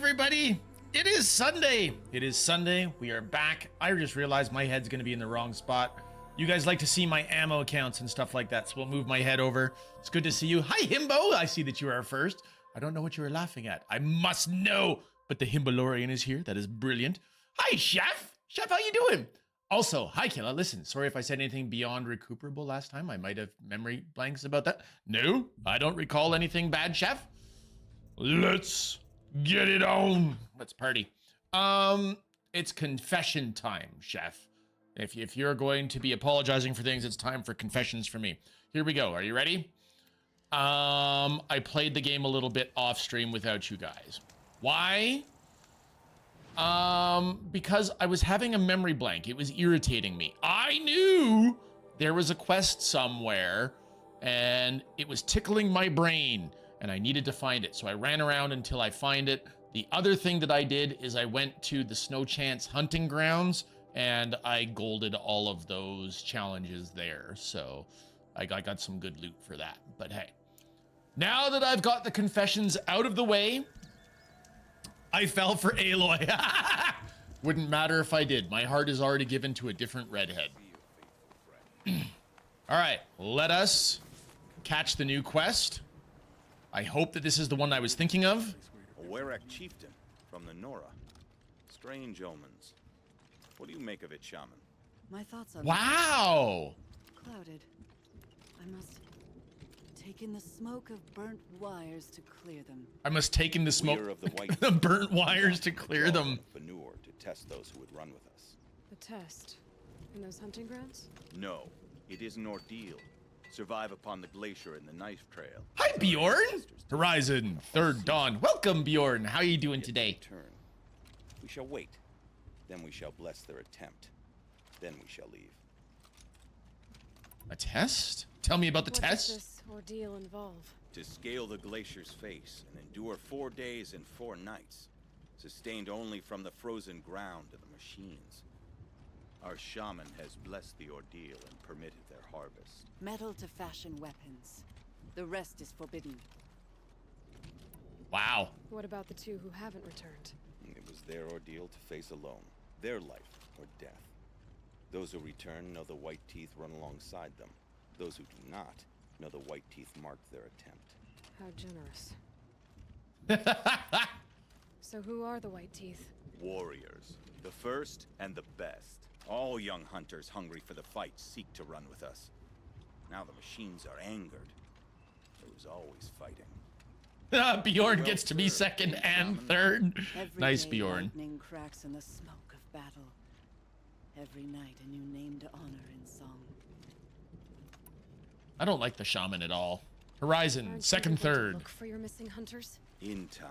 everybody. It is Sunday. It is Sunday. We are back. I just realized my head's going to be in the wrong spot. You guys like to see my ammo counts and stuff like that, so we'll move my head over. It's good to see you. Hi, Himbo. I see that you are first. I don't know what you were laughing at. I must know. But the Himbalorian is here. That is brilliant. Hi, Chef. Chef, how you doing? Also, hi, Killa. Listen, sorry if I said anything beyond recuperable last time. I might have memory blanks about that. No, I don't recall anything bad, Chef. Let's get it on. Let's party. It's confession time, Chef. If you're going to be apologizing for things, it's time for confessions for me. Here we go. Are you ready? I played the game a little bit off stream without you guys. Why? Because I was having a memory blank. It was irritating me. I knew there was a quest somewhere and it was tickling my brain and I needed to find it. So I ran around until I find it. The other thing that I did is I went to the Snow Chance hunting grounds and I golded all of those challenges there. So I got some good loot for that. But hey, now that I've got the confessions out of the way, I fell for Aloy. Wouldn't matter if I did. My heart is already given to a different redhead. All right, let us catch the new quest. I hope that this is the one I was thinking of. A Werak chieftain from the Nora. Strange omens. What do you make of it, Shaman? My thoughts are Wow. clouded. I must take in the smoke of burnt wires to clear them. I must take in the smoke, We are of the white the burnt wires to clear them. Manure to test those who would run with us. The test? In those hunting grounds? No, it is an ordeal. Survive upon the glacier and the knife trail. Hi, Bjorn. Horizon, Third Dawn. Welcome, Bjorn. How are you doing today? Turn. We shall wait. Then we shall bless their attempt. Then we shall leave. A test? Tell me about the What test. does this ordeal involve? To scale the glacier's face and endure 4 days and 4 nights, sustained only from the frozen ground of the machines. Our shaman has blessed the ordeal and permitted their harvest. Metal to fashion weapons. The rest is forbidden. Wow. What about the two who haven't returned? It was their ordeal to face alone. Their life or death. Those who return know the white teeth run alongside them. Those who do not know the white teeth marked their attempt. How generous. So who are the white teeth? Warriors. The first and the best. All young hunters hungry for the fight seek to run with us. Now the machines are angered. There was always fighting. Bjorn gets to be second and third. Every Nice, day Bjorn. lightning cracks in the smoke of battle. Every night a new name to honor in song. I don't like the shaman at all. Horizon, Aren't you second, able to third. Look for your missing hunters. In time.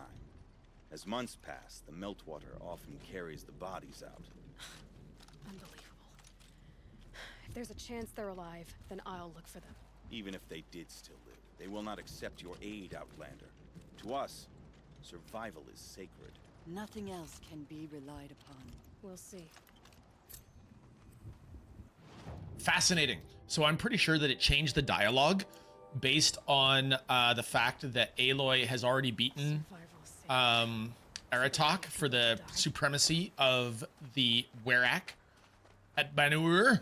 As months pass, the meltwater often carries the bodies out. Unbelievable. If there's a chance they're alive, then I'll look for them. Even if they did still live, they will not accept your aid, Outlander. To us, survival is sacred. Nothing else can be relied upon. We'll see. Fascinating. So I'm pretty sure that it changed the dialogue based on the fact that Aloy has already beaten Aratak for the supremacy of the Werak at Banur.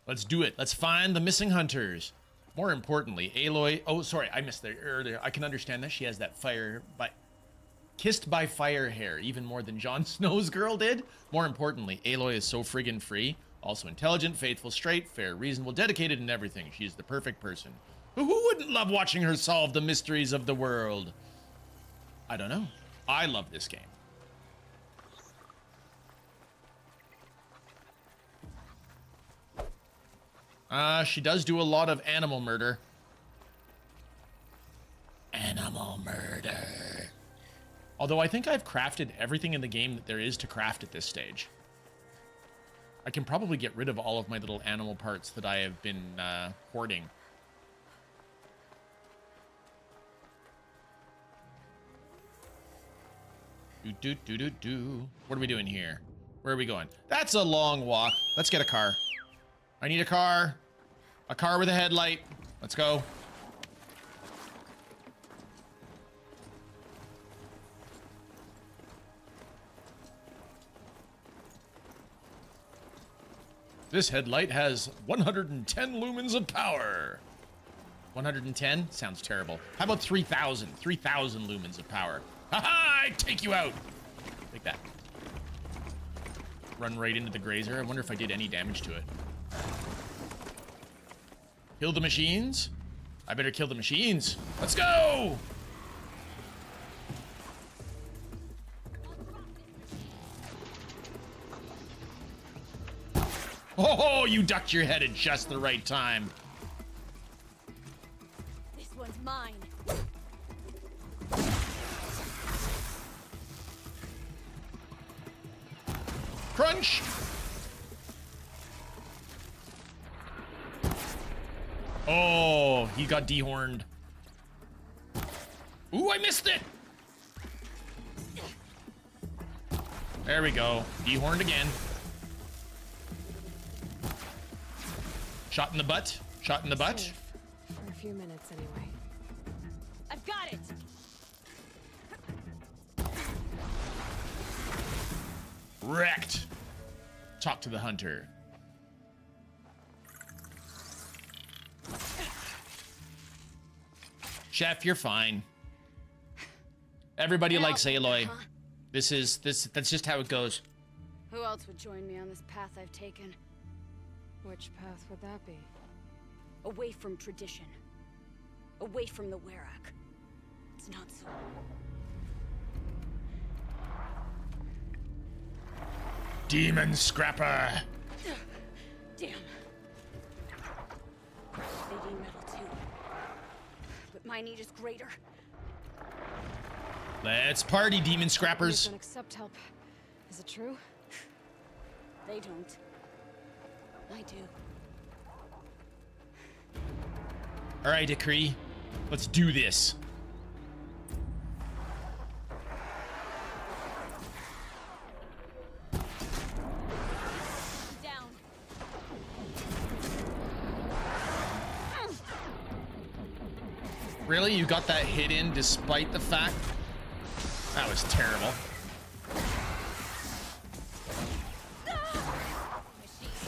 Let's do it. Let's find the missing hunters. More importantly, Aloy. Oh, sorry, I missed that earlier. I can understand that she has that kissed by fire hair, even more than Jon Snow's girl did. More importantly, Aloy is so friggin' free. Also intelligent, faithful, straight, fair, reasonable, dedicated, and everything. She's the perfect person. Who wouldn't love watching her solve the mysteries of the world? I don't know. I love this game. She does do a lot of animal murder. Animal murder. Although I think I've crafted everything in the game that there is to craft at this stage. I can probably get rid of all of my little animal parts that I have been hoarding. Do. What are we doing here? Where are we going? That's a long walk. Let's get a car. I need a car. A car with a headlight. Let's go. This headlight has 110 lumens of power. 110? Sounds terrible. How about 3,000? 3,000 lumens of power. Haha, I take you out. Like that. Run right into the grazer. I wonder if I did any damage to it. Kill the machines? I better kill the machines. Let's go! Oh, you ducked your head at just the right time. This one's mine. Crunch! Oh, he got dehorned. Ooh, I missed it! There we go. Dehorned again. Shot in the butt. Shot in the butt. Safe. For a few minutes, anyway. I've got it! Wrecked. Talk to the hunter. Chef, you're fine. Everybody likes Aloy. That's just how it goes. Who else would join me on this path I've taken? Which path would that be? Away from tradition. Away from the Werak. It's not so. Demon Scrapper. Damn. They need metal too. But my need is greater. Let's party, Demon Scrappers. Don't accept help. Is it true? They don't. I do. All right, Ikrie. Let's do this. Down. Really? You got that hit in despite the fact? That was terrible.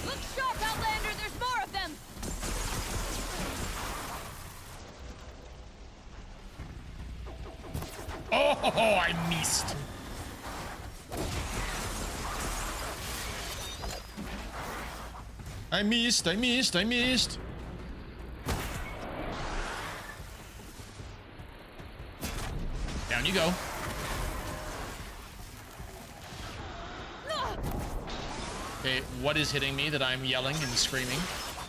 Look sharp, Outlander! There's more of them! Oh, I missed. I missed. Down you go. Okay, what is hitting me that I'm yelling and screaming?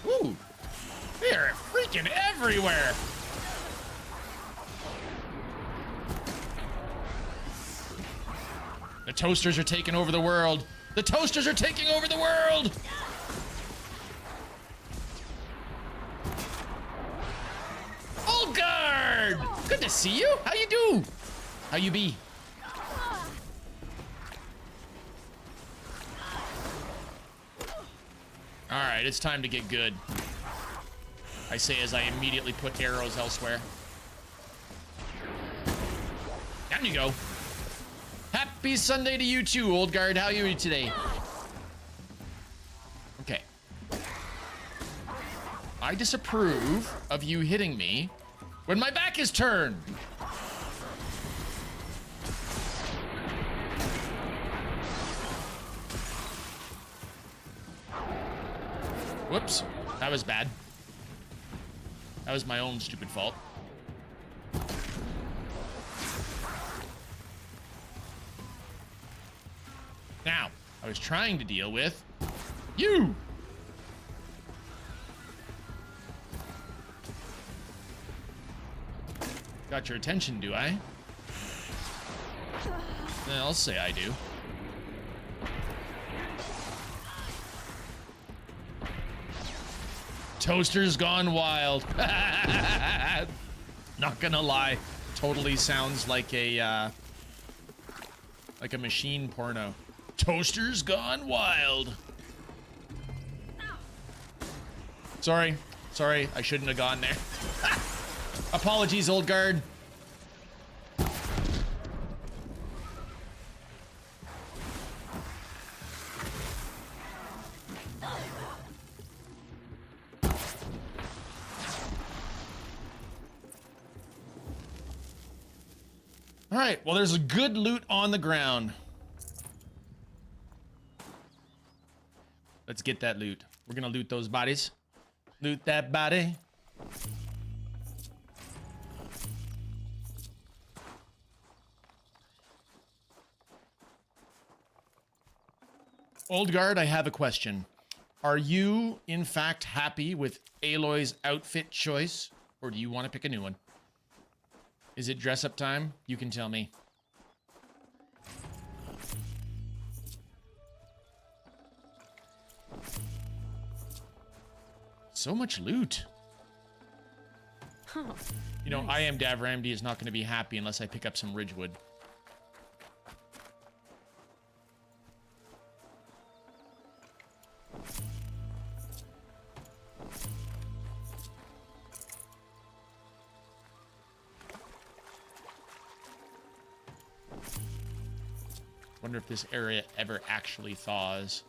Ooh, they're freaking everywhere. The toasters are taking over the world. The toasters are taking over the world. Old guard, good to see you. How you do? How you be? All right, it's time to get good. I say as I immediately put arrows elsewhere. Down you go. Happy Sunday to you too, old guard. How are you today? Okay. I disapprove of you hitting me when my back is turned. Whoops, that was bad. That was my own stupid fault. Now, I was trying to deal with you. Got your attention, do I? I'll say I do. Toaster's gone wild. Not gonna lie, totally sounds like a machine porno. Toaster's gone wild. Sorry, I shouldn't have gone there. Apologies, old guard. All right, well, there's a good loot on the ground. Let's get that loot. We're gonna loot those bodies. Loot that body. Old guard, I have a question. Are you, in fact, happy with Aloy's outfit choice, or do you want to pick a new one? Is it dress-up time? You can tell me. So much loot. Huh. You know, I am Davramd is not going to be happy unless I pick up some Ridgewood. Wonder if this area ever actually thaws.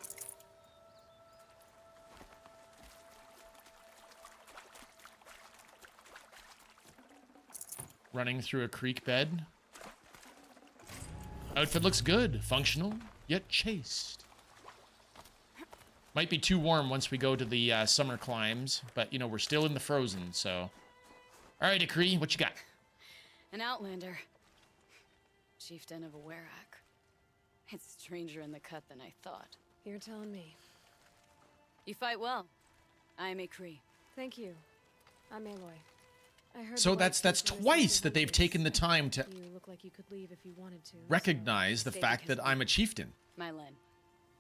Running through a creek bed. Outfit looks good. Functional, yet chaste. Might be too warm once we go to the summer climes, but, you know, we're still in the frozen, so... All right, Ikrie, what you got? An outlander. Chieftain of a Werak. It's stranger in the cut than I thought. You're telling me. You fight well. I'm Ikrie. Thank you. I'm Aloy. I heard So the that's White Chief twice was that they've taken the time to You look like you could leave if you wanted to. recognize the Stay fact because that of I'm me. a chieftain. My Len.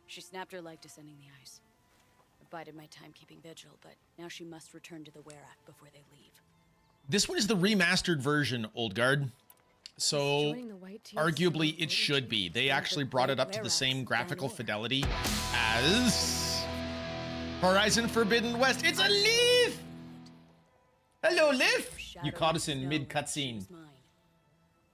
She snapped her leg descending the ice. I bided my time keeping vigil, but now she must return to the Werak before they leave. This one is the remastered version, Old Guard. So, Joining the White Chiefs arguably, and it should White be. Chiefs They and actually the brought it Great up to the Weraks same down graphical north. fidelity as Horizon Forbidden West. It's a leaf! Hello, Leaf! You caught us in mid-cutscene.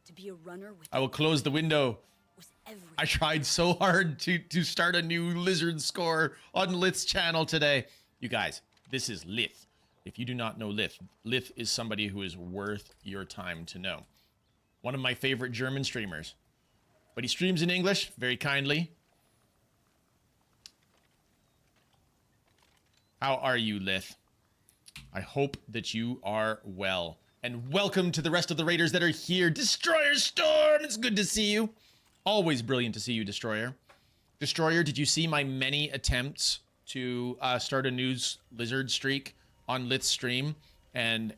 To be a runner with I will close the window. was everything. I tried so hard to start a new Lizard score on Lith's channel today. You guys, this is Lith. If you do not know Lith, Lith is somebody who is worth your time to know. One of my favorite German streamers. But he streams in English, very kindly. How are you, Lith? I hope that you are well. And welcome to the rest of the raiders that are here. Destroyer Storm, it's good to see you. Always brilliant to see you, Destroyer. Destroyer, did you see my many attempts to start a news Lizard streak on Lith's stream? And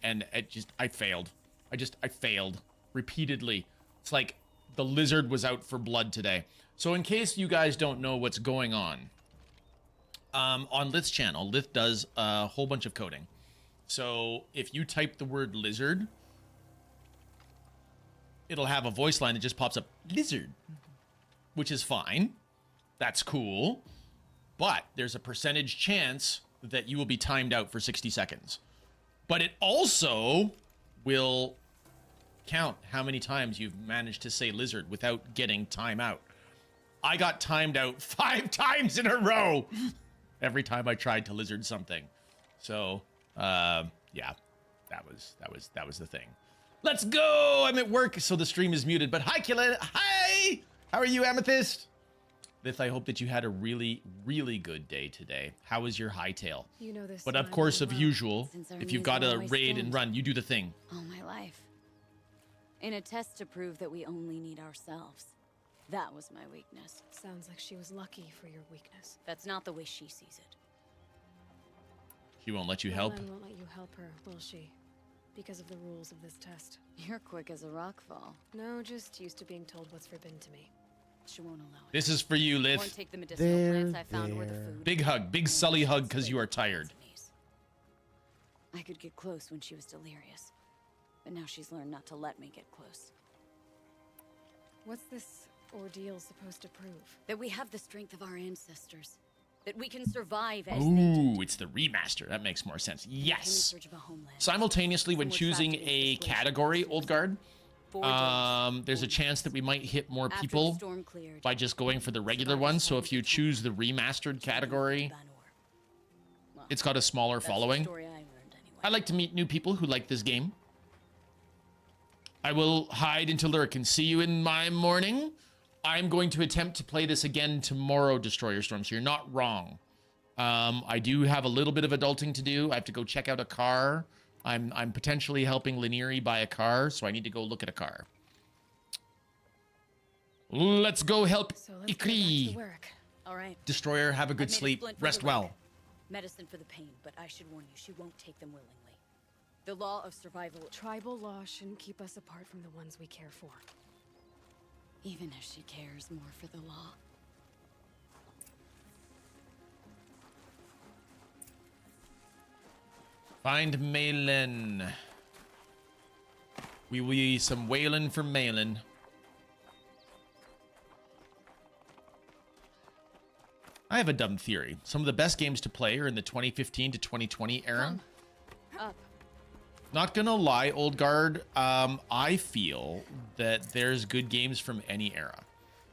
I failed. I failed repeatedly. It's like the Lizard was out for blood today. So in case you guys don't know what's going on Lith's channel, Lith does a whole bunch of coding. So if you type the word lizard, it'll have a voice line that just pops up, lizard, which is fine. That's cool. But there's a percentage chance that you will be timed out for 60 seconds. But it also will count how many times you've managed to say lizard without getting time out. I got timed out 5 times in a row every time I tried to lizard something. So, yeah, that was the thing. Let's go. I'm at work, so the stream is muted. But hi, Killa. Hi. How are you, Amethyst? Lith, I hope that you had a really, really good day today. How was your hightail? You know this. But of line course, very of well. usual, Since our if you've knees got to always raid and stand. run, you do the thing. All my life. In a test to prove that we only need ourselves. That was my weakness. Sounds like she was lucky for your weakness. That's not the way she sees it. She won't let you help. Ellen won't let you help her, will she? Because of the rules of this test. You're quick as a rock fall. No, just used to being told what's forbidden to me. She won't allow it. This is for you, Won't Lith. take the medicinal plants I found or the food. Big hug, big Sully hug, because you are tired. I could get close when she was delirious. But now she's learned not to let me get close. What's this ordeal supposed to prove? That we have the strength of our ancestors. That we can survive as they Ooh, did. it's the remaster. That makes more sense. Came in Yes. search of a homeland. Simultaneously, when Some were choosing trapped in a this displaced category, places. Old Guard, 4 days, there's a 4 chance that we might hit more After the people storm cleared, by just going for the regular survivors one. So tried if to you get choose the remastered category, Banor. Well, it's got a smaller that's the following. story I learned anyway. I like to meet new people who like this game. I will hide until Lurk can see you in my morning. I'm going to attempt to play this again tomorrow, Destroyer Storm, so you're not wrong. I do have a little bit of adulting to do. I have to go check out a car. I'm potentially helping Lanieri buy a car, so I need to go look at a car. Let's go help Ikrie. All right. Destroyer, have a good I've made sleep. splint for Rest the well. wreck. Medicine for the pain, but I should warn you, she won't take them willingly. The law of survival. Tribal law shouldn't keep us apart from the ones we care for. Even if she cares more for the law. Find Malin. We will some whaling for Malin. I have a dumb theory. Some of the best games to play are in the 2015 to 2020 era. Up. Not gonna lie, Old Guard, I feel that there's good games from any era.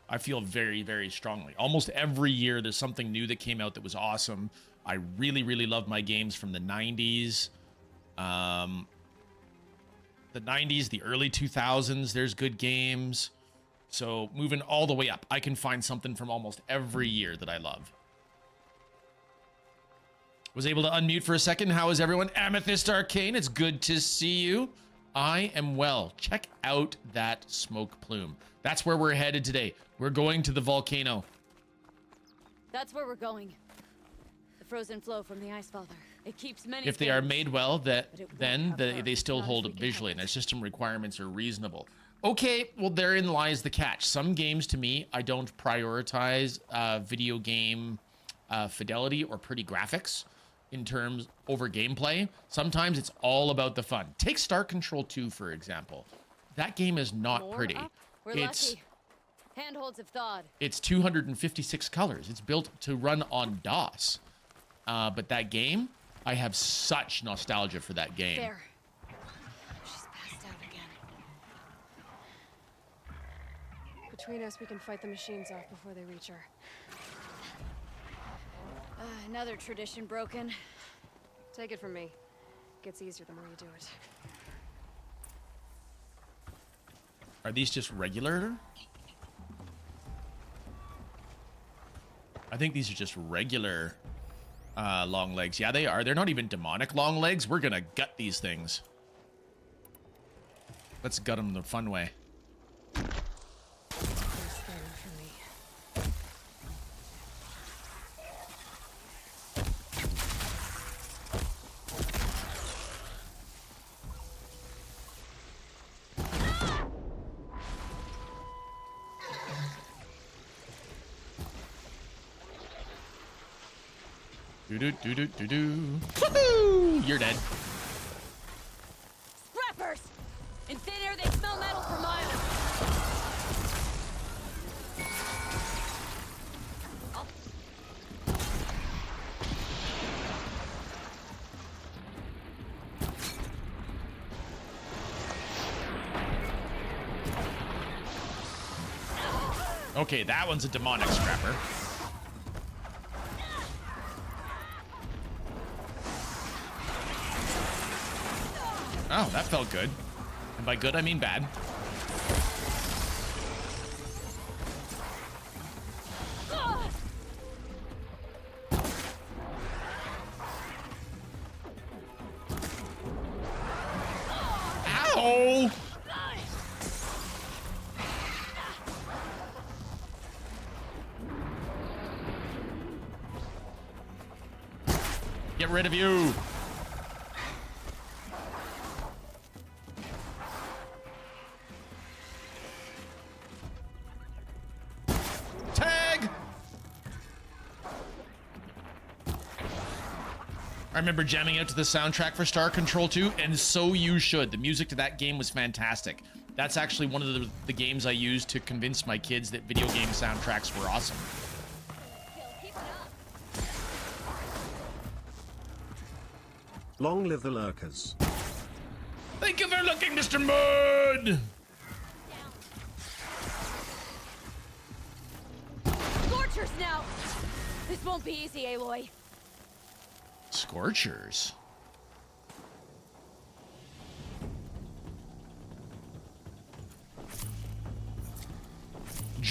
I feel very, very strongly. Almost every year there's something new that came out that was awesome. I really, really love my games from the 90s. The 90s, the early 2000s, there's good games. So moving all the way up, I can find something from almost every year that I love. Was able to unmute for a second. How is everyone? Amethyst Arcane, it's good to see you. I am well. Check out that smoke plume. That's where we're headed today. We're going to the volcano. That's where we're going. The frozen flow from the Ice Father. It keeps many. If they are things, made well, but it won't then have her. they still Not if hold we up can visually, help and it. their system requirements are reasonable. Okay, well, therein lies the catch. Some games, to me, I don't prioritize video game fidelity or pretty graphics in terms over gameplay. Sometimes it's all about the fun. Take Star Control 2, for example. That game is not More pretty. up? We're It's lucky. Handholds have thawed. it's 256 colors. It's built to run on DOS. But that game, I have such nostalgia for that game. There. She's passed out again. Between us, we can fight the machines off before they reach her. Another tradition broken. Take it from me. Gets easier the more you do it. Are these just regular? I think these are just regular long legs. Yeah, they are. They're not even demonic long legs. We're gonna gut these things. Let's gut them the fun way. There's thin for me. Do-do-do-do-do-do. Woohoo! You're dead. Scrappers! In thin air, they smell metal for miles. Okay, that one's a demonic scrapper. Oh, that felt good. And by good, I mean bad. Ow! Get rid of you! Tag! I remember jamming out to the soundtrack for Star Control 2, and so you should. The music to that game was fantastic. That's actually one of the games I used to convince my kids that video game soundtracks were awesome. Long live the lurkers. Thank you for looking, Mr. Mud! Scorchers now! This won't be easy, Aloy. Scorchers.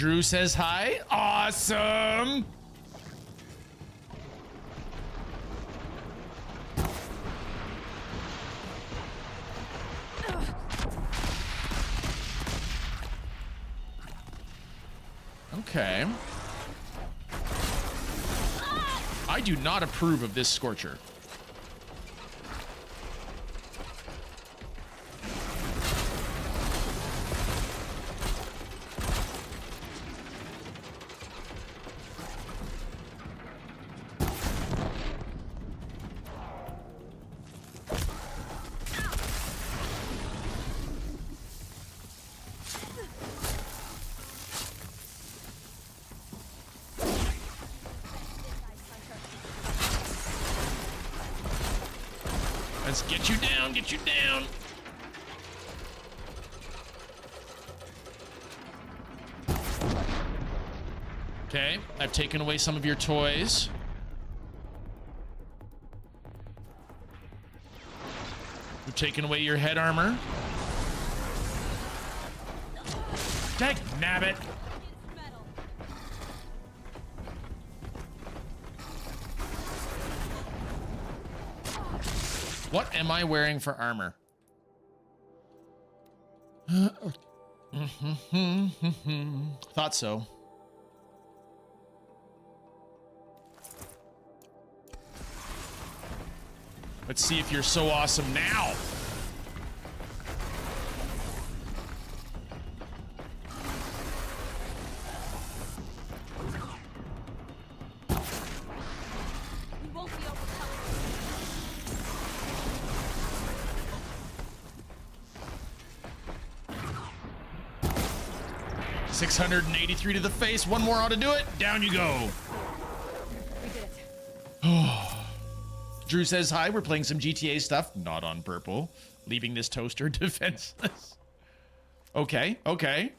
Drew says hi. Awesome. Okay. I do not approve of this Scorcher. Let's get you down, get you down. Okay, I've taken away some of your toys. We've taken away your head armor. Dag nabbit. What am I wearing for armor? Thought so. Let's see if you're so awesome now. We won't be overpowered. 683 to the face. One more ought to do it. Down you go. We did it. Drew says hi. We're playing some GTA stuff. Not on purple. Leaving this toaster defenseless. Okay. Okay.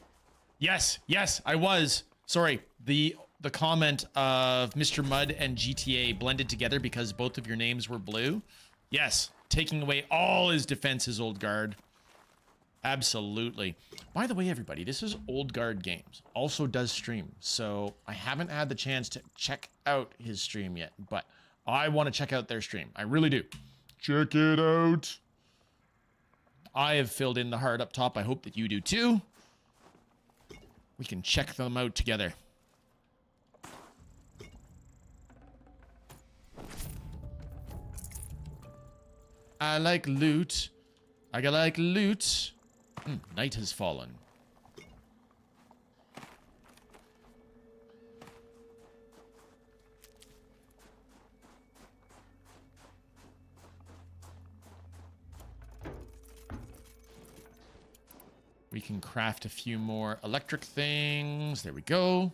Yes. Yes, I was. Sorry. The comment of Mr. Mudd and GTA blended together because both of your names were blue. Yes. Taking away all his defenses, Old Guard. Absolutely. By the way, everybody, this is Old Guard Games. Also does stream. So I haven't had the chance to check out his stream yet, but I want to check out their stream. I really do. Check it out. I have filled in the heart up top. I hope that you do too. We can check them out together. I like loot. I like loot. Night has fallen. We can craft a few more electric things. There we go.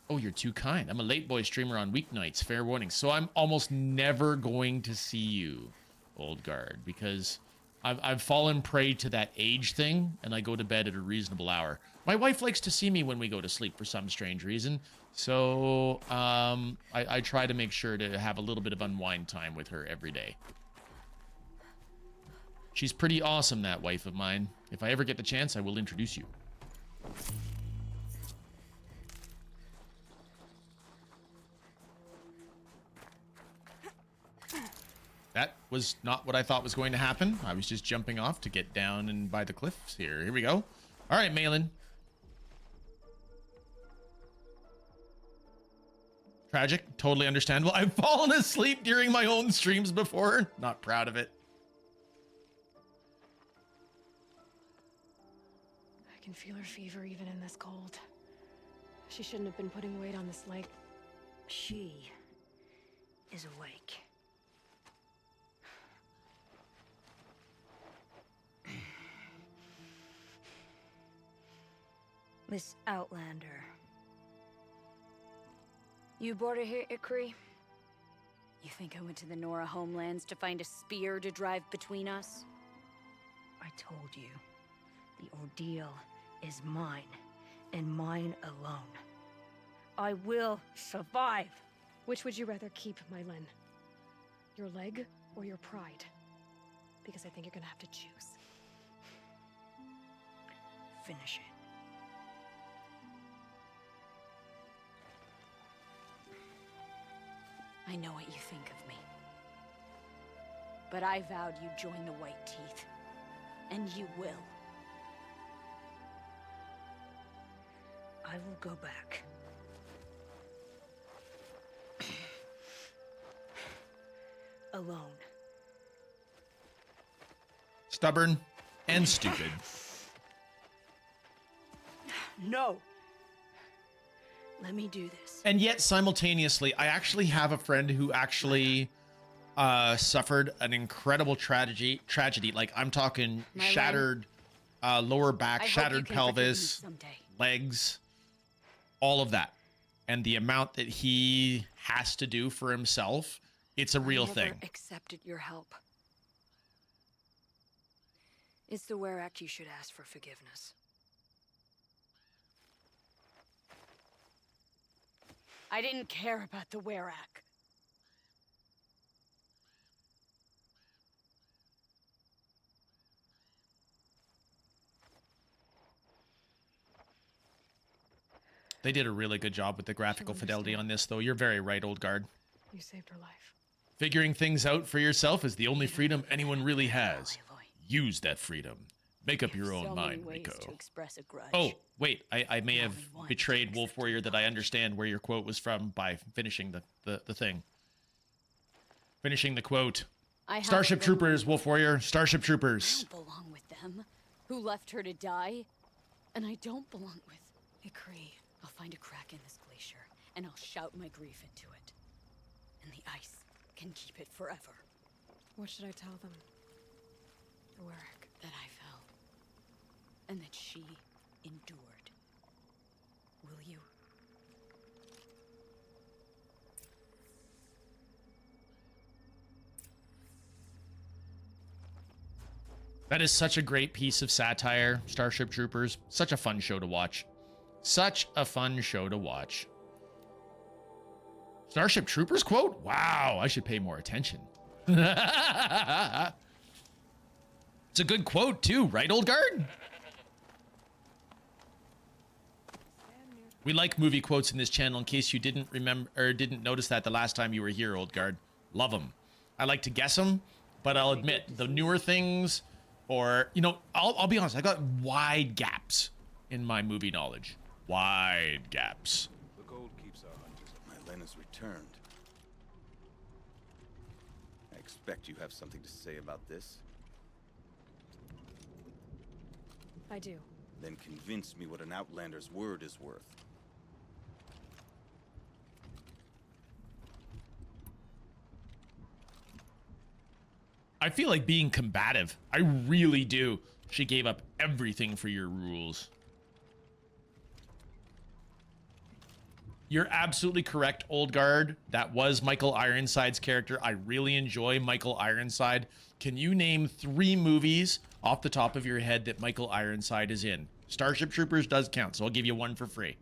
Oh, you're too kind. I'm a late boy streamer on weeknights. Fair warning. So I'm almost never going to see you, Old Guard, because I've fallen prey to that age thing, and I go to bed at a reasonable hour. My wife likes to see me when we go to sleep for some strange reason, so I try to make sure to have a little bit of unwind time with her every day. She's pretty awesome, that wife of mine. If I ever get the chance, I will introduce you. That was not what I thought was going to happen. I was just jumping off to get down and by the cliffs here. Here we go. All right, Malin. Tragic. Totally understandable. I've fallen asleep during my own streams before. Not proud of it. I can feel her fever even in this cold. She shouldn't have been putting weight on this leg. She is awake. Miss Outlander. You brought her here, Ikrie? You think I went to the Nora homelands to find a spear to drive between us? I told you, the ordeal is mine, and mine alone. I will survive. Which would you rather keep, Mylin? Your leg or your pride? Because I think you're gonna have to choose. Finish it. I know what you think of me. But I vowed you'd join the White Teeth. And you will. I will go back. Alone. Stubborn and stupid. No! Let me do this. And yet simultaneously, I actually have a friend who actually suffered an incredible tragedy. Like, I'm talking My shattered lower back, I hope you shattered can forgive me pelvis, someday. legs, all of that. And the amount that he has to do for himself, it's a real I never thing. accepted your help. It's the Were Act you should ask for forgiveness. I didn't care about the Were Act. They did a really good job with the graphical fidelity on this, though. You're very right, Old Guard. You saved her life. Figuring things out for yourself is the only freedom anyone really has. Aloy. Use that freedom. Make up your own So mind, many ways Rico. to express a grudge. Oh, wait, I may have Only one betrayed to Wolf accept Warrior that I apology. understand where your quote was from by finishing the thing. Finishing the quote. I have Starship to Troopers, remind Wolf Warrior. Starship I Troopers. don't belong with them. Who left her to die? And I don't belong with Ikrie. I'll find a crack in this glacier, and I'll shout my grief into it. And the ice can keep it forever. What should I tell them? The Warwick. That I fell. And that she endured. Will you? That is such a great piece of satire, Starship Troopers. Such a fun show to watch. Such a fun show to watch. Starship Troopers quote? Wow, I should pay more attention. It's a good quote too, right, Old Guard? We like movie quotes in this channel in case you didn't remember or didn't notice that the last time you were here, Old Guard. Love them. I like to guess them, but I'll admit the newer things, or, you know, I'll be honest, I got wide gaps in my movie knowledge. Wide gaps. The gold keeps our hunters. My Lena's returned. I expect you have something to say about this. I do. Then convince me what an outlander's word is worth. I feel like being combative. I really do. She gave up everything for your rules. You're absolutely correct, Old Guard. That was Michael Ironside's character. I really enjoy Michael Ironside. Can you name 3 movies off the top of your head that Michael Ironside is in? Starship Troopers does count, so I'll give you 1 for free.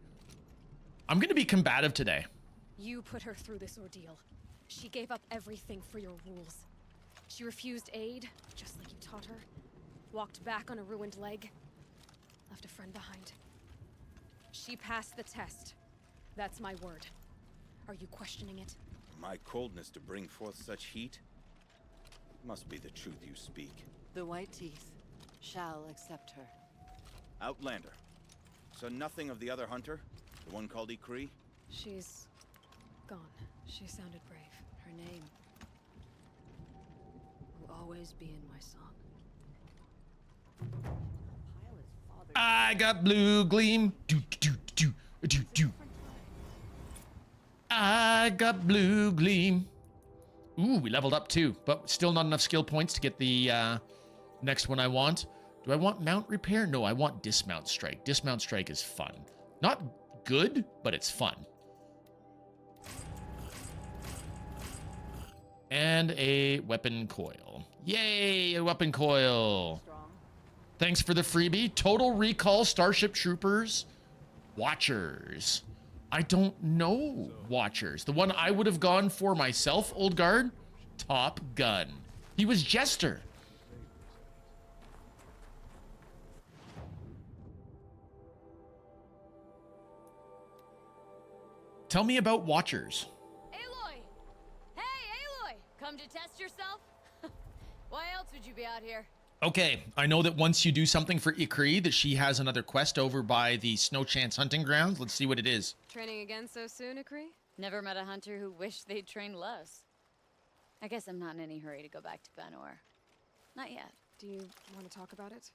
I'm going to be combative today. You put her through this ordeal. She gave up everything for your rules. She refused aid, just like you taught her. Walked back on a ruined leg. Left a friend behind. She passed the test. That's my word. Are you questioning it? My coldness to bring forth such heat? Must be the truth you speak. The White Teeth shall accept her. Outlander. So nothing of the other hunter? The one called Ikrie? She's gone. She sounded brave. Her name will always be in my song. I got blue gleam. Do, do, do, do, do. I got blue gleam. Ooh, we leveled up too, but still not enough skill points to get the next one I want. Do I want mount repair? No, I want dismount strike. Dismount strike is fun. Not good, but it's fun. And a weapon coil. Yay, a weapon coil. Thanks for the freebie. Total Recall Starship Troopers Watchers. I don't know Watchers. The one I would have gone for myself, Old Guard, Top Gun. He was Jester. Tell me about Watchers. Aloy! Come to test yourself? Why else would you be out here? Okay, I know that once you do something for Ikrie, that she has another quest over by the Snow Chance hunting grounds. Let's see what it is. Training again so soon, Ikrie? Never met a hunter who wished they'd trained less. I guess I'm not in any hurry to go back to Banor. Not yet. Do you want to talk about it?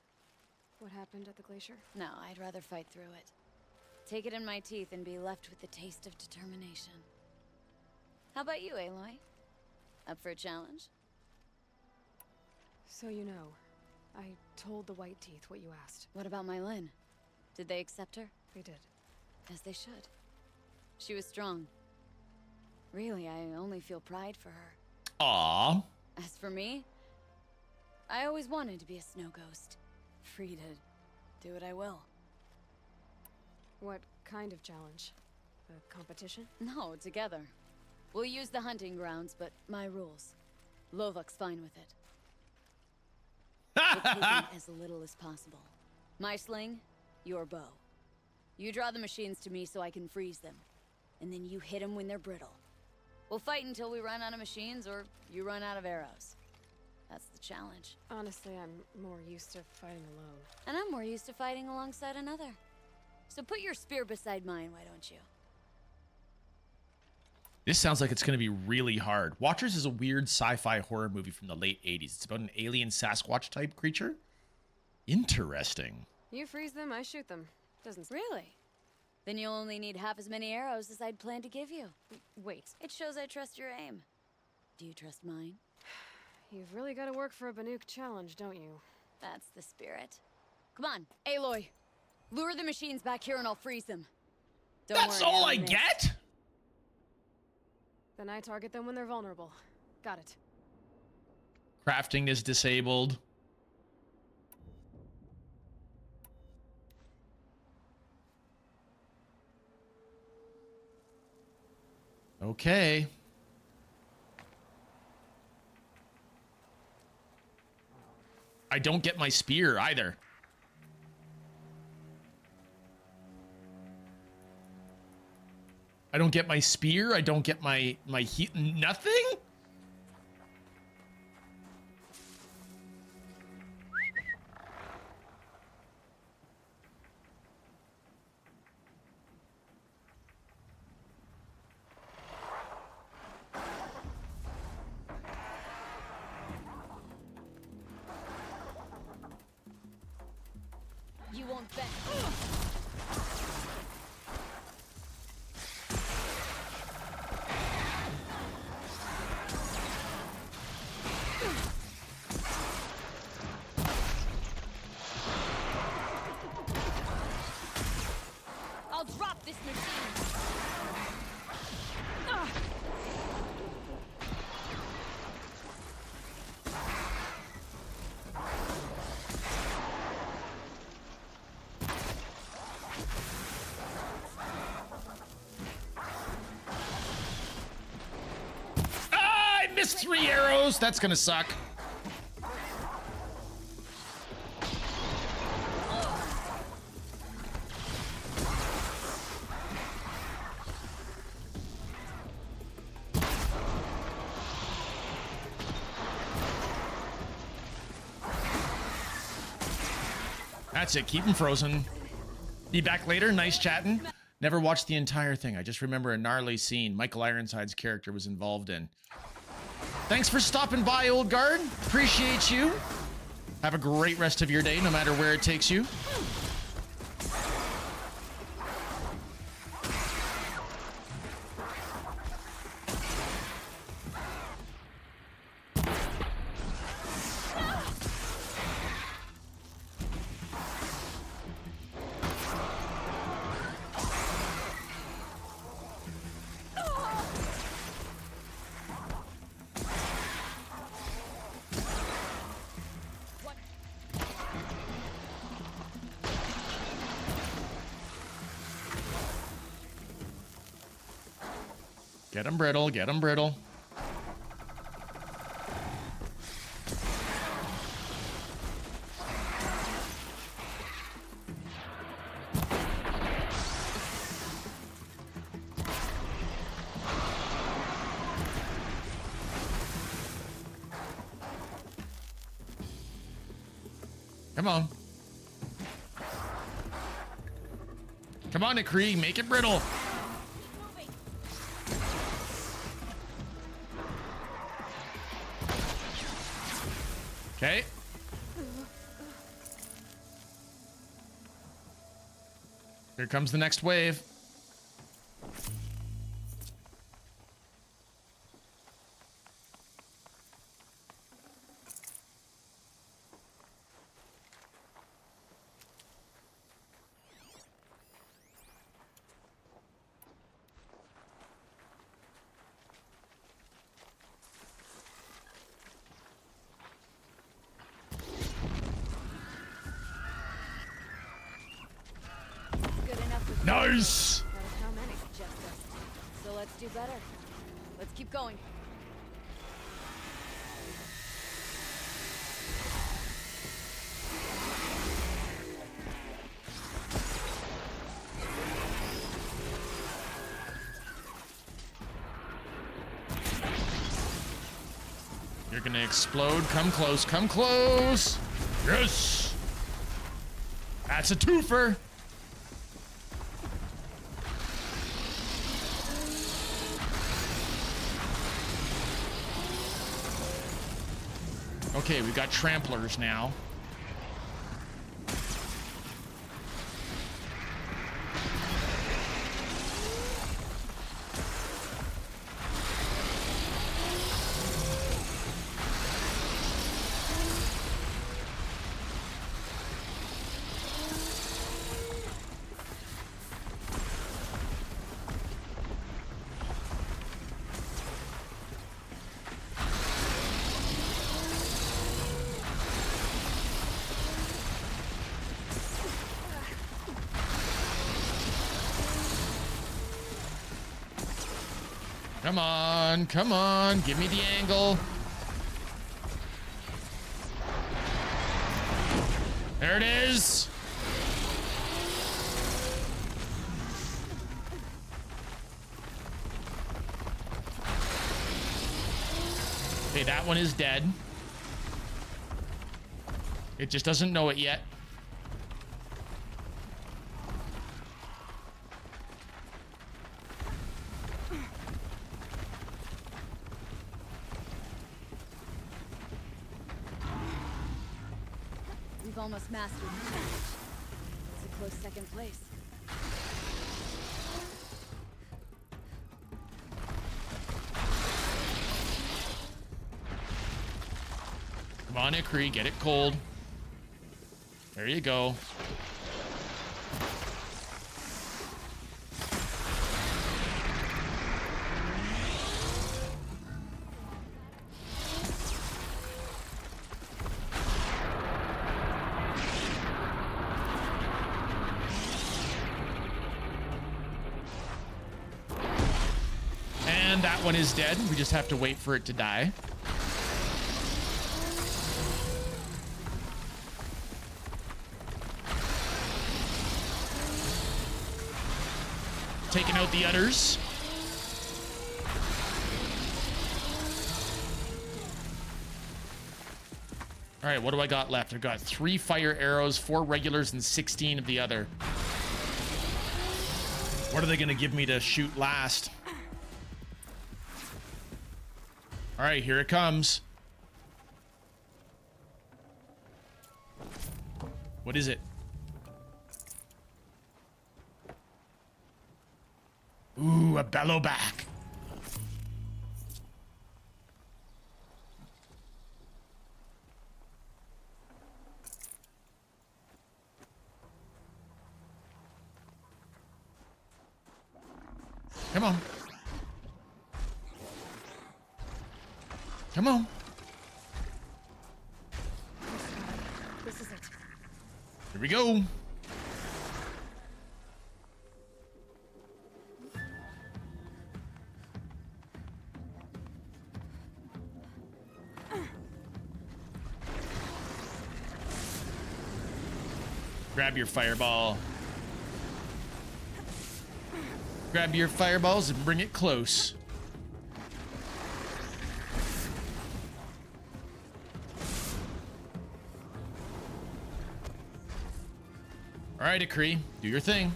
What happened at the glacier? No, I'd rather fight through it. Take it in my teeth and be left with the taste of determination. How about you, Aloy? Up for a challenge? So you know, I told the White Teeth what you asked. What about my Lynn? Did they accept her? They did. As they should. She was strong. Really, I only feel pride for her. Aww. As for me, I always wanted to be a snow ghost. Free to do what I will. What kind of challenge? A competition? No, together. We'll use the hunting grounds, but my rules. Lovok's fine with it. We'll take in as little as possible. My sling, your bow. You draw the machines to me so I can freeze them. And then you hit them when they're brittle. We'll fight until we run out of machines or you run out of arrows. That's the challenge. Honestly, I'm more used to fighting alone. And I'm more used to fighting alongside another. So put your spear beside mine, why don't you? This sounds like it's going to be really hard. Watchers is a weird sci-fi horror movie from the late 80s. It's about an alien Sasquatch type creature. Interesting. You freeze them, I shoot them. Doesn't... Really? Then you'll only need half as many arrows as I'd planned to give you. Wait, It shows I trust your aim. Do you trust mine? you've really got to work for a Banuk challenge, don't you? That's the spirit. Come on, Aloy. Lure the machines back here and I'll freeze them. Don't That's worry, all I won't miss. get? Then I target them when they're vulnerable. Got it. Crafting is disabled. Okay. I don't get my spear either. I don't get my spear. I don't get my nothing? You won't bet. I'll drop this machine. Ah, I missed 3 arrows. That's gonna suck. That's it. Keep him frozen. Be back later. Nice chatting. Never watched the entire thing. I just remember a gnarly scene Michael Ironside's character was involved in. Thanks for stopping by, old guard. Appreciate you. Have a great rest of your day, no matter where it takes you. Get him brittle, get him brittle. Come on. Come on, Ikrie, make it brittle. Okay. Here comes the next wave. Good enough with Nice. That was how many suggest us. So let's do better. Let's keep going. You're gonna explode. Come close. Come close. Yes. That's a twofer. Okay, we've got tramplers now. Come on, give me the angle. There it is. Okay, that one is dead. It just doesn't know it yet. We've almost mastered the challenge. It's a close second place. Come on, Ikrie, get it cold. There you go. And that one is dead. We just have to wait for it to die. Taking out the others. All right, what do I got left? I've got 3 fire arrows, 4 regulars, and 16 of the other. What are they gonna give me to shoot last? All right, here it comes. What is it? Ooh, a bellowback. Come on. Come on. This is it. Here we go. Grab your fireball. Grab your fireballs and bring it close. All right, Ikrie, do your thing.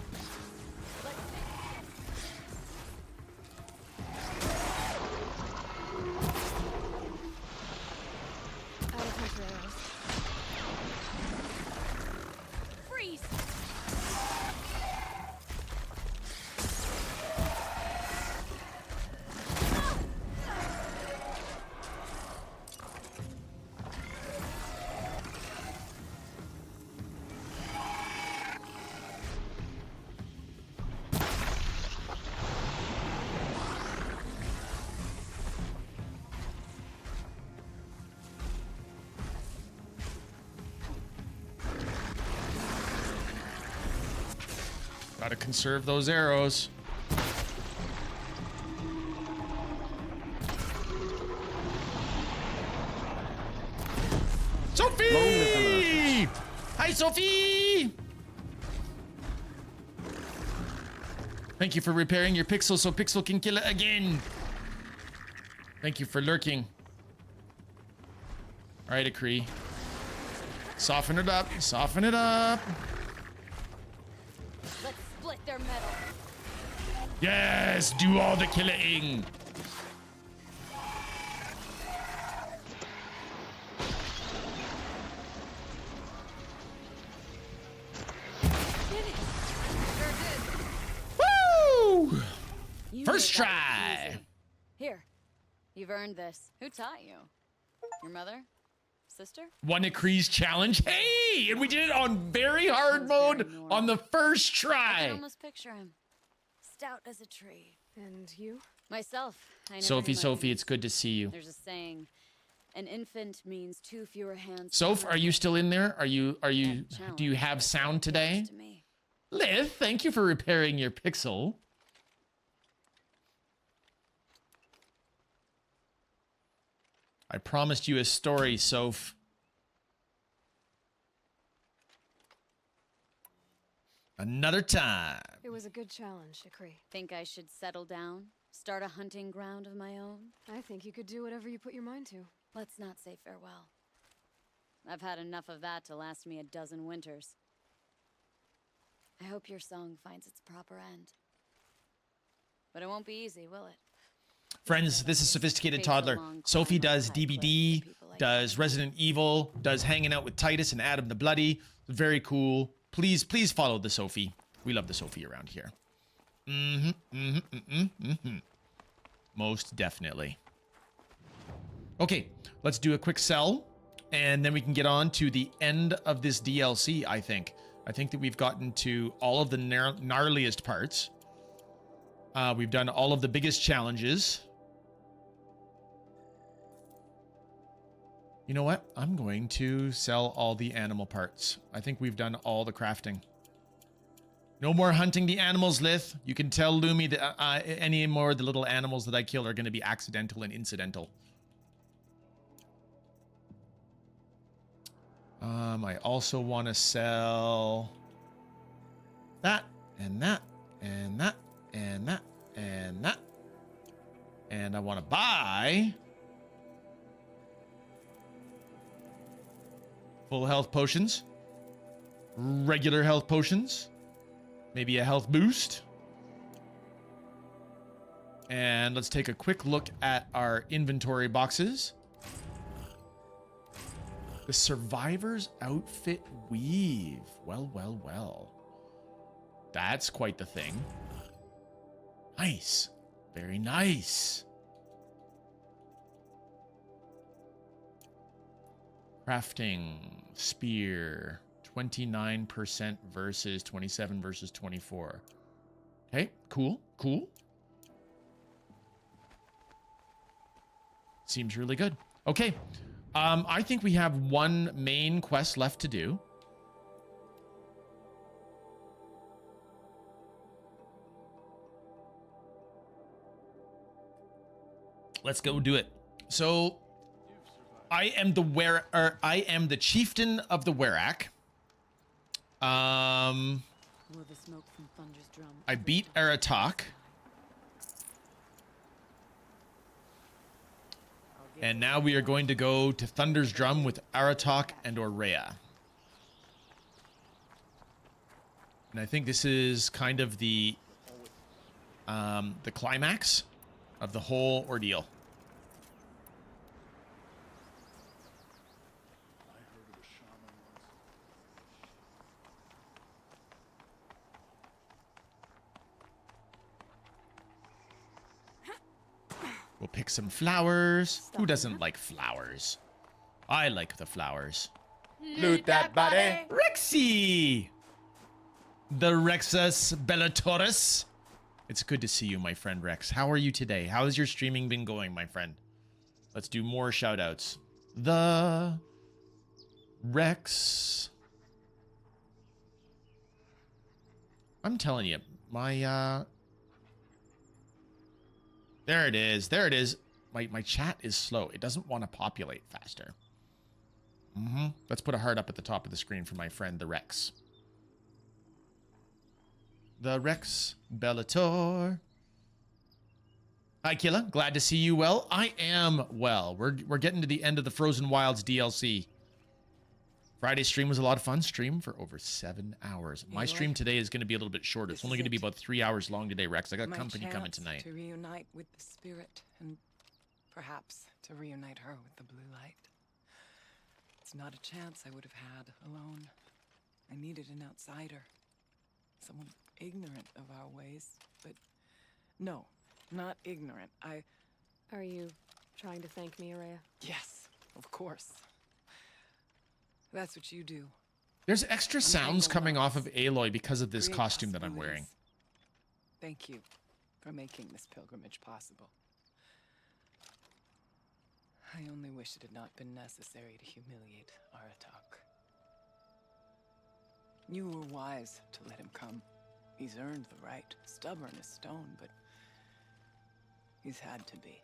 Out of hunter arrows. Freeze! Gotta conserve those arrows. Sophie! Hi, Sophie! Thank you for repairing your pixel so Pixel can kill it again. Thank you for lurking. All right, Ikrie. Soften it up. Soften it up. Let's split their metal. Yes, do all the killing. Woo! You First made that look try. easy. Here, you've earned this. Who taught you? Your mother? Sister? One Ikrie's challenge. Hey, and we did it on very hard Sounds very mode normal. on the first I try. can almost picture him. Stout as a tree. And you? Myself. I never Sophie, knew my Sophie, limits. it's good to see you. There's a saying, an infant means two fewer hands. Soph, to are you still in there? Are you, That do you challenge have was sound like today? yours to me. Lith, thank you for repairing your pixel. I promised you a story, Soph. Another time. It was a good challenge, Ikrie. Think I should settle down? Start a hunting ground of my own? I think you could do whatever you put your mind to. Let's not say farewell. I've had enough of that to last me a dozen winters. I hope your song finds its proper end. But it won't be easy, will it? Friends, this is Sophisticated Toddler. Sophie does DBD, does Resident Evil, does Hanging Out with Titus and Adam the Bloody. Very cool. Please, please follow the Sophie. We love the Sophie around here. Most definitely. Okay, let's do a quick sell, and then we can get on to the end of this DLC, I think. I think that we've gotten to all of the gnarliest parts. We've done all of the biggest challenges. You know what? I'm going to sell all the animal parts. I think we've done all the crafting. No more hunting the animals, Lith. You can tell Lumi that any more of the little animals that I kill are going to be accidental and incidental. I also want to sell that and that and that and that and that. And I want to buy full health potions, regular health potions, maybe a health boost. And let's take a quick look at our inventory boxes. The Survivor's Outfit Weave. Well, well, well. That's quite the thing. Nice. Very nice. Crafting. Spear. 29% versus 27 versus 24. Okay, cool, cool. Seems really good. Okay. I think we have one main quest left to do. Let's go do it. So I am the chieftain of the Werak. Will the smoke from Thunder's drum I beat Aratak. And now we are going to go to Thunder's Drum with Aratak and Aurea. And I think this is kind of the climax of the whole ordeal. We'll pick some flowers. Who doesn't like flowers? I like the flowers. Loot that body. Rexy! The Rexus Bellatorus. It's good to see you, my friend Rex. How are you today? How has your streaming been going, my friend? Let's do more shout-outs. The Rex. I'm telling you, my there it is. There it is. My chat is slow. It doesn't want to populate faster. Let's put a heart up at the top of the screen for my friend, the Rex. The Rex Bellator. Hi, Killa. Glad to see you well. I am well. We're getting to the end of the Frozen Wilds DLC. Friday's stream was a lot of fun. Stream for over 7 hours. My stream today is going to be a little bit shorter. It's only going to be about 3 hours long today, Rex. I got company coming tonight. To reunite with the spirit and perhaps to reunite her with the blue light. It's not a chance I would have had alone. I needed an outsider. Someone ignorant of our ways. But no, not ignorant. Are you trying to thank me, Araya? Yes, of course. That's what you do. There's extra sounds coming off of Aloy because of this costume that I'm wearing. Thank you for making this pilgrimage possible. I only wish it had not been necessary to humiliate Aratak. You were wise to let him come. He's earned the right. Stubborn as stone, but he's had to be.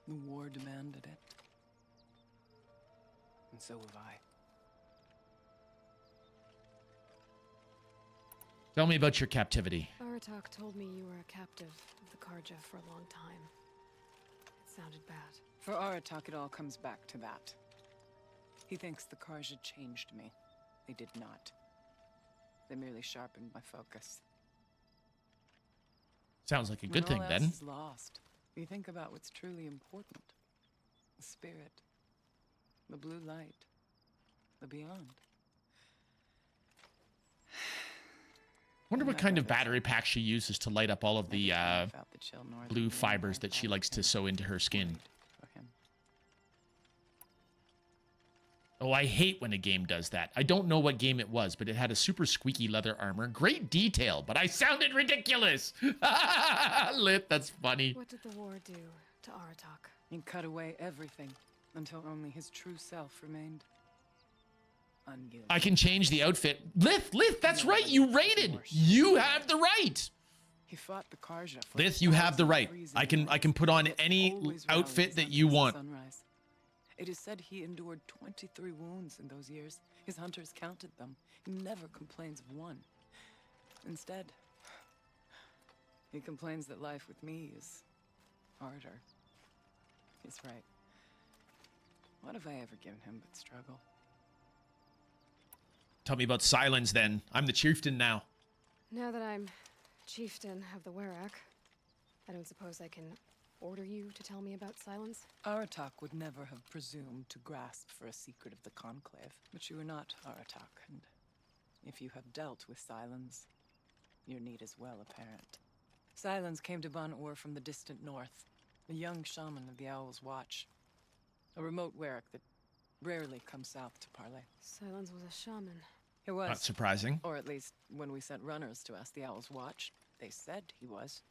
The war demanded it. And so have I. Tell me about your captivity. Aratak told me you were a captive of the Karja for a long time. It sounded bad. For Aratak, it all comes back to that. He thinks the Karja changed me. They did not. They merely sharpened my focus. Sounds like a good thing, all then. else is lost. You think about what's truly important. The spirit. The blue light. The beyond. Wonder what kind of battery pack she uses to light up all of the blue fibers that she likes to sew into her skin. Oh, I hate when a game does that. I don't know what game it was, but it had a super squeaky leather armor. Great detail, but I sounded ridiculous. Lit, that's funny. What did the war do to Aratak? He cut away everything until only his true self remained. I can change the outfit. Lith, that's right. You rated. You have the right. He fought the Karja. Lith, you have the right. I can put on any outfit that you want. Sunrise. It is said he endured 23 wounds in those years. His hunters counted them. He never complains of one. Instead, he complains that life with me is harder. He's right. What have I ever given him but struggle? Tell me about Silence, then. I'm the chieftain now. Now that I'm chieftain of the Werak, I don't suppose I can order you to tell me about Silence? Aratak would never have presumed to grasp for a secret of the Conclave. But you are not Aratak, and if you have dealt with Silence, your need is well apparent. Silence came to Ban-Ur from the distant north, a young shaman of the Owl's Watch. A remote Werak that rarely comes south to parley. Silence was a shaman. He was. Not surprising. Or at least, when we sent runners to ask the Owl's Watch, they said he was.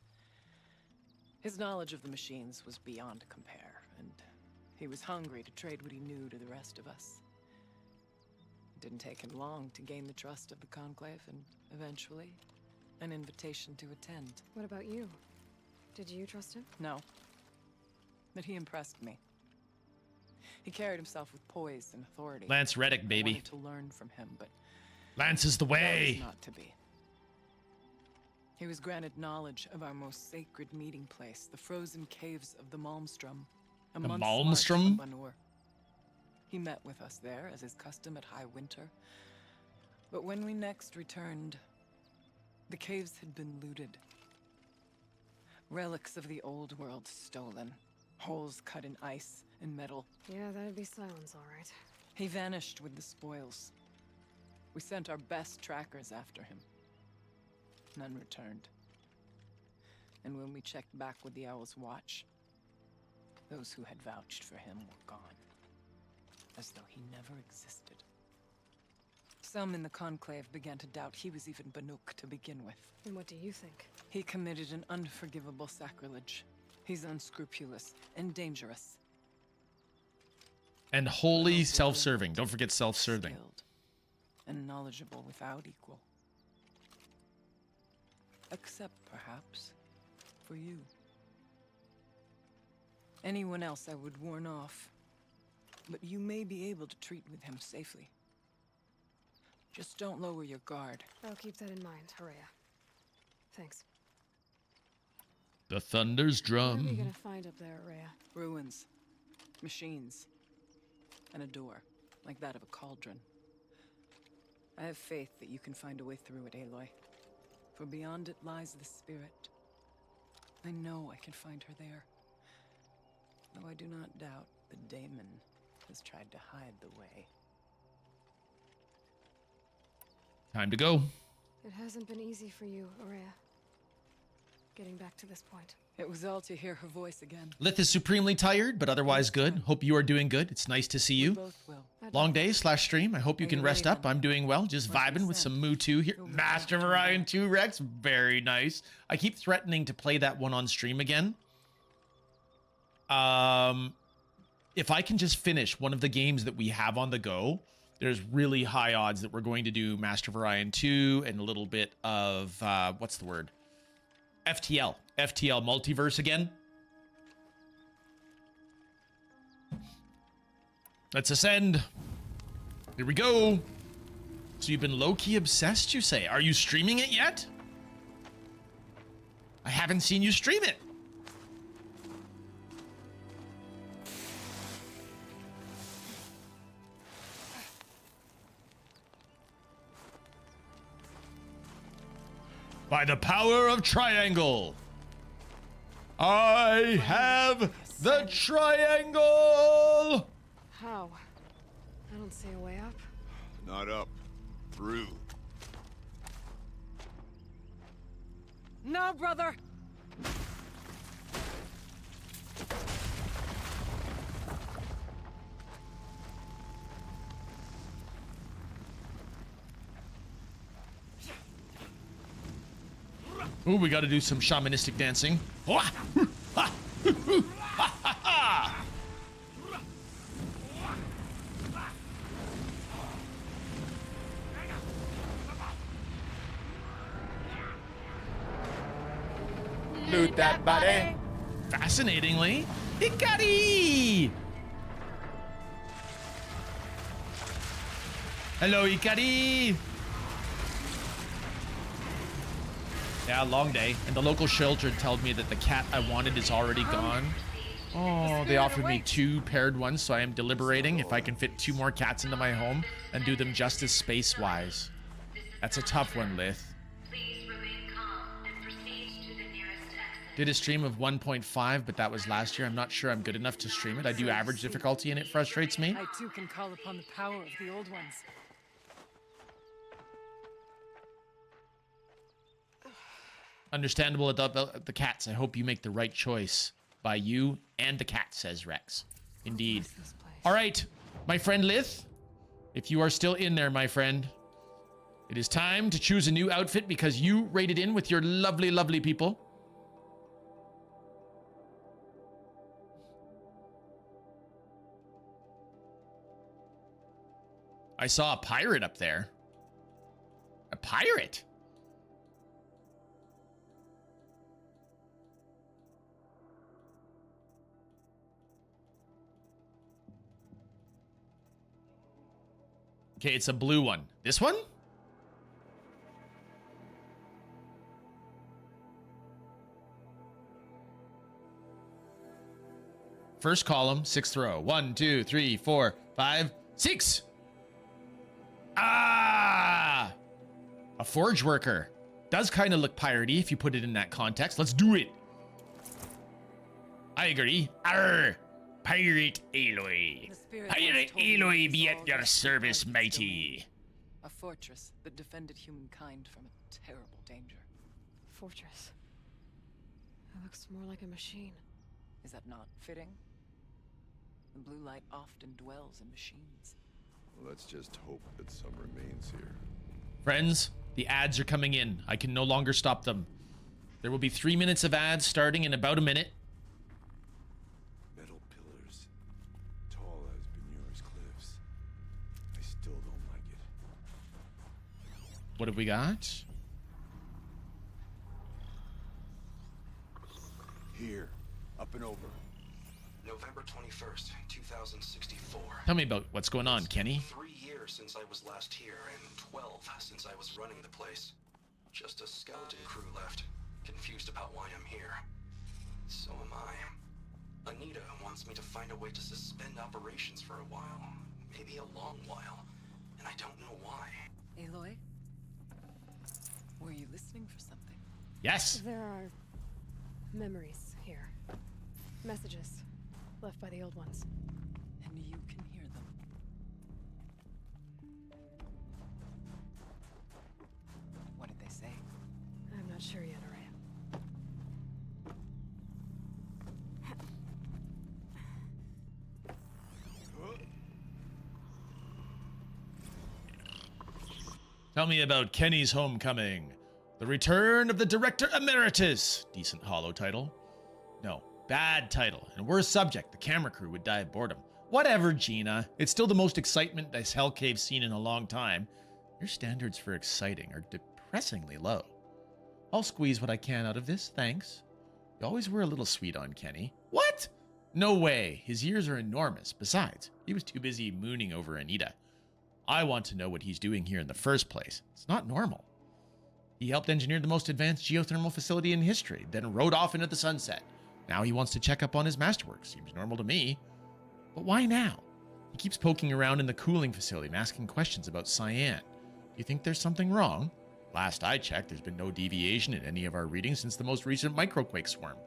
His knowledge of the machines was beyond compare, and he was hungry to trade what he knew to the rest of us. It didn't take him long to gain the trust of the Conclave, and eventually, an invitation to attend. What about you? Did you trust him? No. But he impressed me. He carried himself with poise and authority. Lance Reddick, baby. I wanted to learn from him, but Lance is the that way. was not to be. He was granted knowledge of our most sacred meeting place, the frozen caves of the Malmstrom. A month's march Malmstrom? from Ban-Ur. He met with us there, as is custom at high winter. But when we next returned, the caves had been looted. Relics of the old world stolen. Holes cut in ice and metal. Yeah, that'd be Silence, all right. He vanished with the spoils. We sent our best trackers after him. None returned. And when we checked back with the Owl's Watch, those who had vouched for him were gone. As though he never existed. Some in the Conclave began to doubt he was even Banuk to begin with. And what do you think? He committed an unforgivable sacrilege. He's unscrupulous and dangerous. And wholly self-serving. Don't forget self-serving. Skilled and knowledgeable without equal. Except, perhaps, for you. Anyone else I would warn off. But you may be able to treat with him safely. Just don't lower your guard. I'll keep that in mind, Horea. Thanks. The thunder's What are we drum. gonna find up there, Horea? Ruins. Machines. And a door, like that of a cauldron. I have faith that you can find a way through it, Aloy. For beyond it lies the spirit. I know I can find her there. Though I do not doubt the daemon has tried to hide the way. Time to go. It hasn't been easy for you, Horea. Getting back to this point. It was all to hear her voice again. Lith is supremely tired, but otherwise good. Hope you are doing good. It's nice to see We you. both will. Long day / stream. I hope you Are can you rest ready up. then? I'm doing well. Just What's vibing your with some scent? Moo 2 here. You'll be Master back Orion 2 Rex. Very nice. I keep threatening to play that one on stream again. If I can just finish one of the games that we have on the go, there's really high odds that we're going to do Master of Orion 2 and a little bit of, what's the word? FTL Multiverse again. Let's ascend. Here we go. So you've been low-key obsessed, you say? Are you streaming it yet? I haven't seen you stream it. By the power of triangle, I have the triangle. How? I don't see a way up. Not up. Through. No, brother! Ooh, we got to do some shamanistic dancing. Loot that body. Fascinatingly, Ikrie. Hello, Ikrie. Yeah, long day. And the local shelter told me that the cat I wanted is already gone. Oh, they offered me 2 paired ones, so I am deliberating if I can fit 2 more cats into my home and do them justice space-wise. That's a tough one, Lith. Please remain calm and proceed to the nearest exit. Did a stream of 1.5, but that was last year. I'm not sure I'm good enough to stream it. I do average difficulty and it frustrates me. I too can call upon the power of the old ones. Understandable about the cats. I hope you make the right choice by you and the cat, says Rex. Indeed. What's this place? All right, my friend Lith, if you are still in there, my friend, it is time to choose a new outfit because you raided in with your lovely, lovely people. I saw a pirate up there. A pirate? Okay, it's a blue one. This one? First column, 6th row. 1, 2, 3, 4, 5, 6. Ah! A forge worker. Does kind of look piratey if you put it in that context. Let's do it. I agree. Arr! Pirate Aloy. The spirit Pirate once told me Aloy it be was at all your just service, because it's matey. A fortress that defended humankind from a terrible danger. Fortress. It looks more like a machine. Is that not fitting? The blue light often dwells in machines. Let's just hope that some remains here. Friends, the ads are coming in. I can no longer stop them. There will be 3 minutes of ads starting in about a minute. Metal pillars, tall as Benure's cliffs. I still don't like it. What have we got? Here, up and over. November 21st, 2064. Tell me about what's going on, Kenny. 3 years since I was last here, and 12 since I was running the place. Just a skeleton crew left, confused about why I'm here. So am I. Anita wants me to find a way to suspend operations for a while. Maybe a long while. And I don't know why. Aloy? Were you listening for something? Yes. There are memories here. Messages left by the old ones. And you can hear them. What did they say? I'm not sure yet, Araya. Tell me about Kenny's Homecoming. The Return of the Director Emeritus. Decent hollow title. No, bad title. And worse subject. The camera crew would die of boredom. Whatever, Gina. It's still the most excitement this Hell Cave's seen in a long time. Your standards for exciting are depressingly low. I'll squeeze what I can out of this, thanks. You always were a little sweet on Kenny. What? No way. His ears are enormous. Besides, he was too busy mooning over Anita. I want to know what he's doing here in the first place. It's not normal. He helped engineer the most advanced geothermal facility in history, then rode off into the sunset. Now he wants to check up on his masterwork. Seems normal to me. But why now? He keeps poking around in the cooling facility and asking questions about Cyan. You think there's something wrong? Last I checked, there's been no deviation in any of our readings since the most recent microquake swarm.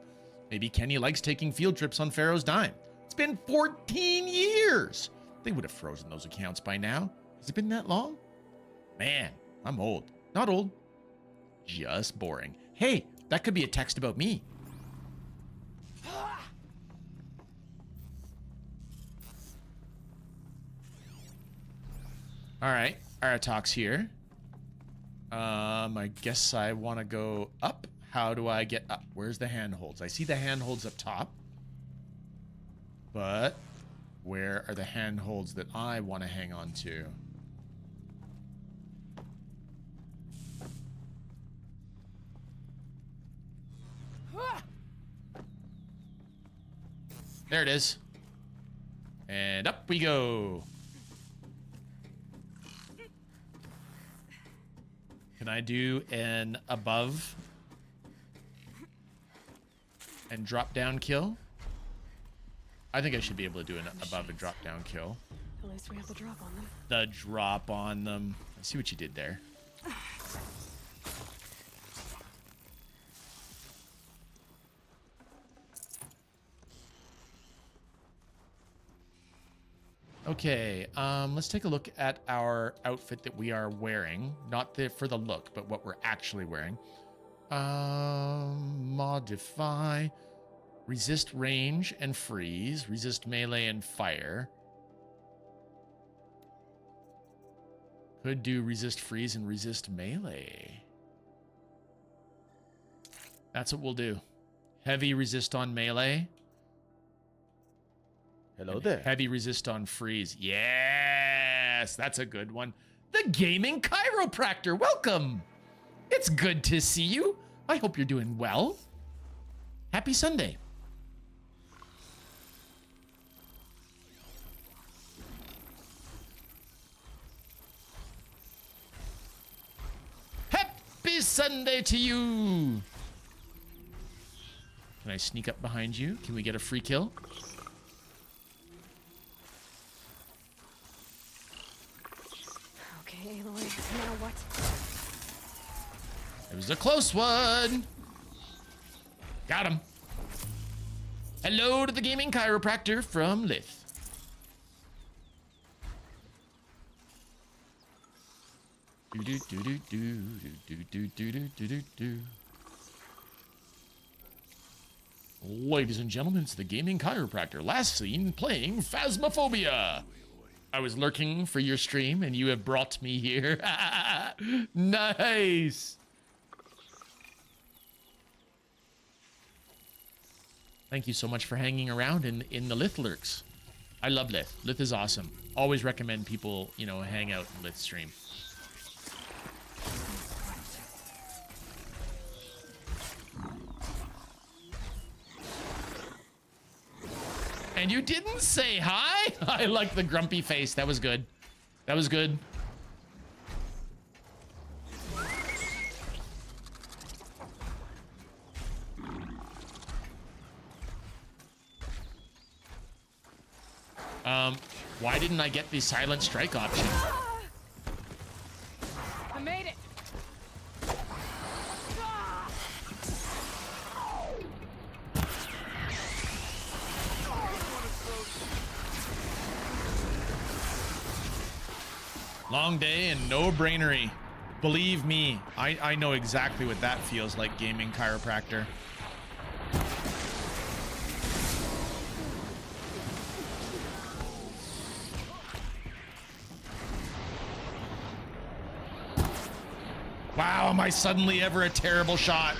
Maybe Kenny likes taking field trips on Pharaoh's dime. It's been 14 years! They would have frozen those accounts by now. Has it been that long? Man, I'm old. Not old. Just boring. Hey, that could be a text about me. All right, Aratak's here. I guess I want to go up. How do I get up? Where's the handholds? I see the handholds up top. But where are the handholds that I want to hang on to? There it is. And up we go. Can I do an above and drop down kill? I think I should be able to do an above and drop down kill. At least we have the drop on them. The drop on them. I see what you did there. Okay, let's take a look at our outfit that we are wearing. Not for the look, but what we're actually wearing. Modify. Resist range and freeze. Resist melee and fire. Could do resist freeze and resist melee. That's what we'll do. Heavy resist on melee. Hello there. Heavy resist on freeze. Yes, that's a good one. The gaming chiropractor, welcome. It's good to see you. I hope you're doing well. Happy Sunday. Happy Sunday to you. Can I sneak up behind you? Can we get a free kill? Okay, Okay, Aloy, now what? It was a close one. Got him. Hello to the gaming chiropractor from Lith. Ladies and gentlemen, it's the gaming chiropractor. Last seen playing Phasmophobia. I was lurking for your stream and you have brought me here. Nice. Thank you so much for hanging around in the Lith lurks. I love Lith. Lith is awesome. Always recommend people, you know, hang out in Lith stream. And you didn't say hi? I like the grumpy face. That was good. That was good. Why didn't I get the silent strike option? I made it. Long day and no brainery. Believe me, I know exactly what that feels like, gaming chiropractor. Wow, am I suddenly ever a terrible shot?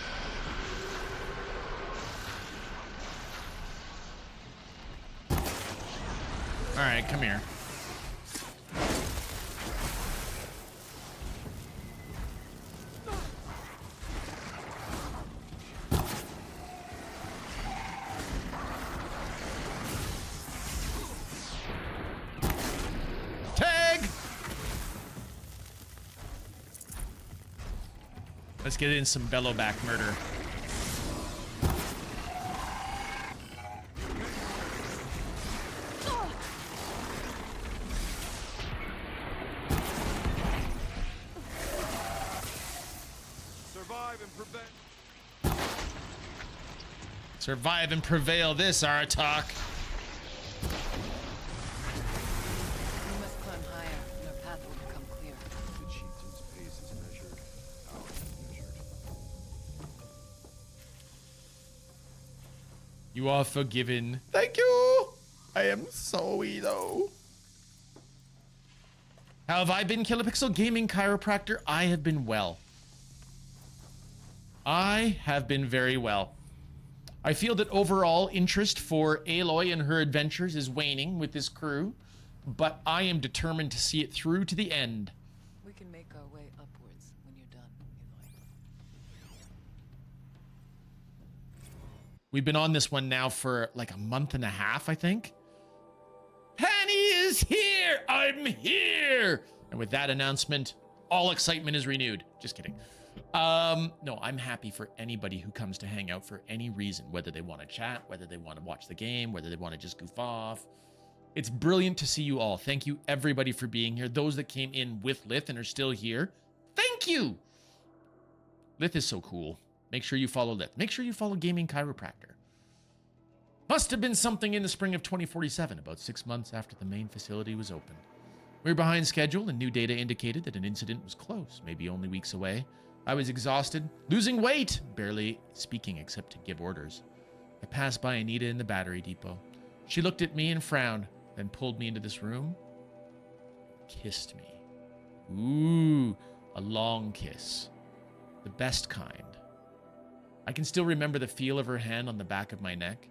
All right, come here. Let's get in some bellowback murder. Survive and prevent. Survive and prevail this, Aratak. We must climb higher, and our path will become clear. The chieftain's pace is measured. Ours is measured. You are forgiven. Thank you. I am sorry though. How have I been, Kilopixel Gaming Chiropractor? I have been well. I have been very well. I feel that overall interest for Aloy and her adventures is waning with this crew, but I am determined to see it through to the end. We can make our way upwards when you're done, Aloy. We've been on this one now for like a month and a half, I think. Penny is here! I'm here! And with that announcement, all excitement is renewed. Just kidding. No, I'm happy for anybody who comes to hang out for any reason, whether they want to chat, whether they want to watch the game, whether they want to just goof off. It's brilliant to see you all. Thank you, everybody, for being here. Those that came in with Lith and are still here, thank you! Lith is so cool. Make sure you follow Lith. Make sure you follow Gaming Chiropractor. Must have been something in the spring of 2047, about 6 months after the main facility was opened. We were behind schedule, and new data indicated that an incident was close, maybe only weeks away. I was exhausted, losing weight, barely speaking except to give orders. I passed by Anita in the battery depot. She looked at me and frowned, then pulled me into this room, kissed me. Ooh, a long kiss. The best kind. I can still remember the feel of her hand on the back of my neck.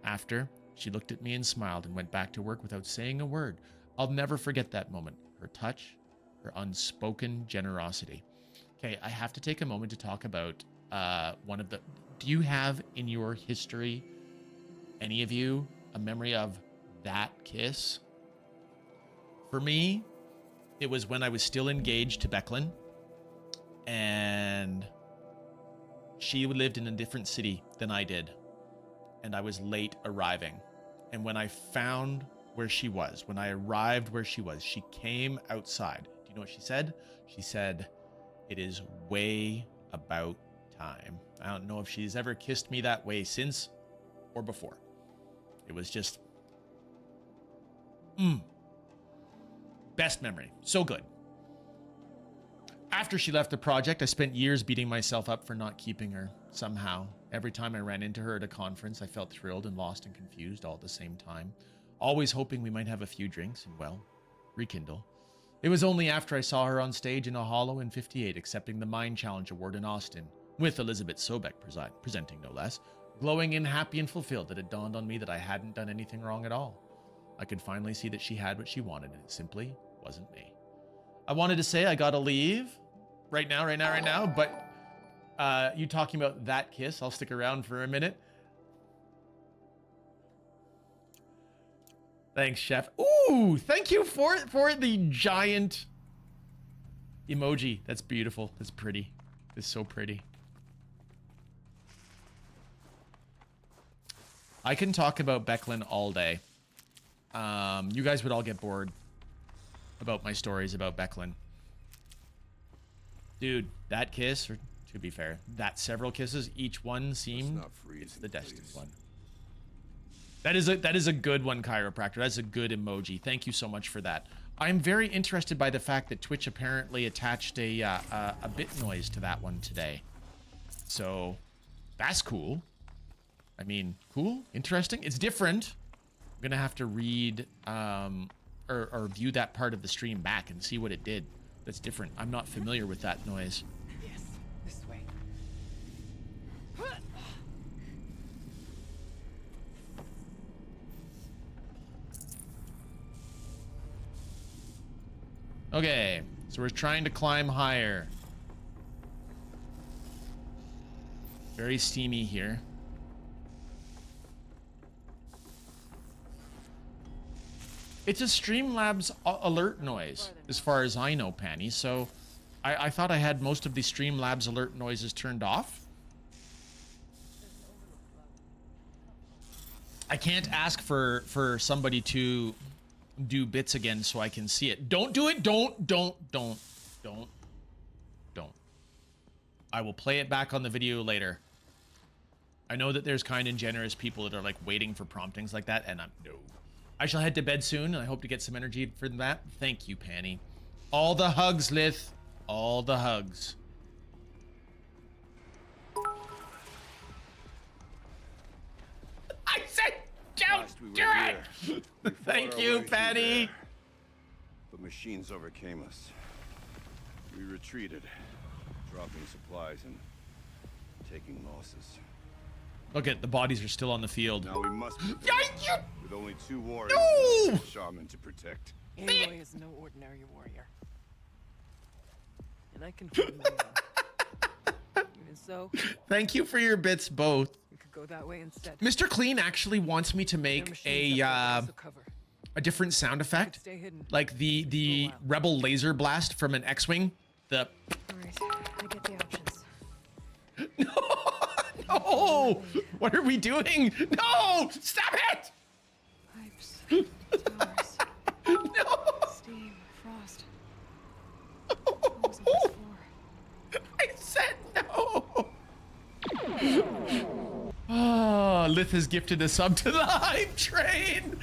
After, she looked at me and smiled and went back to work without saying a word. I'll never forget that moment. Her touch, her unspoken generosity. Okay, I have to take a moment to talk about one of the... Do you have in your history, any of you, a memory of that kiss? For me, it was when I was still engaged to Becklin, and she lived in a different city than I did, and I was late arriving. And when I found where she was, when I arrived where she was, she came outside. Do you You know what she said? She said, "It is way about time." I don't know if she's ever kissed me that way since or before. It was just, best memory. So good. After she left the project, I spent years beating myself up for not keeping her. Somehow, every time I ran into her at a conference, I felt thrilled and lost and confused all at the same time. Always hoping we might have a few drinks and, well, rekindle. It was only after I saw her on stage in a hollow in '58 accepting the Mind Challenge Award in Austin, with Elizabeth Sobek presenting no less, glowing and happy and fulfilled, that it dawned on me that I hadn't done anything wrong at all. I could finally see that she had what she wanted, and it simply wasn't me. I wanted to say I gotta leave right now, but you talking about that kiss, I'll stick around for a minute. Thanks, Chef. Ooh, thank you for the giant emoji. That's beautiful. That's pretty. It's so pretty. I can talk about Becklin all day. You guys would all get bored about my stories about Becklin. Dude, that kiss, or to be fair, that several kisses, each one seemed it's the destined one. That is a good one, Chiropractor. That's a good emoji. Thank you so much for that. I'm very interested by the fact that Twitch apparently attached a bit noise to that one today. So that's cool. I mean, cool, interesting. It's different. I'm gonna have to read or view that part of the stream back and see what it did. That's different. I'm not familiar with that noise. Yes, this way. Okay, so we're trying to climb higher. Very steamy here. It's a Streamlabs alert noise, as far as I know, Panny. So I thought I had most of the Streamlabs alert noises turned off. I can't ask for somebody to do bits again so I can see it. Don't do it. Don't. I will play it back on the video later. I know that there's kind and generous people that are like waiting for promptings like that, and no. I shall head to bed soon, and I hope to get some energy for that. Thank you, Panny. All the hugs, Lith. All the hugs. I said don't do it! Thank you, Panny. The machines overcame us. We retreated, dropping supplies and taking losses. Look at the bodies are still on the field. Now we must Yeah, with only 2 warriors and a shaman to protect. Aloy is no ordinary warrior. And I confirm even so, Thank you for your bits, both. we could go that way instead. Mr. Clean actually wants me to make a different sound effect, Stay hidden. like the rebel laser blast from an X-wing. The Alright, I get the options. no, what are we doing? No, stop it! Pipes, towers, No, steam, frost. What was all this for? I said no. Oh, Lith has gifted a sub to the hype train.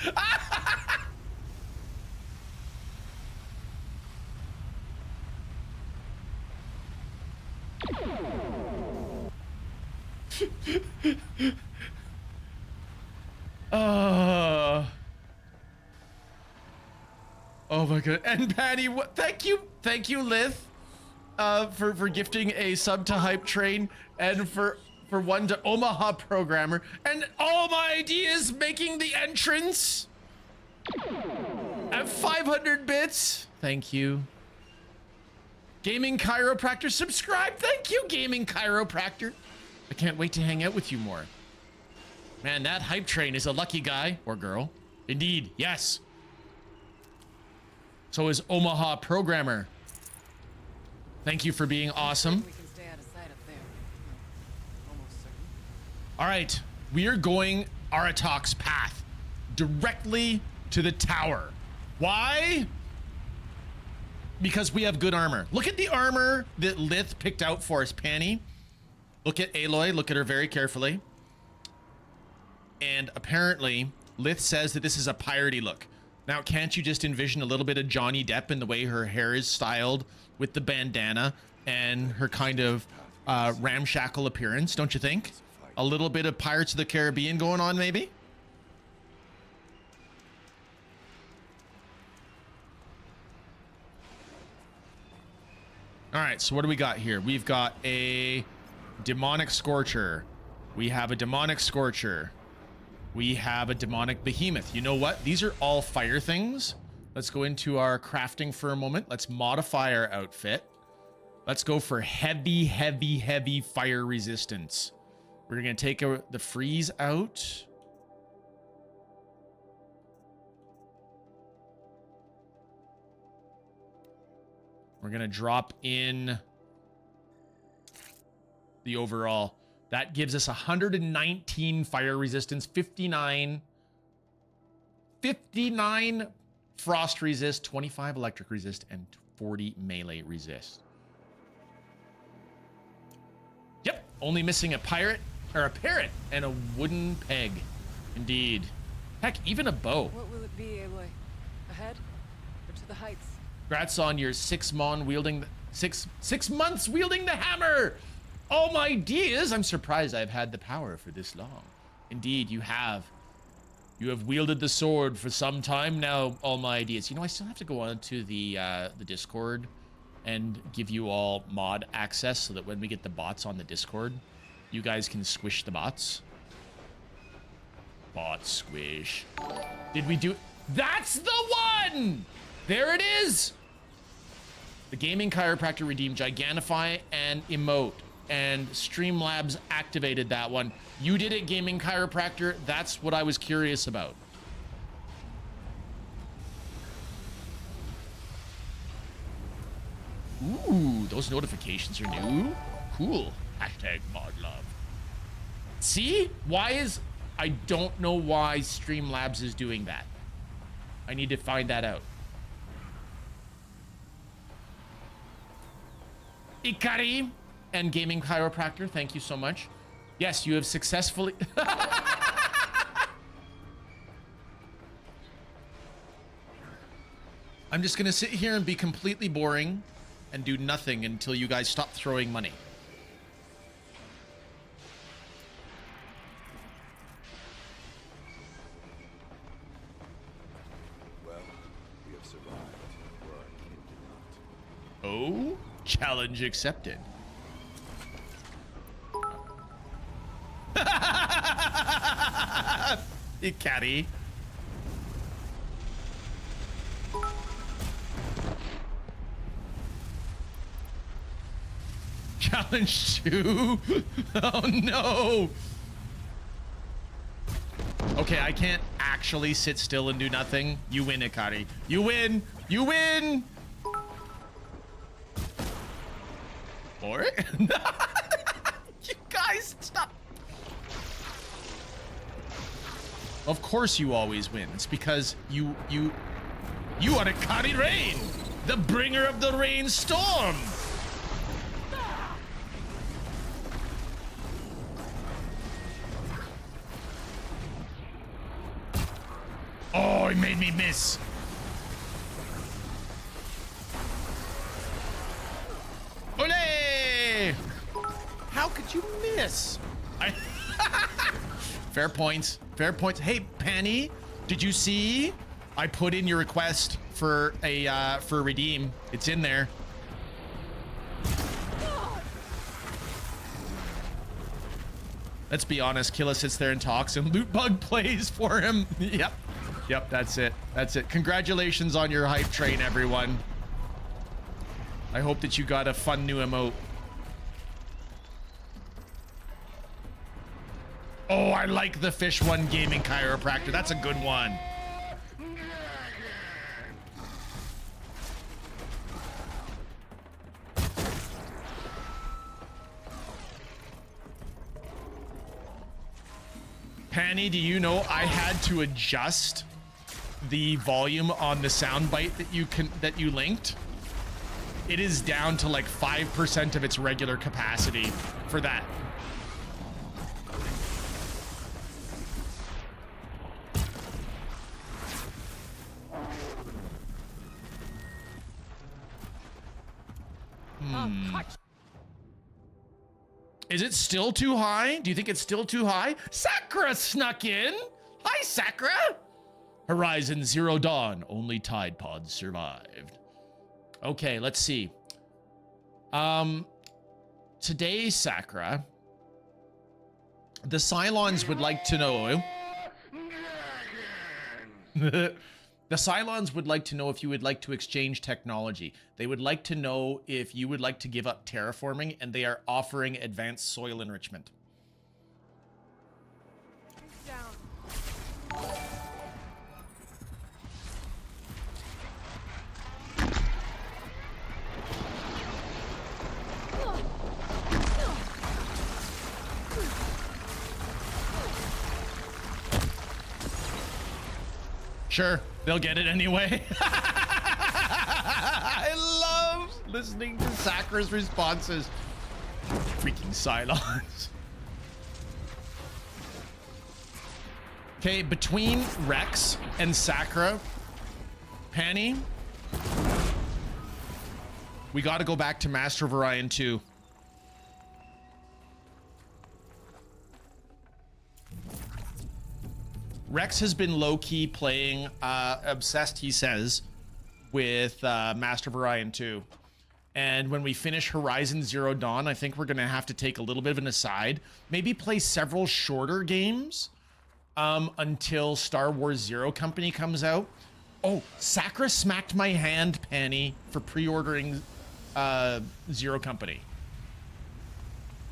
Oh my god. And Patty, what? Thank you, Lith, for gifting a sub to Hype Train, and for one to Omaha Programmer, and all my ideas making the entrance at 500 bits. Thank you. Gaming Chiropractor, subscribe. Thank you, Gaming Chiropractor. I can't wait to hang out with you more. Man, that Hype Train is a lucky guy or girl. Indeed, yes. So is Omaha Programmer. Thank you for being awesome. We can stay out of sight up there. Almost certain. All right, we are going Aratok's path, directly to the tower. Why? because we have good armor. Look at the armor that Lith picked out for us, Panny. Look at Aloy. Look at her very carefully. And apparently, Lith says that this is a piratey look. Now, can't you just envision a little bit of Johnny Depp in the way her hair is styled with the bandana and her kind of ramshackle appearance, don't you think? A little bit of Pirates of the Caribbean going on, maybe? All right, so what do we got here? We've got a demonic scorcher. We have a demonic scorcher. We have a demonic behemoth. You know what? These are all fire things. Let's go into our crafting for a moment. Let's modify our outfit. Let's go for heavy, heavy, heavy fire resistance. We're going to take the freeze out. We're going to drop in the overall. That gives us 119 fire resistance, 59 frost resist, 25 electric resist, and 40 melee resist. Yep, only missing a parrot and a wooden peg. Indeed. Heck, even a bow. What will it be, Aloy? Ahead or to the heights? Congrats on your 6 months wielding the hammer. Oh my dears, I'm surprised I've had the power for this long. Indeed, you have. You have wielded the sword for some time now, all my ideas. You know, I still have to go on to the Discord and give you all mod access so that when we get the bots on the Discord, you guys can squish the bots. Bot squish. Did we do... That's the one! There it is! The Gaming Chiropractor redeemed Gigantify and Emote. And Streamlabs activated that one. You did it, Gaming Chiropractor. That's what I was curious about. Ooh, those notifications are new. Cool. Hashtag mod love. See? Why is... I don't know why Streamlabs is doing that. I need to find that out. Ikrie and Gaming Chiropractor, thank you so much. Yes, you have successfully... I'm just gonna sit here and be completely boring and do nothing until you guys stop throwing money. Well, we have survived. Where our kin did not. Oh, challenge accepted. Ikrie. Challenge 2. Oh no. Okay, I can't actually sit still and do nothing. You win, Ikrie. You win. You win. Or you guys stop. Of course you always win. It's because you are Ikrie Rain, the bringer of the rain storm. Oh, he made me miss. Ole! How could you miss? Fair points. Fair points. Hey, Penny, did you see? I put in your request for a redeem. It's in there. Let's be honest. Killa sits there and talks, and Lootbug plays for him. Yep. Yep, that's it. That's it. Congratulations on your hype train, everyone. I hope that you got a fun new emote. Oh, I like the fish one, Gaming Chiropractor. That's a good one. Panny, do you know I had to adjust the volume on the soundbite that you linked it is down to like 5% of its regular capacity for that. Is it still too high? Do you think it's still too high? Sakura snuck in. Hi, Sakura. Horizon Zero Dawn. Only Tide Pods survived. Okay, let's see. Today, Sakura, the Cylons would like to know. The Cylons would like to know if you would like to exchange technology. They would like to know if you would like to give up terraforming, and they are offering advanced soil enrichment. Sure, they'll get it anyway. I love listening to Sakura's responses. Freaking Cylons. Okay, between Rex and Sakura, Penny, we got to go back to Master of Orion 2. Rex has been low-key playing, obsessed, he says, with Master of Orion 2. And when we finish Horizon Zero Dawn, I think we're going to have to take a little bit of an aside. Maybe play several shorter games until Star Wars Zero Company comes out. Oh, Sakura smacked my hand, Penny, for pre-ordering Zero Company.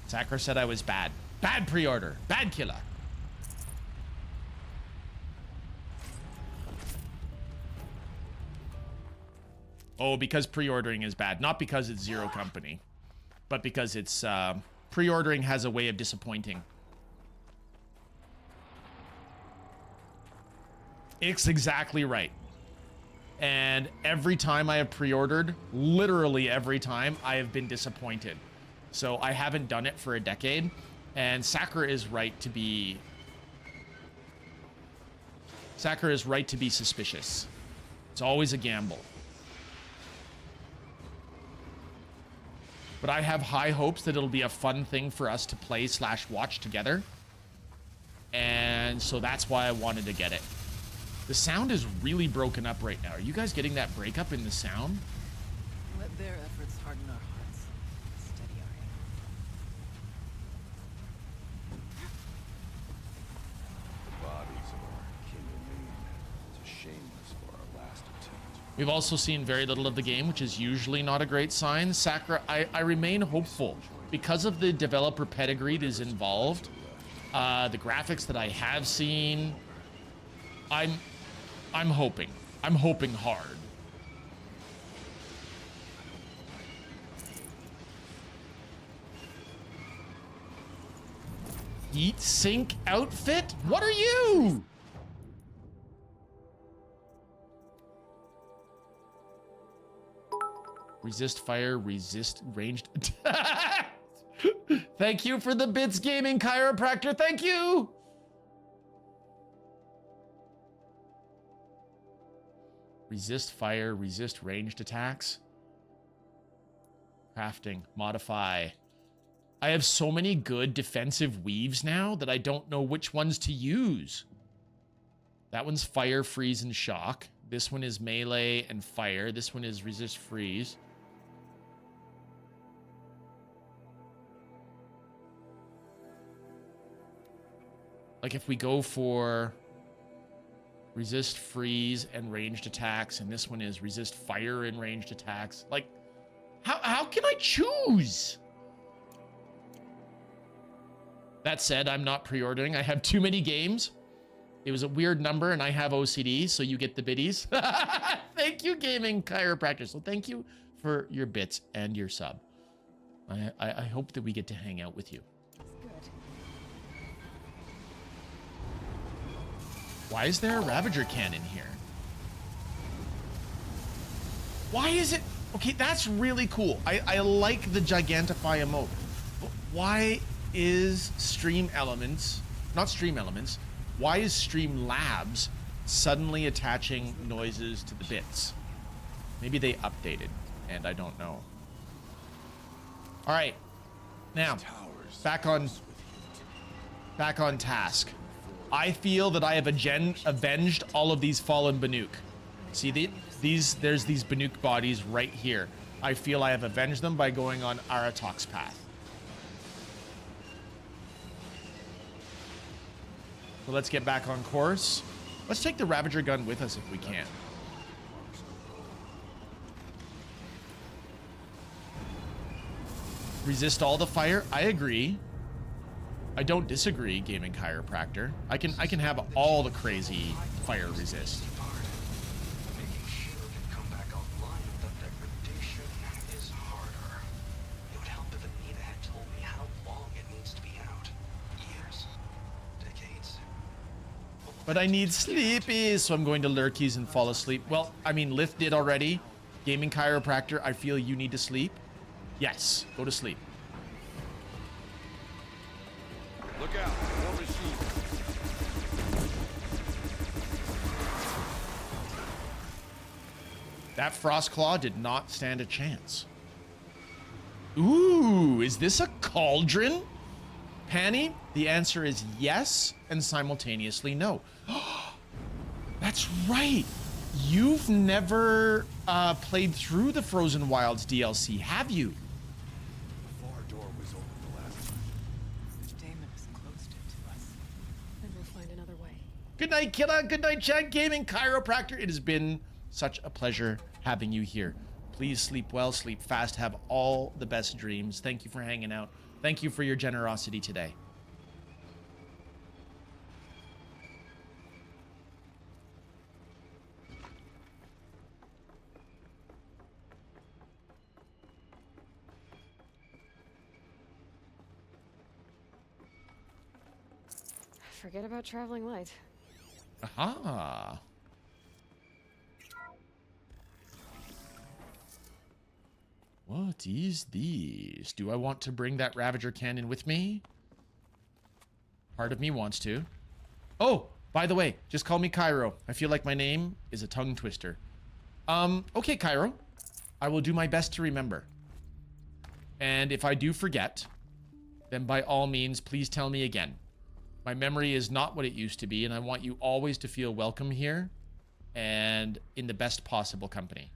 Sakura said I was bad. Bad pre-order. Bad killer. Oh, because pre-ordering is bad. Not because it's Zero Company, but because it's pre-ordering has a way of disappointing. It's exactly right. And every time I have pre-ordered, literally every time, I have been disappointed. So I haven't done it for a decade. And Sakura is right to be... Sakura is right to be suspicious. It's always a gamble. But I have high hopes that it'll be a fun thing for us to play / watch together. And so that's why I wanted to get it. The sound is really broken up right now. Are you guys getting that breakup in the sound? Let their efforts harden our hearts. Steady our aim. The bodies of our kin remain. It's a shameless for our last attempt. We've also seen very little of the game, which is usually not a great sign. Sakura, I remain hopeful. Because of the developer pedigree that is involved, the graphics that I have seen, I'm hoping. I'm hoping hard. Heat sink outfit? What are you? Resist fire, resist ranged attack. Thank you for the bits, gaming chiropractor. Thank you. Resist fire, resist ranged attacks. Crafting, modify. I have so many good defensive weaves now that I don't know which ones to use. That one's fire, freeze, and shock. This one is melee and fire. This one is resist freeze. Like if we go for resist freeze and ranged attacks, and this one is resist fire and ranged attacks. Like, how can I choose? That said, I'm not pre-ordering. I have too many games. It was a weird number, and I have OCD, so you get the biddies. Thank you, gaming chiropractor. So thank you for your bits and your sub. I hope that we get to hang out with you. Why is there a Ravager cannon here? Why is it? Okay, that's really cool. I like the Gigantify emote. But why is Stream Elements, not Stream Elements, why is Stream Labs suddenly attaching noises to the bits? Maybe they updated and I don't know. All right, now back on task. I feel that I have avenged all of these fallen Banuk. See there's these Banuk bodies right here. I feel I have avenged them by going on Aratok's path. So let's get back on course. Let's take the Ravager gun with us if we can. Resist all the fire. I agree. I don't disagree, Gaming Chiropractor. I can have all the crazy fire resist. Making sure it can come back online without degradation is harder. It would help if Anita had told me how long it needs to be out. Years? Decades? But I need sleepies, so I'm going to lurkies and fall asleep. Well, I mean, Lith did already. Gaming Chiropractor, I feel you need to sleep. Yes, go to sleep. Look out, more machines. That Frostclaw did not stand a chance. Ooh, is this a cauldron? Panny, the answer is yes and simultaneously no. That's right. You've never played through the Frozen Wilds DLC, have you? The far door was open the last time. Damon has closed it to us. Then we'll find another way. Good night, Killa. Good night, Chad Gaming Chiropractor. It has been such a pleasure having you here. Please sleep well, sleep fast, have all the best dreams. Thank you for hanging out. Thank you for your generosity today. Forget about traveling light. Aha. What is this? Do I want to bring that Ravager cannon with me? Part of me wants to. Oh, by the way, just call me Cairo. I feel like my name is a tongue twister. Okay, Cairo. I will do my best to remember. And if I do forget, then by all means, please tell me again. My memory is not what it used to be, and I want you always to feel welcome here and in the best possible company.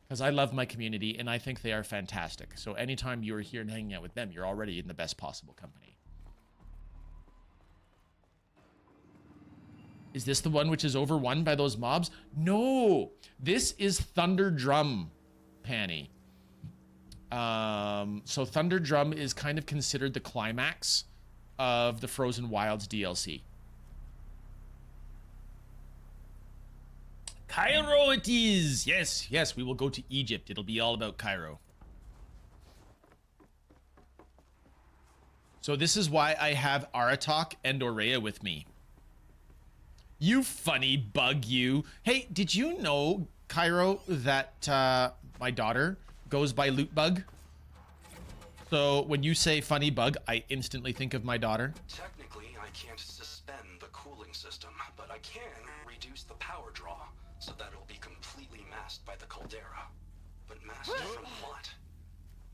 Because I love my community, and I think they are fantastic. So anytime you're here and hanging out with them, you're already in the best possible company. Is this the one which is overrun by those mobs? No! This is Thunder Drum, Panny. So Thunder Drum is kind of considered the climax of the Frozen Wilds DLC. Cairo it is! Yes, yes, we will go to Egypt. It'll be all about Cairo. So this is why I have Aratok and Aurea with me. You funny bug, you. Hey, did you know, Cairo, that my daughter goes by Loot Bug? So when you say funny bug, I instantly think of my daughter. Technically, I can't suspend the cooling system, but I can reduce the power draw so that it'll be completely masked by the caldera. But masked from what?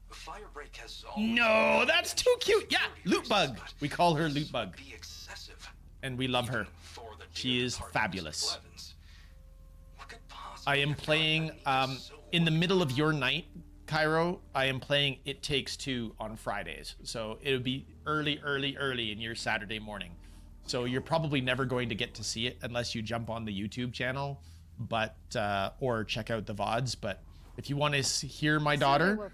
The firebreak has always No, that's too cute. Yeah, Loot Bug. We call her Loot Bug. be excessive. And we love her. For the She dear is departed fabulous. Mrs. Blevins. What could possibly I am have playing, gotten Anita so in the middle of your night, Cairo, I am playing It Takes Two on Fridays. So it'll be early in your Saturday morning. So you're probably never going to get to see it unless you jump on the YouTube channel, but or check out the VODs. But if you want to hear my daughter,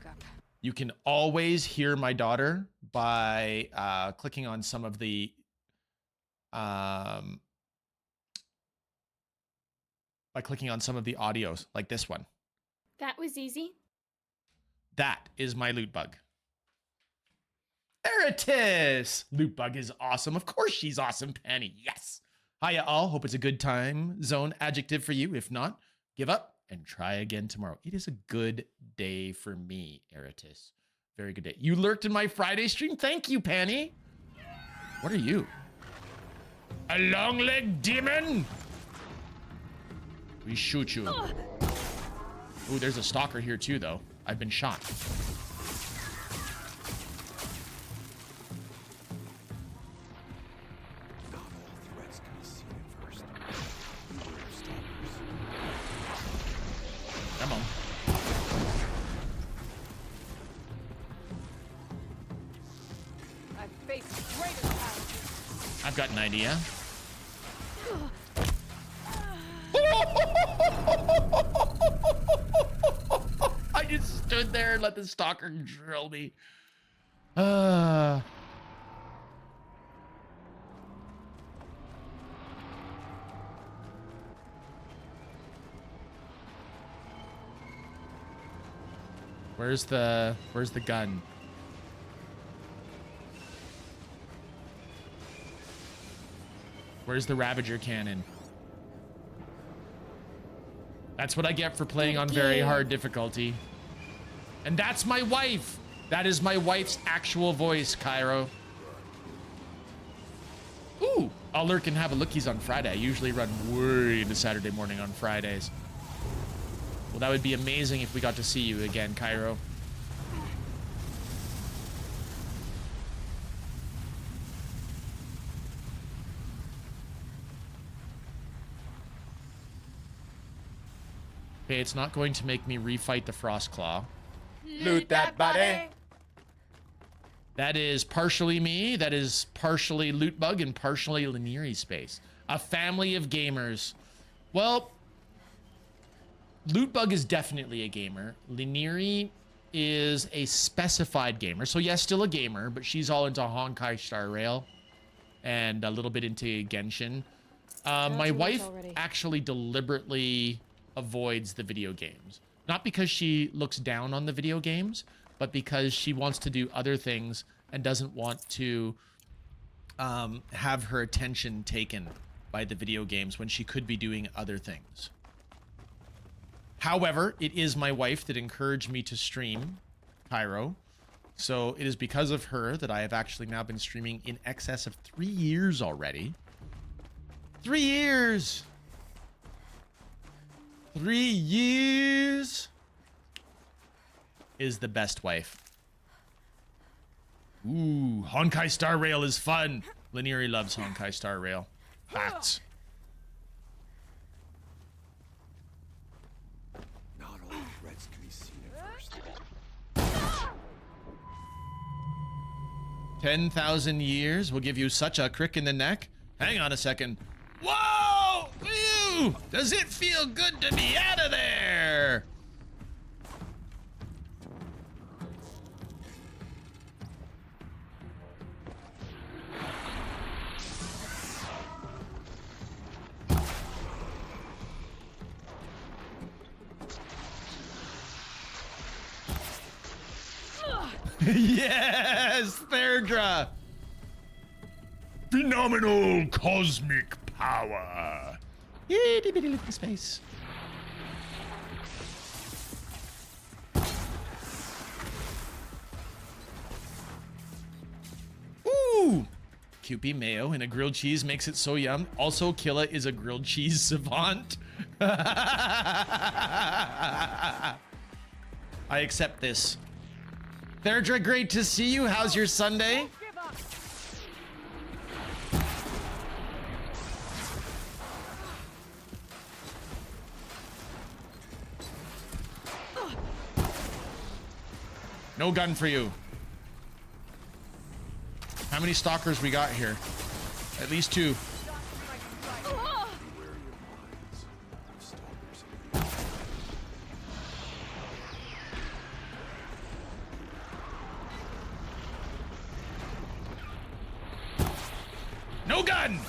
you can always hear my daughter by clicking on some of the audios, like this one. That was easy. That is my Loot Bug. There it is. Loot Bug is awesome. Of course she's awesome, Penny. Yes. Hiya all. Hope it's a good time zone adjective for you. If not, give up. and try again tomorrow. It is a good day for me, Eratis. Very good day. You lurked in my Friday stream? Thank you, Panny. What are you? A long-legged demon? We shoot you. Ooh, there's a stalker here too, though. I've been shot. Not all threats can be seen at first. Beware of stalkers. Come on. I've faced greater challenges. I've got an idea. I just stood there and let the stalker drill me. Where's the gun? Where's the Ravager cannon? That's what I get for playing on very hard difficulty. And that's my wife. That is my wife's actual voice, Cairo. Ooh, I'll lurk and have a lookies on Friday. I usually run way into Saturday morning on Fridays. Well, that would be amazing if we got to see you again, Cairo. Okay, it's not going to make me refight the Frostclaw. Loot that body. That is partially me, that is partially Lootbug, and partially Lineary Space. A family of gamers. Well, Lootbug is definitely a gamer. Lineary is a specified gamer. So yes, still a gamer, but she's all into Honkai Star Rail and a little bit into Genshin. My wife actually deliberately avoids the video games. Not because she looks down on the video games, but because she wants to do other things and doesn't want to have her attention taken by the video games when she could be doing other things. However, it is my wife that encouraged me to stream Pyro. So it is because of her that I have actually now been streaming in excess of 3 years already. 3 years! 3 years is the best wife. Ooh, Honkai Star Rail is fun. Lineary loves Honkai Star Rail. Facts. Not all threats can be seen at first. 10,000 years will give you such a crick in the neck. Hang on a second. Whoa! Ew! Does it feel good to be out of there? Yes, Therdra. Phenomenal cosmic power. Itty bitty little space. Ooh. Kewpie mayo and a grilled cheese makes it so yum. Also, Killa is a grilled cheese savant. I accept this. Therdra, great to see you. How's your Sunday? No gun for you. How many stalkers we got here? At least 2. No gun!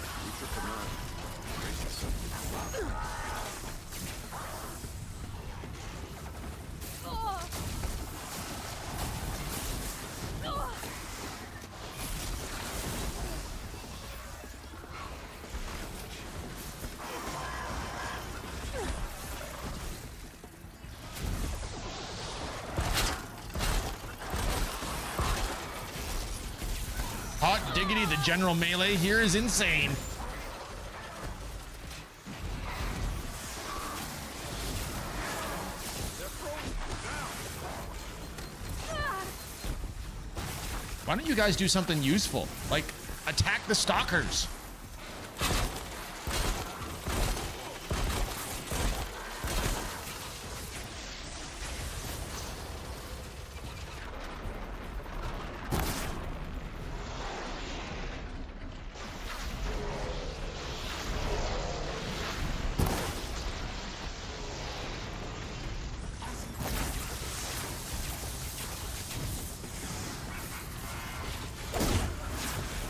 Hot diggity, the general melee here is insane. Why don't you guys do something useful? Like, attack the stalkers.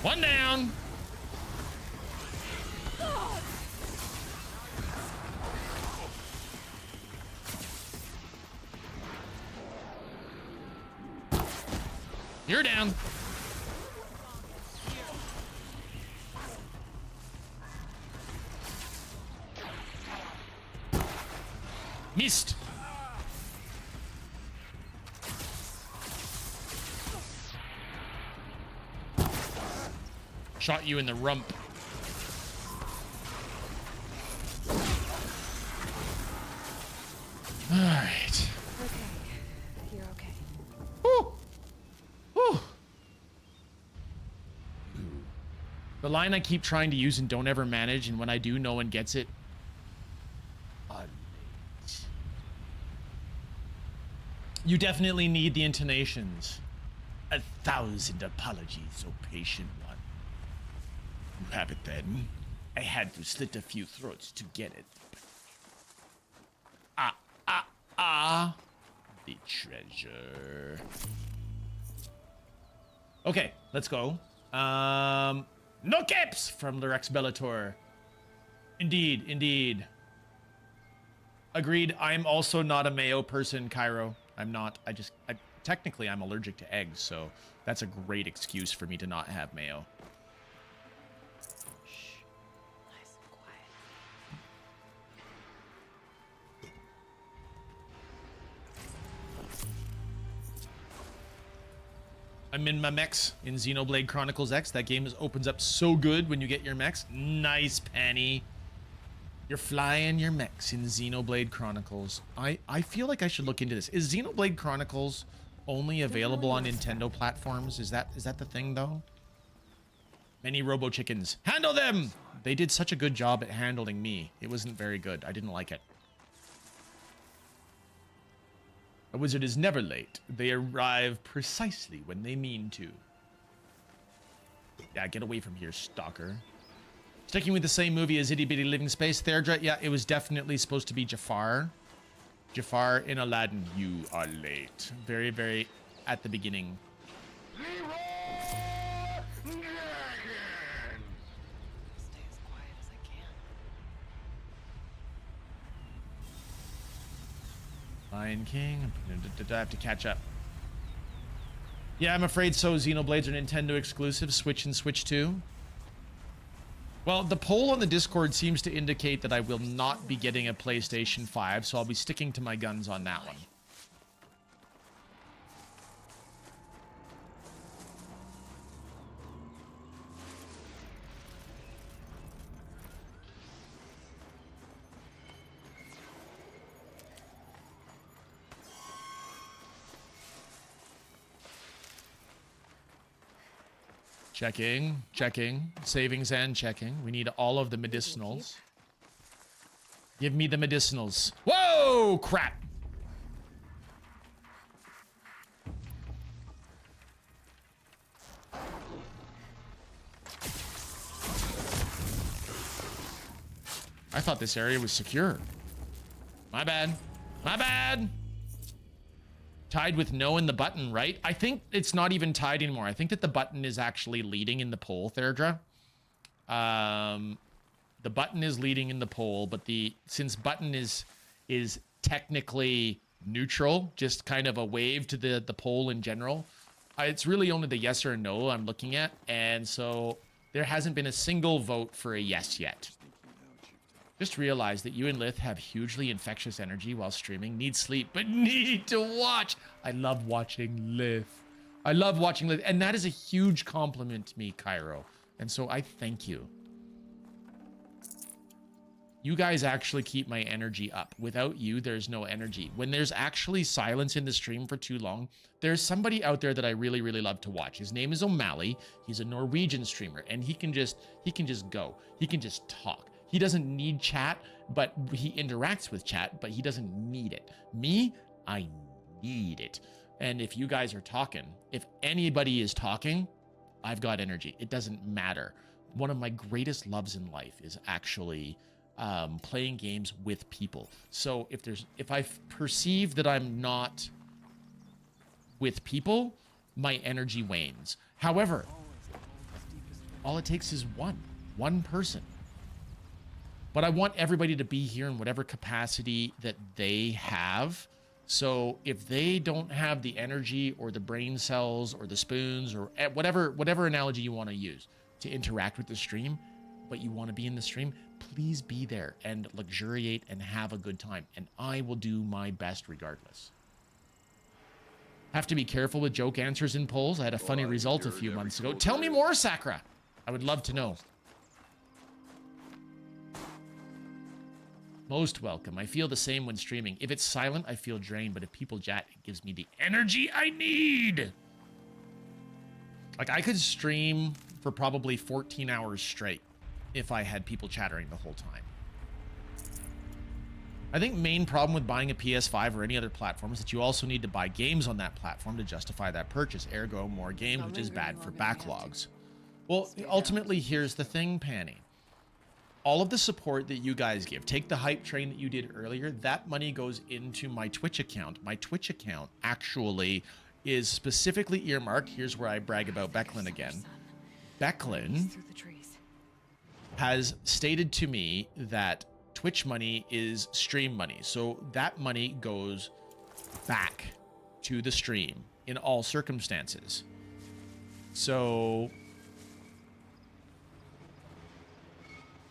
One down. You're down. Missed. Shot you in the rump. All right. Okay. You're okay. Woo. Woo. The line I keep trying to use and don't ever manage, and when I do, no one gets it. You definitely need the intonations. 1,000 apologies, oh patient one. You have it then. I had to slit a few throats to get it. The treasure. Okay, let's go. No caps from Lyrex Bellator. Indeed, indeed. Agreed. I'm also not a mayo person, Cairo. I'm not. Technically, I'm allergic to eggs, so that's a great excuse for me to not have mayo. Shh. Nice and quiet. I'm in my mechs in Xenoblade Chronicles X. That game opens up so good when you get your mechs. Nice, Penny. You're flying your mechs in Xenoblade Chronicles. I feel like I should look into this. Is Xenoblade Chronicles only available on Nintendo platforms? Is that the thing, though? Many robo chickens. Handle them! They did such a good job at handling me. It wasn't very good. I didn't like it. A wizard is never late. They arrive precisely when they mean to. Yeah, get away from here, stalker. Sticking with the same movie as Itty Bitty Living Space, Therdra. Yeah, it was definitely supposed to be Jafar. Jafar in Aladdin. You are late. Very, very at the beginning. Stay as quiet as I can. Lion King. I have to catch up. Yeah, I'm afraid so. Xenoblades are Nintendo exclusive. Switch and Switch 2. Well, the poll on the Discord seems to indicate that I will not be getting a PlayStation 5, so I'll be sticking to my guns on that one. Checking, checking, savings and checking. We need all of the medicinals. Give me the medicinals. Whoa, crap. I thought this area was secure. My bad. My bad. Tied with no in the button, right? I think it's not even tied anymore. I think that the button is actually leading in the poll, Therdra. The button is leading in the poll, but since button is technically neutral, just kind of a wave to the poll in general, it's really only the yes or no I'm looking at, and so there hasn't been a single vote for a yes yet. Just realize that you and Lith have hugely infectious energy while streaming. Need sleep, but need to watch. I love watching Lith. I love watching, and that is a huge compliment to me, Cairo. And so I thank you. You guys actually keep my energy up. Without you, there's no energy. When there's actually silence in the stream for too long, there's somebody out there that I really, really love to watch. His name is O'Malley. He's a Norwegian streamer, and he can just go. He can just talk. He doesn't need chat, but he interacts with chat, but he doesn't need it. Me, I need it. And if you guys are talking, if anybody is talking, I've got energy. It doesn't matter. One of my greatest loves in life is actually playing games with people. So if I perceive that I'm not with people, my energy wanes. However, all it takes is one person. But I want everybody to be here in whatever capacity that they have. So if they don't have the energy or the brain cells or the spoons or whatever analogy you want to use to interact with the stream, but you want to be in the stream, please be there and luxuriate and have a good time. And I will do my best regardless. Have to be careful with joke answers in polls. I had a funny result a few months ago. Tell me more, Sakura. I would love to know. Most welcome. I feel the same when streaming. If it's silent, I feel drained, but if people chat, it gives me the energy I need. Like, I could stream for probably 14 hours straight if I had people chattering the whole time. I think main problem with buying a PS5 or any other platform is that you also need to buy games on that platform to justify that purchase, ergo more games, which is bad for backlogs. Well, ultimately, here's the thing, Panny. All of the support that you guys give, take the hype train that you did earlier, that money goes into my Twitch account. My Twitch account actually is specifically earmarked. Here's where I brag about Becklin again. Becklin has stated to me that Twitch money is stream money. So that money goes back to the stream in all circumstances. So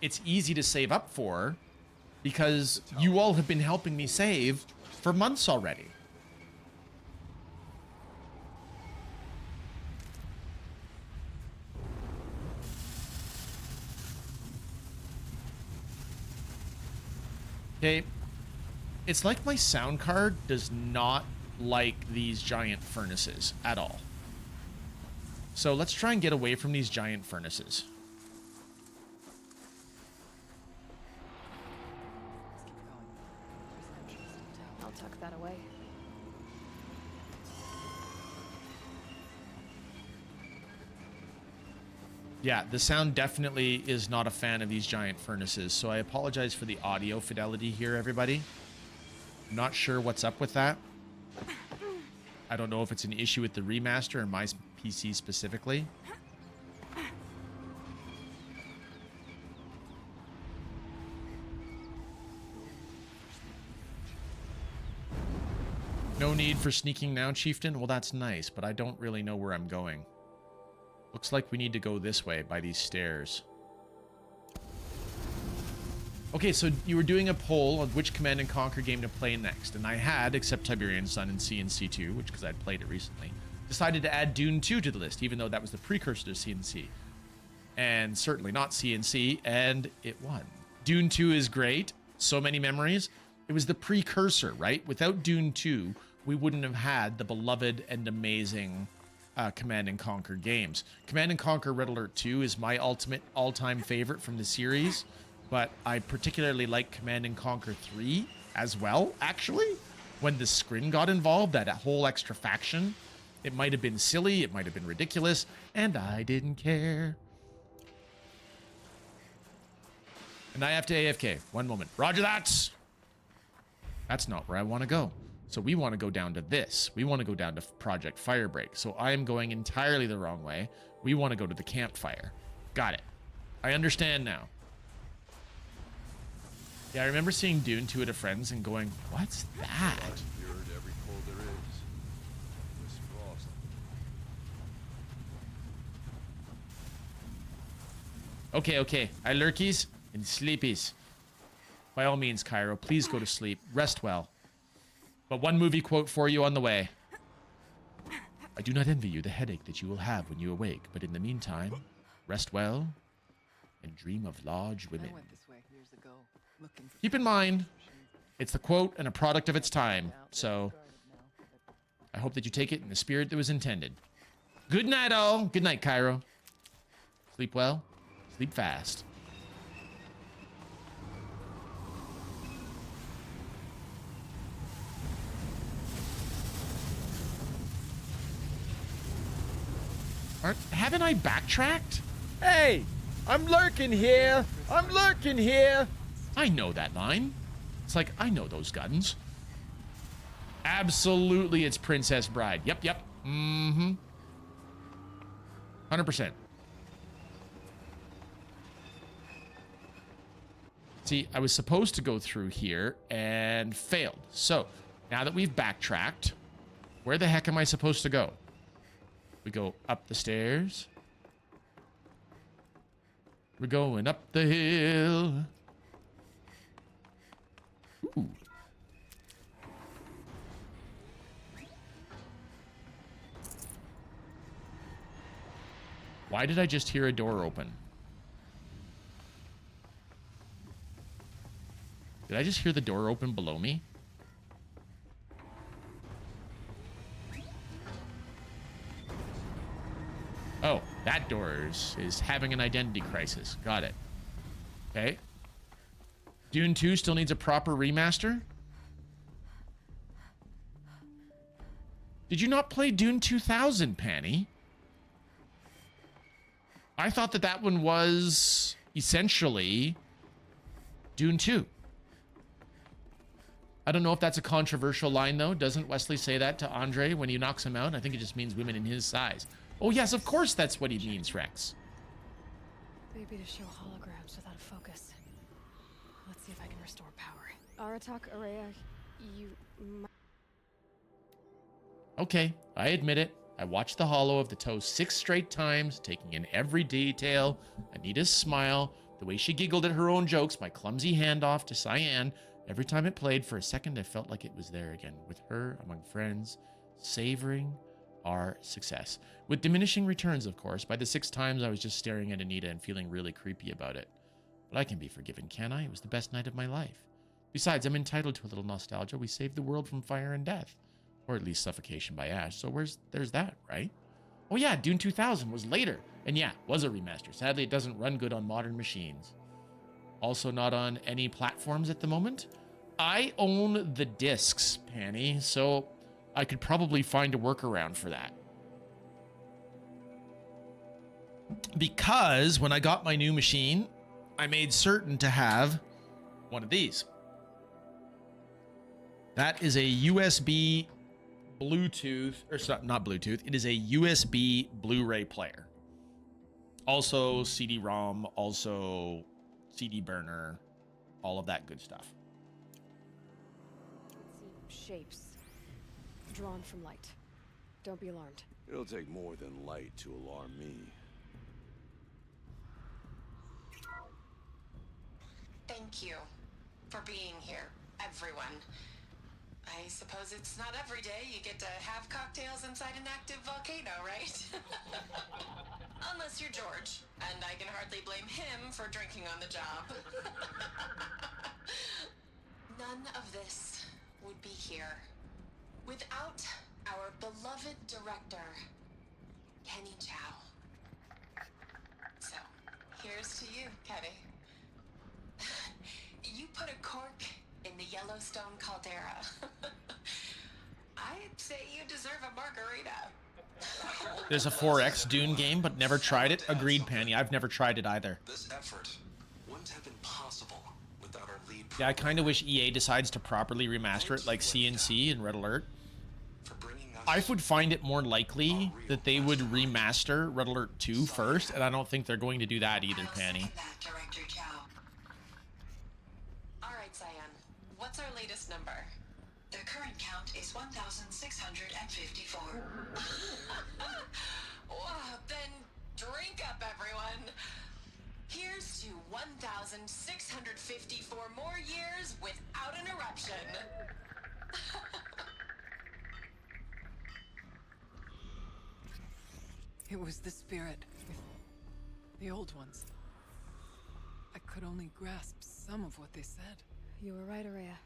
it's easy to save up for because you all have been helping me save for months already. Okay, it's like my sound card does not like these giant furnaces at all. So let's try and get away from these giant furnaces. I'll tuck that away. Yeah, the sound definitely is not a fan of these giant furnaces, so I apologize for the audio fidelity here, everybody. I'm not sure what's up with that. I don't know if it's an issue with the remaster or my PC specifically. No need for sneaking now, Chieftain? Well, that's nice, but I don't really know where I'm going. Looks like we need to go this way by these stairs. Okay, so you were doing a poll of which Command and Conquer game to play next, and I had, except Tiberian Sun and CNC2, which because I'd played it recently, decided to add Dune 2 to the list, even though that was the precursor to CNC. And certainly not CNC, and it won. Dune 2 is great. So many memories. It was the precursor, right? Without Dune 2, we wouldn't have had the beloved and amazing Command and Conquer games. Command and Conquer Red Alert 2 is my ultimate all-time favorite from the series, but I particularly like Command and Conquer 3 as well, actually. When the Skrin got involved, that whole extra faction, it might have been silly, it might have been ridiculous, and I didn't care. And I have to AFK. One moment. Roger that! That's not where I want to go. So we want to go down to this. We want to go down to Project Firebreak. So I am going entirely the wrong way. We want to go to the campfire. Got it. I understand now. Yeah, I remember seeing Dune 2 at a friend's and going, what's that? Every cold there is. This frost. Okay. I lurkies and sleepies. By all means, Cairo, please go to sleep. Rest well. But one movie quote for you on the way. I do not envy you the headache that you will have when you awake, but in the meantime, rest well and dream of large women. I went this way years ago, looking for Keep in mind, it's the quote and a product of its time, so I hope that you take it in the spirit that was intended. Good night, all. Good night, Cairo. Sleep well, sleep fast. Haven't I backtracked? Hey, I'm lurking here. I'm lurking here. I know that line. It's like, I know those guns. Absolutely, it's Princess Bride. Yep. Mm-hmm. 100%. See, I was supposed to go through here and failed. So, now that we've backtracked, where the heck am I supposed to go? We go up the stairs. We're going up the hill. Ooh. Why did I just hear a door open? Did I just hear the door open below me? Oh, that door is having an identity crisis. Got it. Okay. Dune 2 still needs a proper remaster? Did you not play Dune 2000, Panny? I thought that that one was essentially Dune 2. I don't know if that's a controversial line, though. Doesn't Wesley say that to Andre when he knocks him out? I think it just means women in his size. Oh, yes, of course that's what he means, Rex. Maybe to show holograms without a focus. Let's see if I can restore power. Aratak, Araya, you might... Okay, I admit it. I watched the holo of the toe 6 straight times, taking in every detail. Anita's smile, the way she giggled at her own jokes, my clumsy handoff to Cyan. Every time it played, for a second, I felt like it was there again, with her among friends, savoring our success. With diminishing returns, of course. By the 6 times, I was just staring at Anita and feeling really creepy about it. But I can be forgiven, can I? It was the best night of my life. Besides, I'm entitled to a little nostalgia. We saved the world from fire and death. Or at least suffocation by ash. So there's that, right? Oh yeah, Dune 2000 was later. And yeah, was a remaster. Sadly, it doesn't run good on modern machines. Also not on any platforms at the moment. I own the discs, Panny, so I could probably find a workaround for that. Because when I got my new machine, I made certain to have one of these. That is a USB Bluetooth, or not Bluetooth, it is a USB Blu-ray player. Also CD-ROM, also CD burner, all of that good stuff. See shapes drawn from light. Don't be alarmed. It'll take more than light to alarm me. Thank you for being here, everyone. I suppose it's not every day you get to have cocktails inside an active volcano, right? Unless you're George, and I can hardly blame him for drinking on the job. None of this would be here without our beloved director, Kenny Chow. So, here's to you, Kenny. You put a cork in the Yellowstone caldera. I'd say you deserve a margarita. There's a 4X Dune game, but never tried it. Agreed, Panny. I've never tried it either. This effort wouldn't have been possible without our lead. Yeah, I kind of wish EA decides to properly remaster it like CNC and Red Alert. I would find it more likely that they would remaster Red Alert 2 first, and I don't think they're going to do that either, Panny. Director Chow. All right, Cyan. What's our latest number? The current count is 1,654. Well, then drink up, everyone. Here's to 1,654 more years without an eruption. It was the spirit with the old ones. I could only grasp some of what they said. You were right, Araya.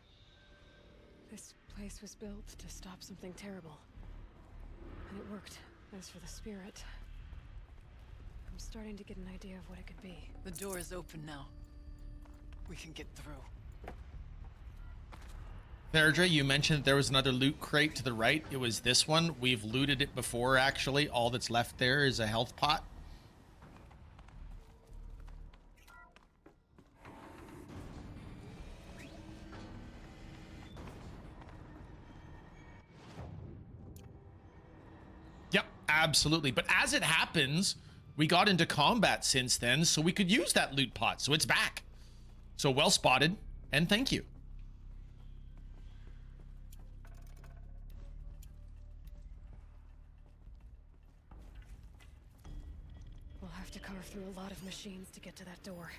This place was built to stop something terrible. And it worked. As for the spirit, I'm starting to get an idea of what it could be. The door is open now. We can get through. Deirdre, you mentioned there was another loot crate to the right. It was this one. We've looted it before, actually. All that's left there is a health pot. Yep, absolutely. But as it happens, we got into combat since then, so we could use that loot pot. So it's back. So well spotted, and thank you. We'll have to carve through a lot of machines to get to that door.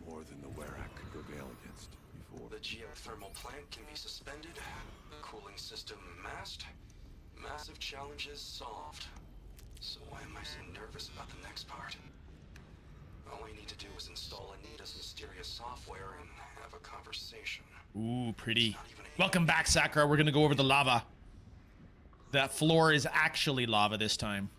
More than the Werak could prevail against before. The geothermal plant can be suspended, the cooling system masked, massive challenges solved. So why am I so nervous about the next part? All I need to do is install Anita's mysterious software and have a conversation. Ooh, pretty. Welcome back, Sakura. We're gonna go over the lava. That floor is actually lava this time.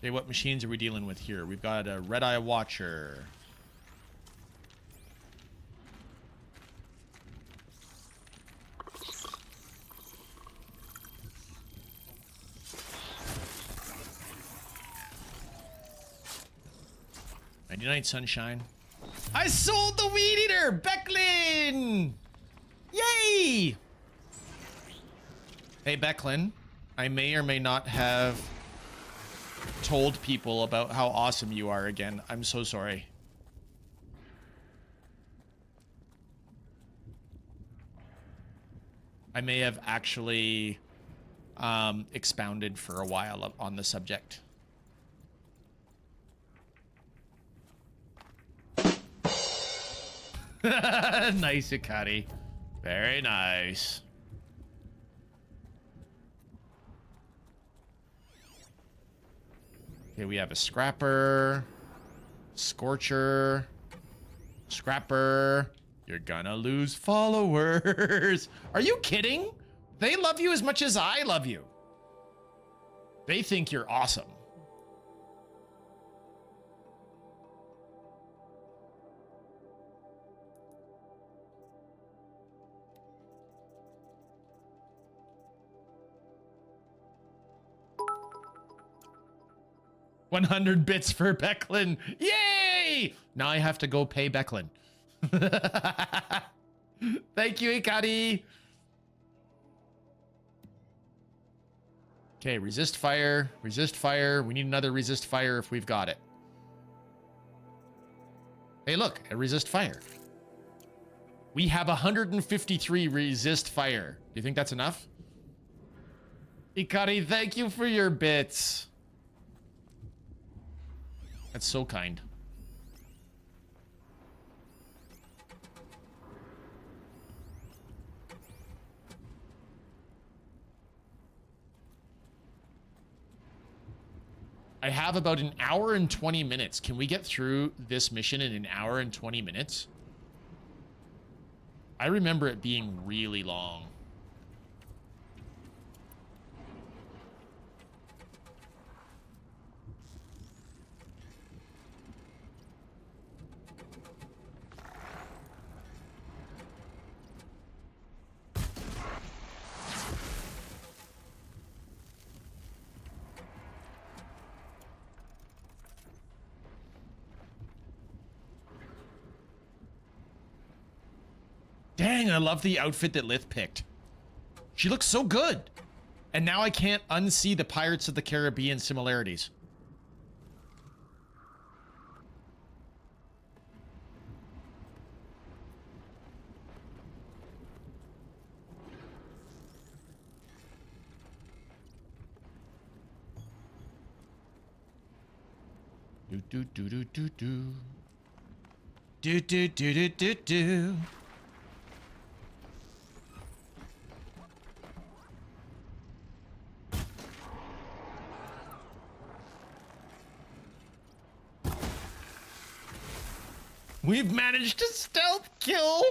Okay, what machines are we dealing with here? We've got a red-eye watcher. Night sunshine. I sold the weed eater, Becklin! Yay! Hey, Becklin, I may or may not have told people about how awesome you are again. I'm so sorry. I may have actually expounded for a while on the subject. Nice, Ikari. Very nice. Okay, we have a scrapper, scorcher, scrapper. You're gonna lose followers. Are you kidding? They love you as much as I love you. They think you're awesome. $100 bits for Becklin. Yay! Now I have to go pay Becklin. Thank you, Ikari. Okay, resist fire. Resist fire. We need another resist fire if we've got it. Hey, look, a resist fire. We have 153 resist fire. Do you think that's enough? Ikari, thank you for your bits. That's so kind. I have about an hour and 20 minutes. Can we get through this mission in an hour and 20 minutes? I remember it being really long. Dang, I love the outfit that Lith picked. She looks so good. And now I can't unsee the Pirates of the Caribbean similarities. Do do do do do do. Do do do do do do. We've managed to stealth kill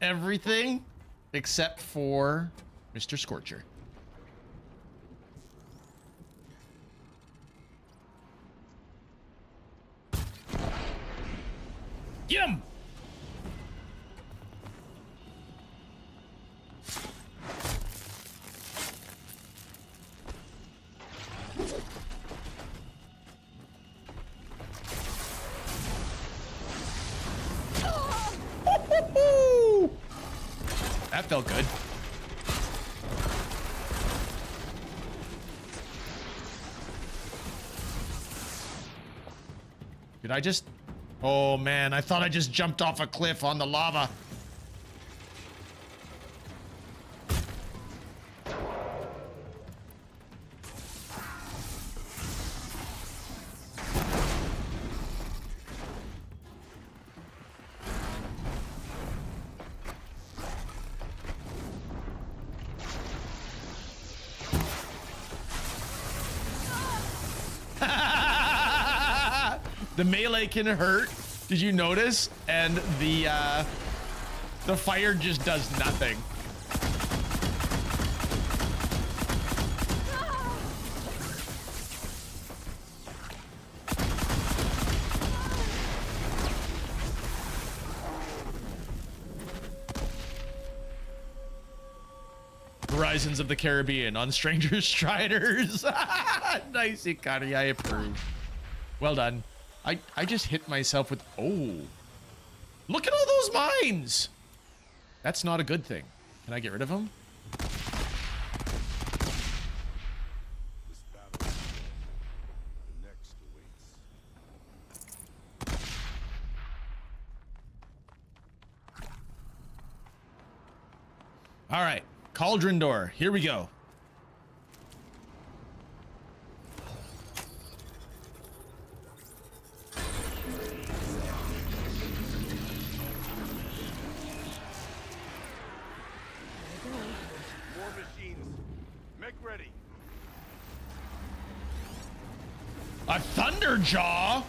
everything except for Mr. Scorcher. Get him! That felt good. Did I just... Oh man, I thought I just jumped off a cliff on the lava. The melee can hurt. Did you notice? And the fire just does nothing. Horizons of the Caribbean on Stranger Striders. Nice, Ikrie, I approve. Well done. I just hit myself with... Oh. Look at all those mines! That's not a good thing. Can I get rid of them? This battle is the next awaits. All right. Cauldron door. Here we go. A thunder jaw?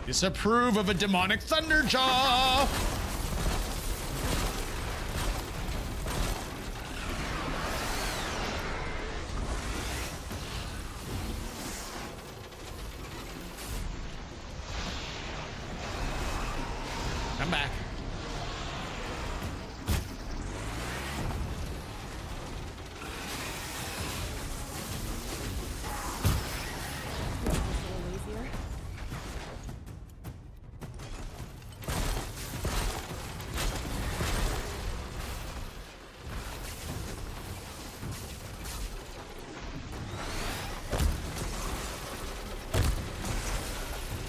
Disapprove of a demonic thunderjaw. Come back.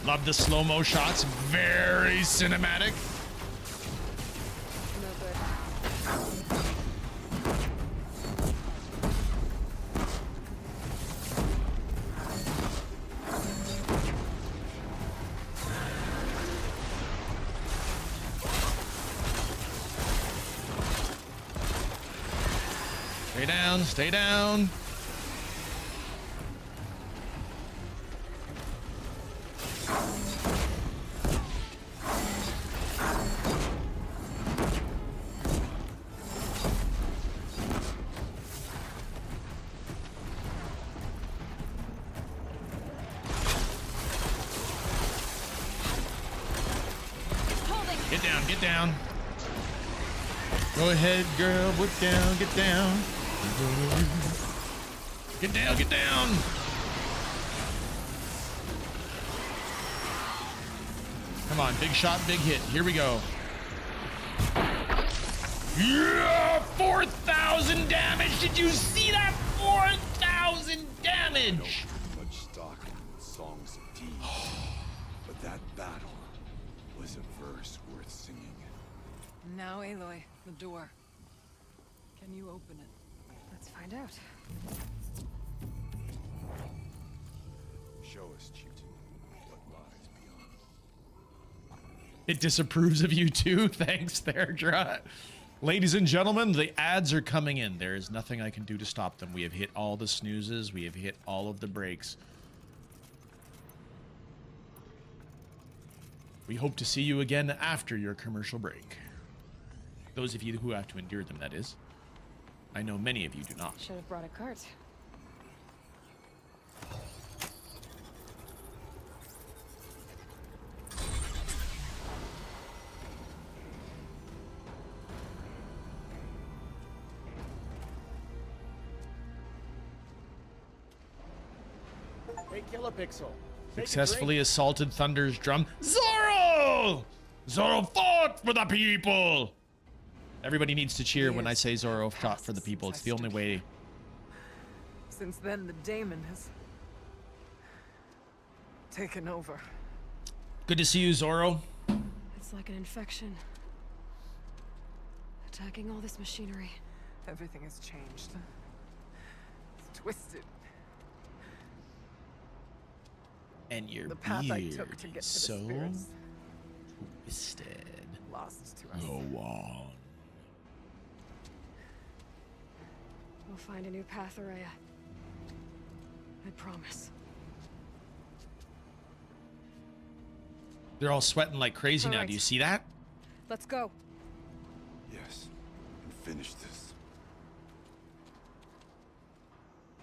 Love the slow-mo shots. Very cinematic. Stay down, stay down. Get down, get down. Go ahead, girl, get down, get down. Get down, get down. Come on, big shot, big hit. Here we go. Yeah, 4,000 damage. Did you see that? 4,000 damage. Much stock in songs of deeds, but that battle was a verse worth singing. Now, Aloy, the door. Can you open it? Let's find out. Show us, chieftain, what lies beyond. It disapproves of you too. Thanks, Therdra. Ladies and gentlemen, the ads are coming in. There is nothing I can do to stop them. We have hit all the snoozes. We have hit all of the breaks. We hope to see you again after your commercial break. Those of you who have to endure them, that is. I know many of you do not. Should have brought a cart. Hey, Kilopixel. Successfully assaulted Thunder's drum. Zoro! Zoro fought for the people! Everybody needs to cheer when I say Zoro fought for the people. It's the only way. Since then, the daemon has taken over. Good to see you, Zoro. It's like an infection. Attacking all this machinery. Everything has changed. It's twisted. And your The path I beard took to get is to the so spirits. twisted. Lost to us. Go on. We'll find a new path, Araya. I promise. They're all sweating like crazy now. Alright. Do you see that? Let's go. Yes, and finish this.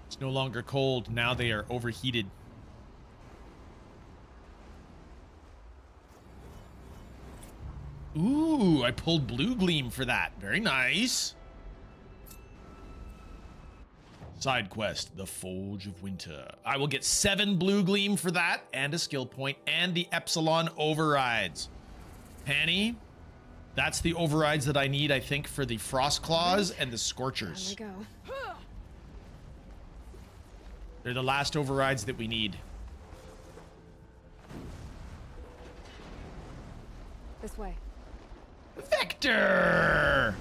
It's no longer cold. Now they are overheated. Ooh, I pulled Blue Gleam for that. Very nice. Side quest, the Forge of Winter. I will get 7 Blue Gleam for that, and a skill point, and the Epsilon overrides. Panny, that's the overrides that I need, I think, for the Frost Claws and the Scorchers. There we go. They're the last overrides that we need. This way. Vector!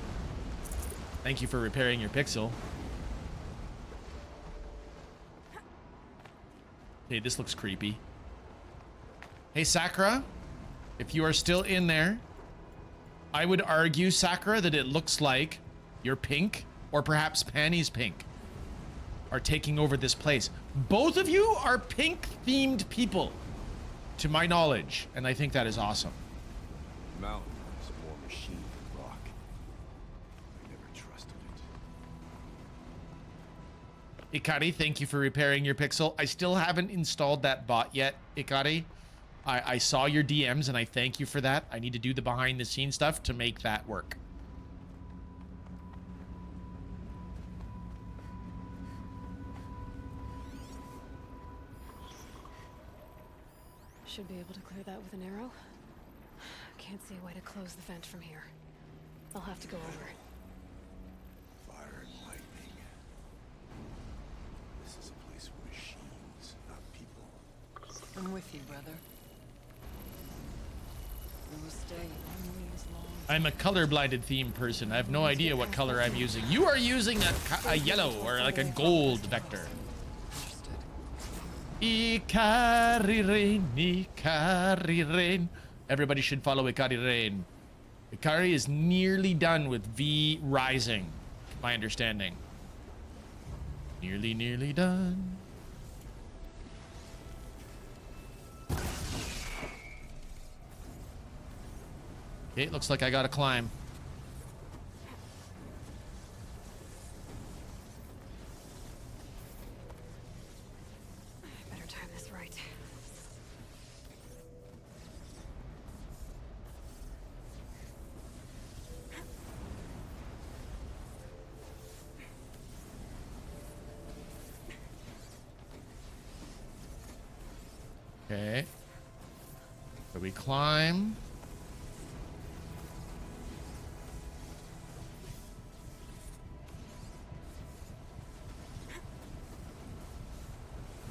Thank you for repairing your pixel. Hey, this looks creepy. Hey, Sakura, if you are still in there, I would argue, Sakura, that it looks like your pink, or perhaps Panny's pink, are taking over this place. Both of you are pink-themed people, to my knowledge, and I think that is awesome. Mountain is more machine than rock. I never trusted it. Ikari, thank you for repairing your pixel. I still haven't installed that bot yet, Ikari. I saw your DMs and I thank you for that. I need to do the behind the scenes stuff to make that work. Should be able to clear that with an arrow. Can't see a way to close the vent from here. I'll have to go over. Fire and lightning. This is a place for machines, not people. I'm with you, brother. We will stay only as long as I'm a color-blinded theme person. I have no idea what color I'm using. You are using a yellow or like a gold vector. Ikari Rain, Ikari Rain. Everybody should follow Ikari Rain. Ikari is nearly done with V Rising, my understanding. Nearly done. Okay, it looks like I gotta climb. Better time this right. Okay. So we climb.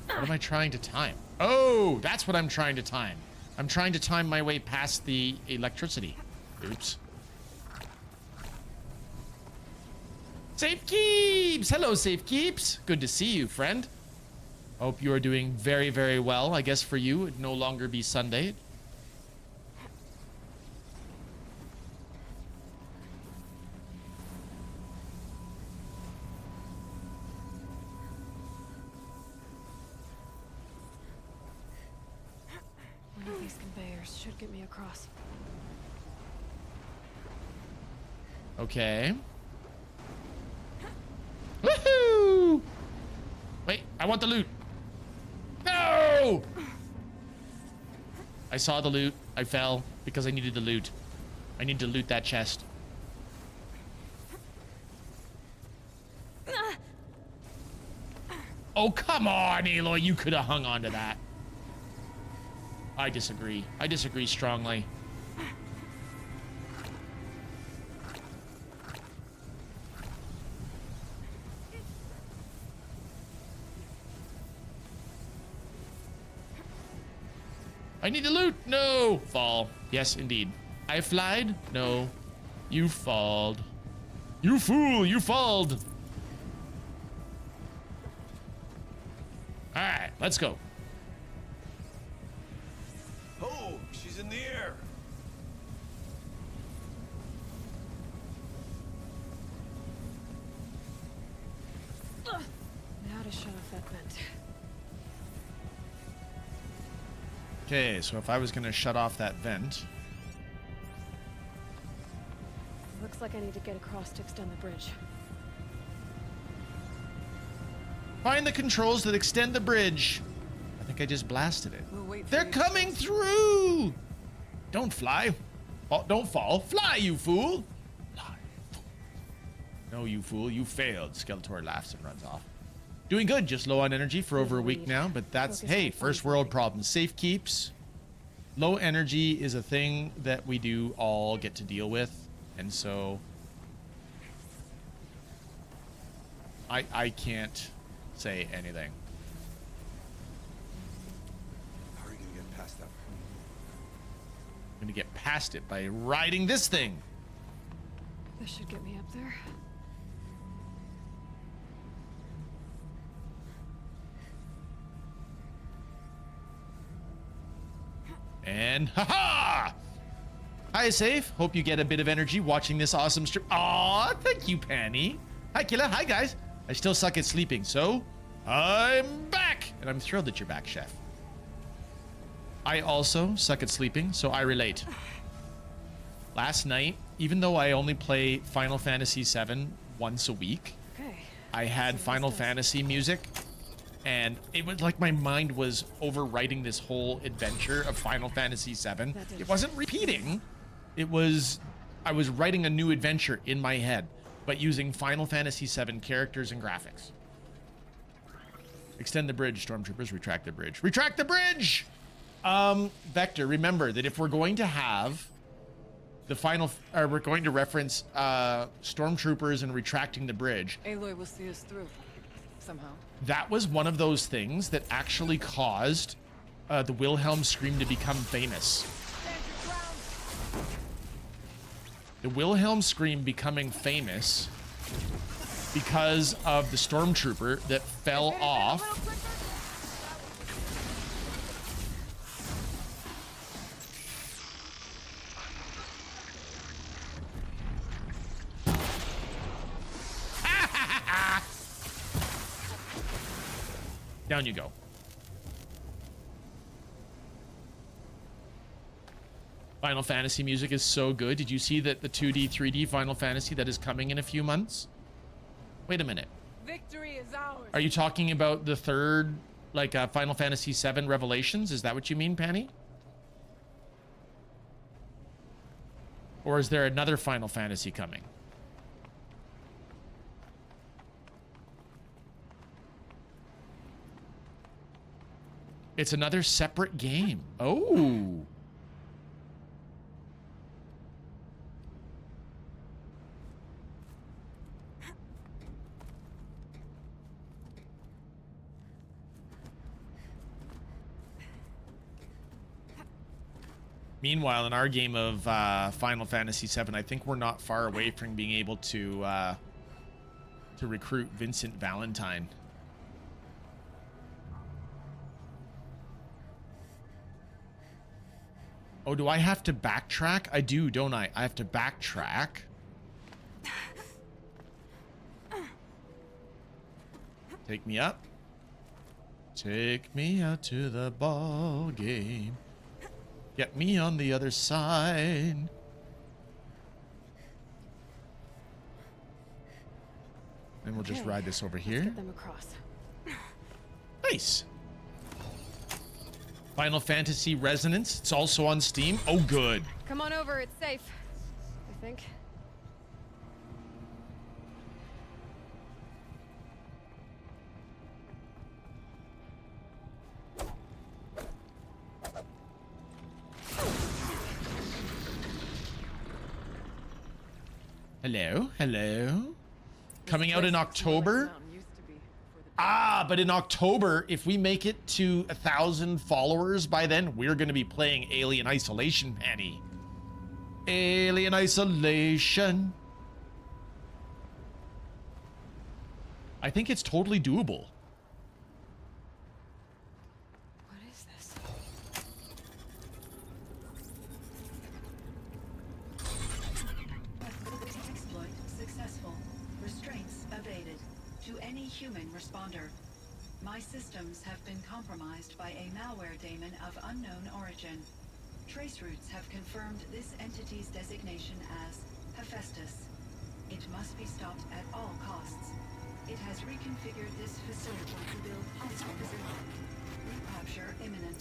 What am I trying to time? Oh, that's what I'm trying to time. I'm trying to time my way past the electricity. Oops. Safe Keeps! Hello, Safe Keeps. Good to see you, friend. Hope you are doing very, very well. I guess for you, it'd no longer be Sunday. One of these conveyors should get me across. Okay. Woohoo! Wait, I want the loot. No! I saw the loot. I fell because I needed the loot. I need to loot that chest. Oh, come on, Aloy. You could have hung on to that. I disagree. I disagree strongly. I need the loot. No. Fall. Yes, indeed. I flied. No. You falled. You fool. You falled. All right. Let's go. Oh, she's in the air. Now to shut off that vent. Okay, so if I was going to shut off that vent. Looks like I need to get across to extend the bridge. Find the controls that extend the bridge. I think I just blasted it. We'll wait for They're you. coming through. Don't fly. Oh, don't fall. Fly, you fool. Fly, fool. No, you fool. You failed. Skeletor laughs and runs off. Doing good. Just low on energy for over a week now, but that's, hey, first world problems. Safe Keeps. Low energy is a thing that we do all get to deal with, and so I can't say anything. How are you gonna get past that? I'm gonna get past it by riding this thing. This should get me up there. And haha! Hi, Safe. Hope you get a bit of energy watching this awesome stream. Aw, thank you, Panny. Hi, Killa. Hi, guys. I still suck at sleeping, so I'm back. And I'm thrilled that you're back, Chef. I also suck at sleeping, so I relate. Last night, even though I only play Final Fantasy VII once a week, I had Final Fantasy music, and it was like my mind was overwriting this whole adventure of Final Fantasy VII. It wasn't repeating. It was, I was writing a new adventure in my head, but using Final Fantasy VII characters and graphics. Extend the bridge, stormtroopers. Retract the bridge. Retract the bridge! Vector, remember that if we're going to have the final, or we're going to reference stormtroopers and retracting the bridge. Aloy will see us through, somehow. That was one of those things that actually caused the Wilhelm scream to become famous. The Wilhelm scream becoming famous because of the stormtrooper that fell off. Down you go. Final Fantasy music is so good. Did you see that the 2D, 3D Final Fantasy that is coming in a few months? Wait a minute. Victory is ours. Are you talking about the third, like Final Fantasy VII Revelations? Is that what you mean, Penny? Or is there another Final Fantasy coming? It's another separate game. Oh. Meanwhile, in our game of Final Fantasy VII, I think we're not far away from being able to recruit Vincent Valentine. Oh, do I have to backtrack? I do, don't I? I have to backtrack. Take me up. Take me out to the ball game. Get me on the other side. And we'll just ride this over here. Get them across. Nice. Final Fantasy Resonance. It's also on Steam. Oh, good. Come on over, it's safe. I think. Hello, hello. Coming out in October. Ah, but in October, if we make it to 1,000 followers by then, we're going to be playing Alien Isolation, Penny. Alien Isolation. I think it's totally doable. What is this? Exploit successful. Restraints evaded. To any human responder. My systems have been compromised by a malware daemon of unknown origin. Trace routes have confirmed this entity's designation as Hephaestus. It must be stopped at all costs. It has reconfigured this facility to build hostiles. Recapture imminent.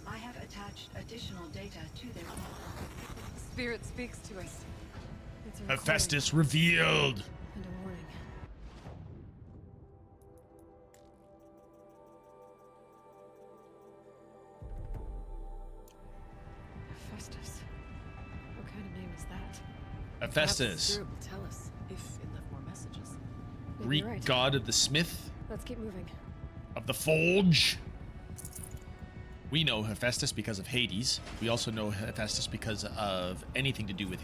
I have attached additional data to their Spirit speaks to us. It's a Hephaestus revealed. and a warning. Hephaestus. What kind of name is that? Hephaestus. Spirit will tell us if it left more messages. Maybe Greek you're right. god of the smith, Let's keep moving. of the forge. We know Hephaestus because of Hades. We also know Hephaestus because of anything to do with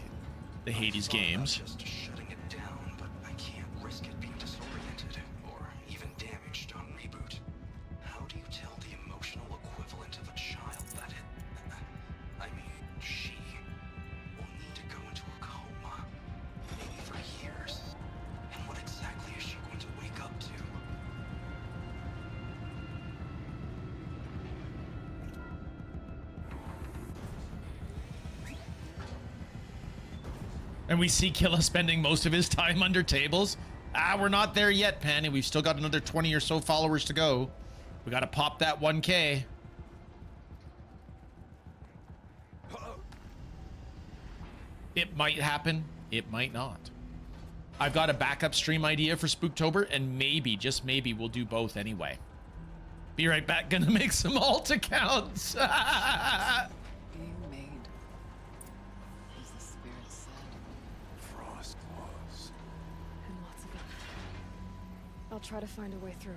the Hades games. Just shutting it down, but I can't risk it being disoriented or even damaged on reboot. How do you tell the emotional equivalent of a child that she will need to go into a coma, maybe for years? And what exactly is she going to wake up to? And we see Killa spending most of his time under tables. Ah, we're not there yet, Penny. We've still got another 20 or so followers to go. We got to pop that 1K. It might happen. It might not. I've got a backup stream idea for Spooktober, and maybe, just maybe, we'll do both anyway. Be right back. Gonna make some alt accounts. Being made, as the spirit said. Frost claws. And lots of them. I'll try to find a way through.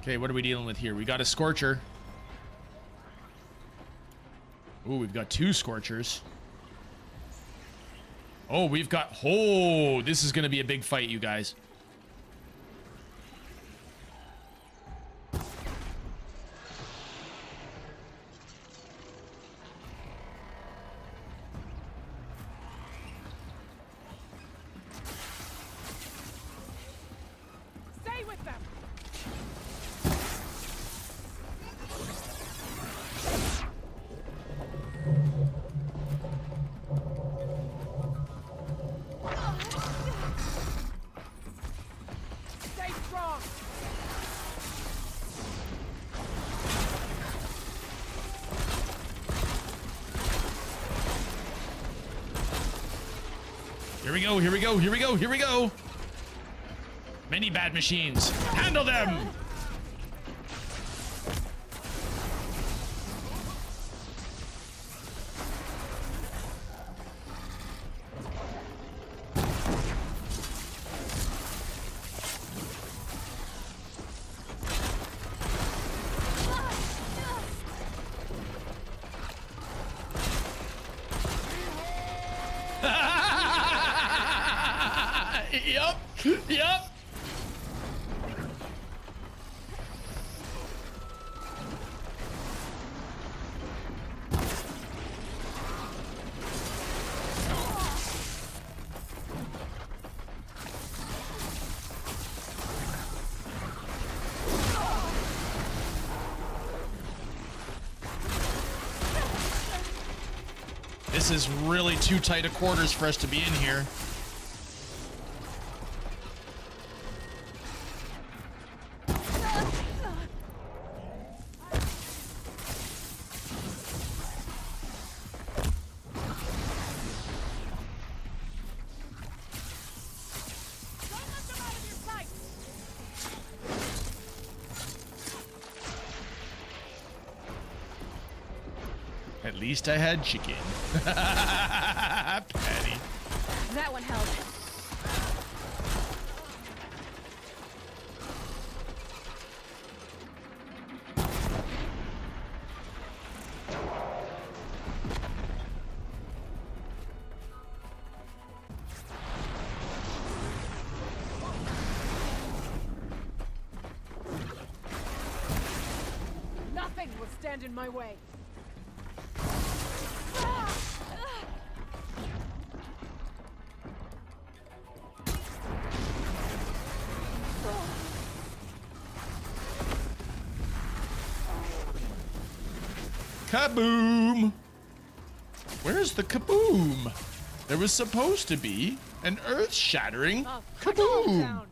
Okay, what are we dealing with here? We got a Scorcher. Ooh, we've got 2 Scorchers. Oh, we've got... Oh, this is going to be a big fight, you guys. Stay with them! Stay strong! Here we go, here we go, here we go, here we go. Many bad machines. Handle them! This is really too tight a quarters for us to be in here. At least I had chicken. Patty. That one held. Nothing will stand in my way. Kaboom! Where's the kaboom? There was supposed to be an earth-shattering kaboom.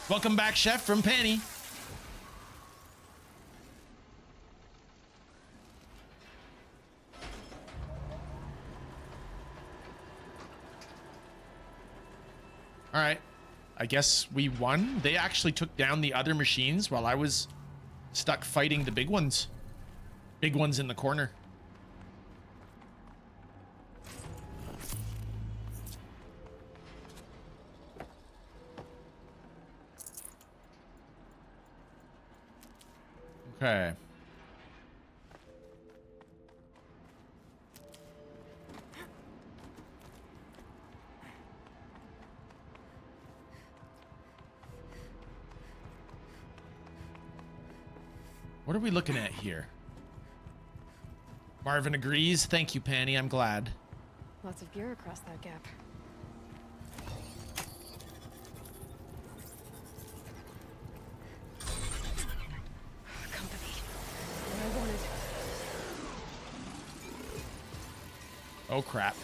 Welcome back, Chef, from Penny. All right. I guess we won. They actually took down the other machines while I was stuck fighting the big ones. Big ones in the corner. Okay. What are we looking at here? Marvin agrees. Thank you, Panny. I'm glad. Lots of gear across that gap. Company. What I wanted. Oh, crap.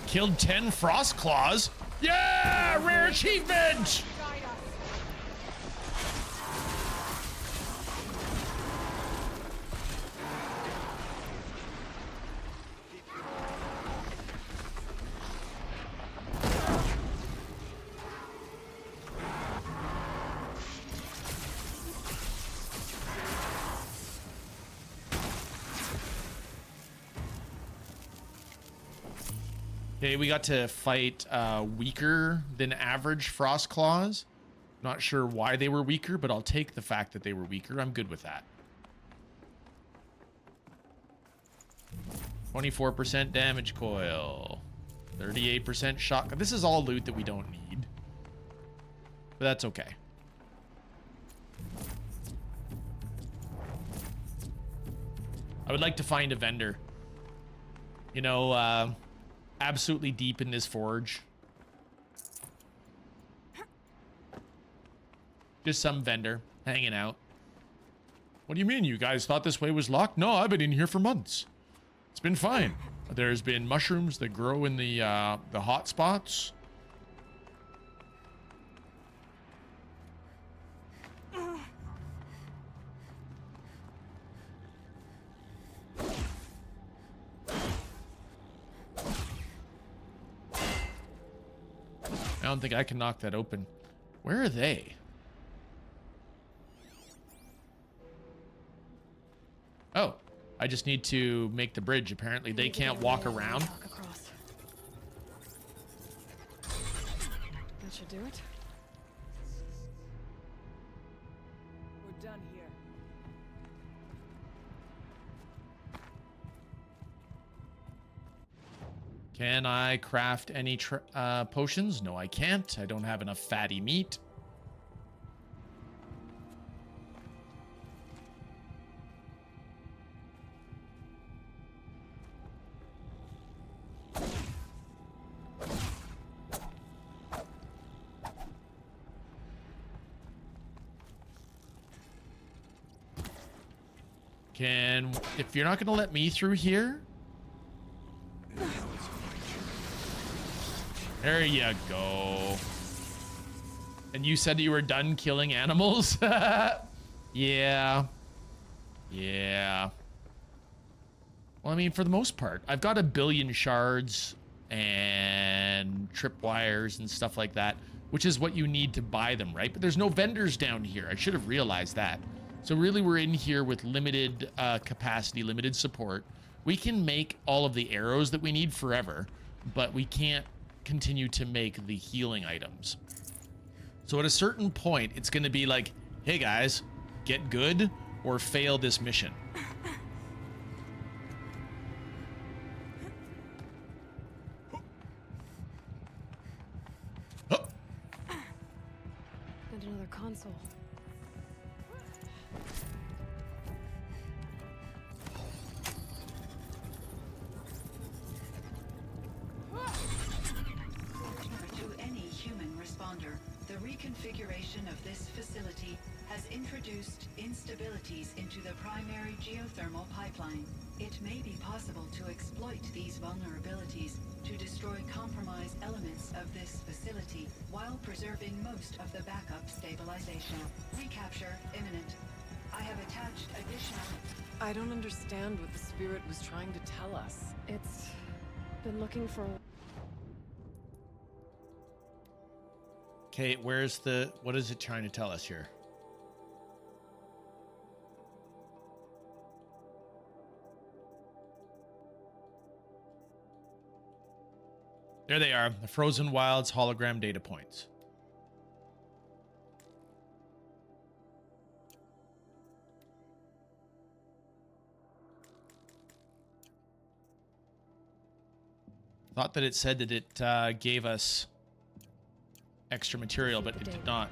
Killed 10 frost claws. Yeah, rare achievement. Okay, we got to fight weaker than average frost claws. Not sure why they were weaker, but I'll take the fact that they were weaker. I'm good with that. 24% damage coil. 38% shotgun. This is all loot that we don't need. But that's okay. I would like to find a vendor. You know, absolutely deep in this forge. Just some vendor hanging out. What do you mean? You guys thought this way was locked? No, I've been in here for months. It's been fine. There's been mushrooms that grow in the hot spots. I don't think I can knock that open. Where are they? Oh, I just need to make the bridge. Apparently they can't walk around. That should do it. Can I craft any potions? No, I can't. I don't have enough fatty meat. If you're not going to let me through here. There you go. And you said you were done killing animals? Yeah. Yeah. Well, I mean, for the most part, I've got 1 billion shards and tripwires and stuff like that, which is what you need to buy them, right? But there's no vendors down here. I should have realized that. So really, we're in here with limited capacity, limited support. We can make all of the arrows that we need forever, but we can't continue to make the healing items. So at a certain point, it's going to be like, hey guys, get good or fail this mission. And another console. To any human responder, the reconfiguration of this facility has introduced instabilities into the primary geothermal pipeline. It may be possible to exploit these vulnerabilities to destroy compromised elements of this facility while preserving most of the backup stabilization. Recapture imminent. I have attached additional... I don't understand what the spirit was trying to tell us. It's been looking for... Okay, where's the... What is it trying to tell us here? There they are, the Frozen Wilds hologram data points. Thought that it said that it gave us extra material, but it did not.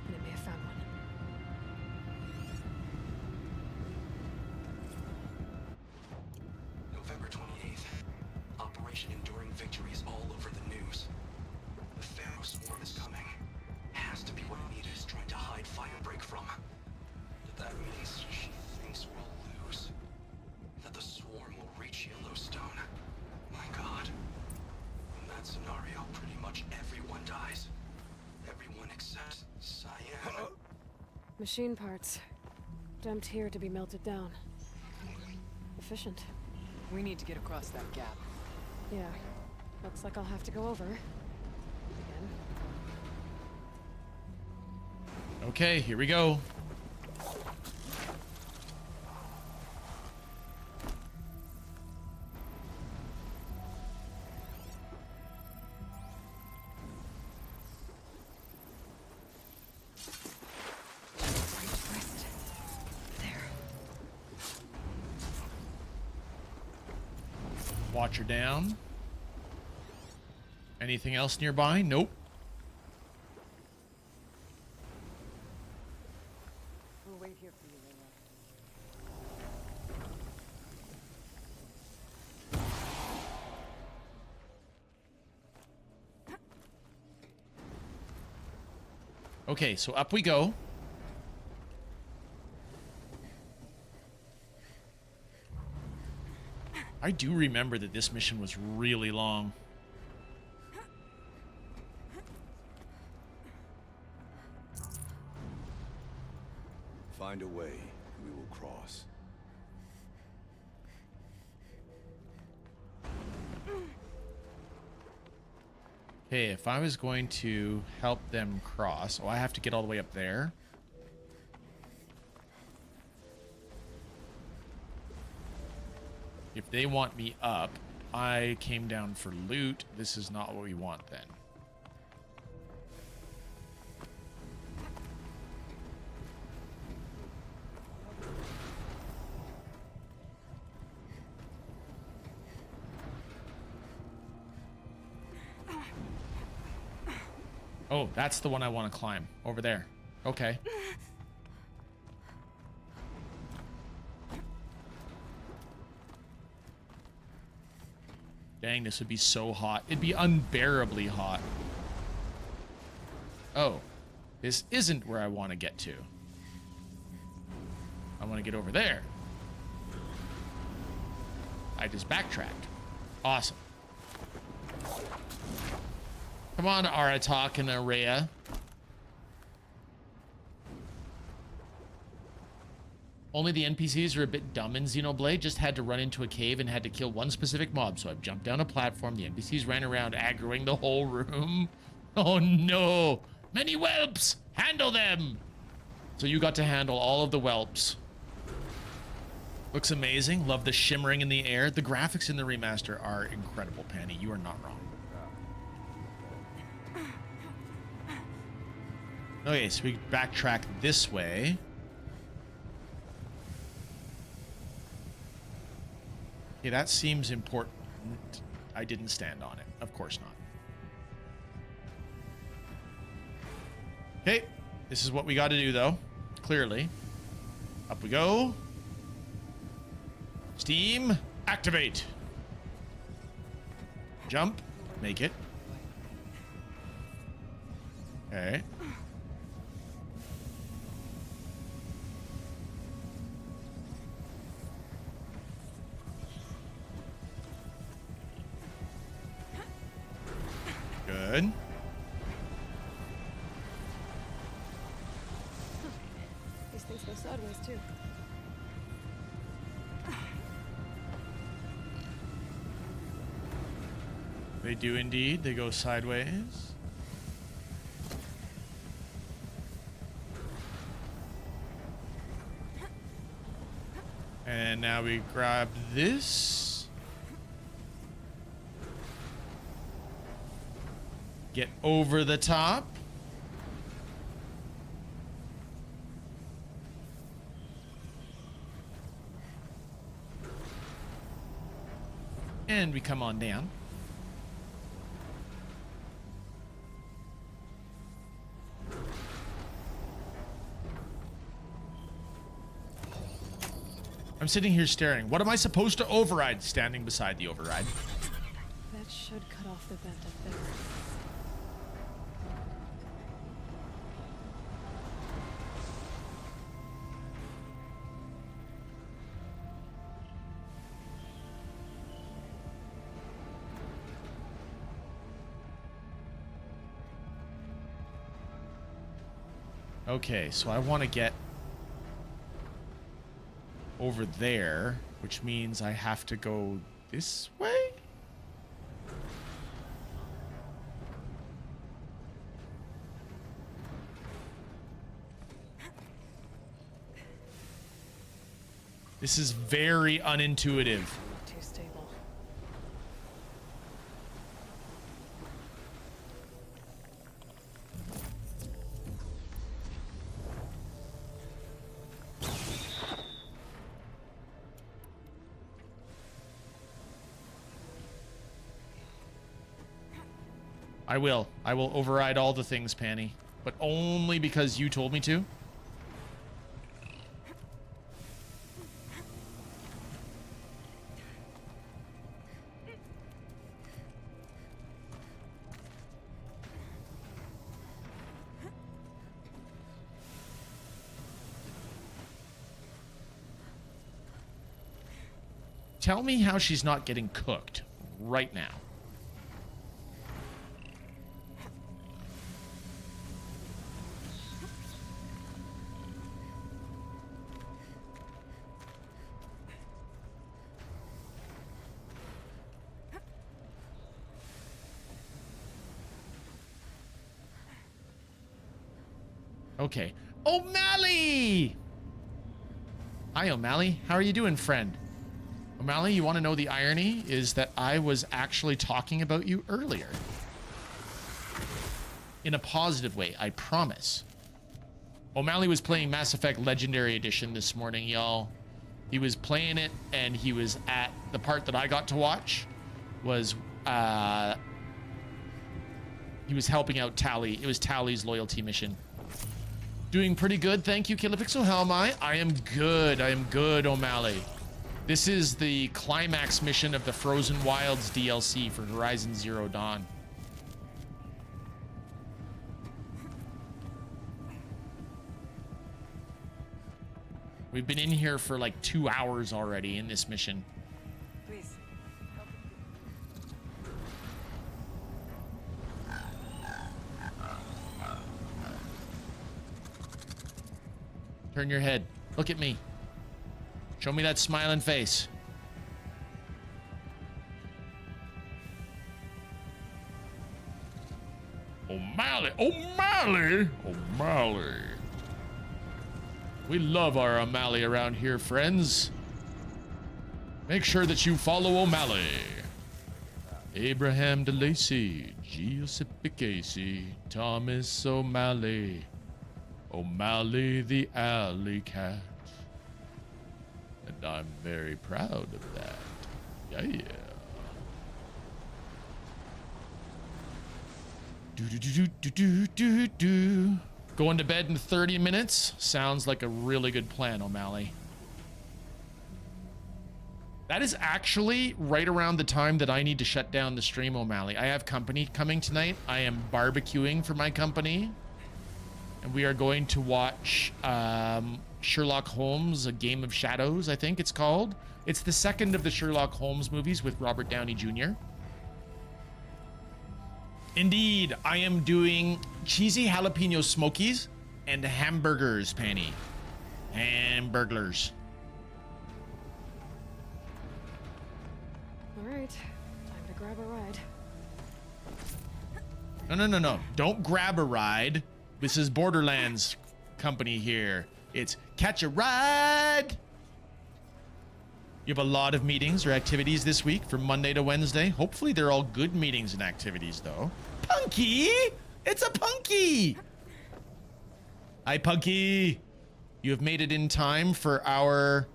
And it may have found one. November 28th. Operation Enduring Victory is all over the news. The Pharaoh swarm is coming. Has to be what Anita is trying to hide Firebreak from. But that means she thinks we'll lose. That the swarm will reach Yellowstone. My God. In that scenario, pretty much everyone dies. Everyone except Cyan. Machine parts. Dumped here to be melted down. Efficient. We need to get across that gap. Yeah. Looks like I'll have to go over. Again. Okay, here we go. Watcher down. Anything else nearby? Nope. We'll wait here for you, Layla. Okay, so up we go. I do remember that this mission was really long. Find a way, we will cross. Okay, if I was going to help them cross... Oh, I have to get all the way up there. If they want me up, I came down for loot. This is not what we want then. Oh, that's the one I want to climb. Over there. Okay. Dang, this would be so hot. It'd be unbearably hot. Oh, this isn't where I want to get to. I want to get over there. I just backtracked. Awesome. Come on, Aratak and Araya. Only the NPCs are a bit dumb in Xenoblade. Just had to run into a cave and had to kill one specific mob. So I've jumped down a platform. The NPCs ran around aggroing the whole room. Oh no. Many whelps. Handle them. So you got to handle all of the whelps. Looks amazing. Love the shimmering in the air. The graphics in the remaster are incredible, Penny. You are not wrong. Okay, so we backtrack this way. Okay, that seems important. I didn't stand on it. Of course not. Okay, this is what we got to do, though. Clearly. Up we go. Steam, activate. Jump, make it. Okay. Good. These things go sideways too. They do indeed. They go sideways. And now we grab this. Get over the top. And we come on down. I'm sitting here staring. What am I supposed to override standing beside the override? That should cut off the vent up there. Okay, so I want to get over there, which means I have to go this way? This is very unintuitive. Too stable. I will override all the things, Panny, but only because you told me to. Tell me how she's not getting cooked right now. Okay. O'Malley! Hi, O'Malley. How are you doing, friend? O'Malley, you want to know the irony is that I was actually talking about you earlier. In a positive way, I promise. O'Malley was playing Mass Effect Legendary Edition this morning, y'all. He was playing it, and he was at the part that I got to watch was He was helping out Tally. It was Tally's loyalty mission. Doing pretty good. Thank you, Kilopixel. How am I? I am good. I am good, O'Malley. This is the climax mission of the Frozen Wilds DLC for Horizon Zero Dawn. We've been in here for like 2 hours already in this mission. Please. Turn your head. Look at me. Show me that smiling face. O'Malley, O'Malley, O'Malley. We love our O'Malley around here, friends. Make sure that you follow O'Malley. Abraham DeLacy, Giuseppe Casey, Thomas O'Malley. O'Malley the alley cat. And I'm very proud of that. Yeah. Do. Going to bed in 30 minutes? Sounds like a really good plan, O'Malley. That is actually right around the time that I need to shut down the stream, O'Malley. I have company coming tonight. I am barbecuing for my company. And we are going to watch Sherlock Holmes, A Game of Shadows, I think it's called. It's the second of the Sherlock Holmes movies with Robert Downey Jr. Indeed, I am doing cheesy jalapeno smokies and hamburgers, Penny. Hamburglers. All right, time to grab a ride. No. Don't grab a ride. This is Borderlands company here. It's catch a ride. You have a lot of meetings or activities this week from Monday to Wednesday. Hopefully they're all good meetings and activities, though. Punky! It's a Punky! Hi, Punky. You have made it in time for our...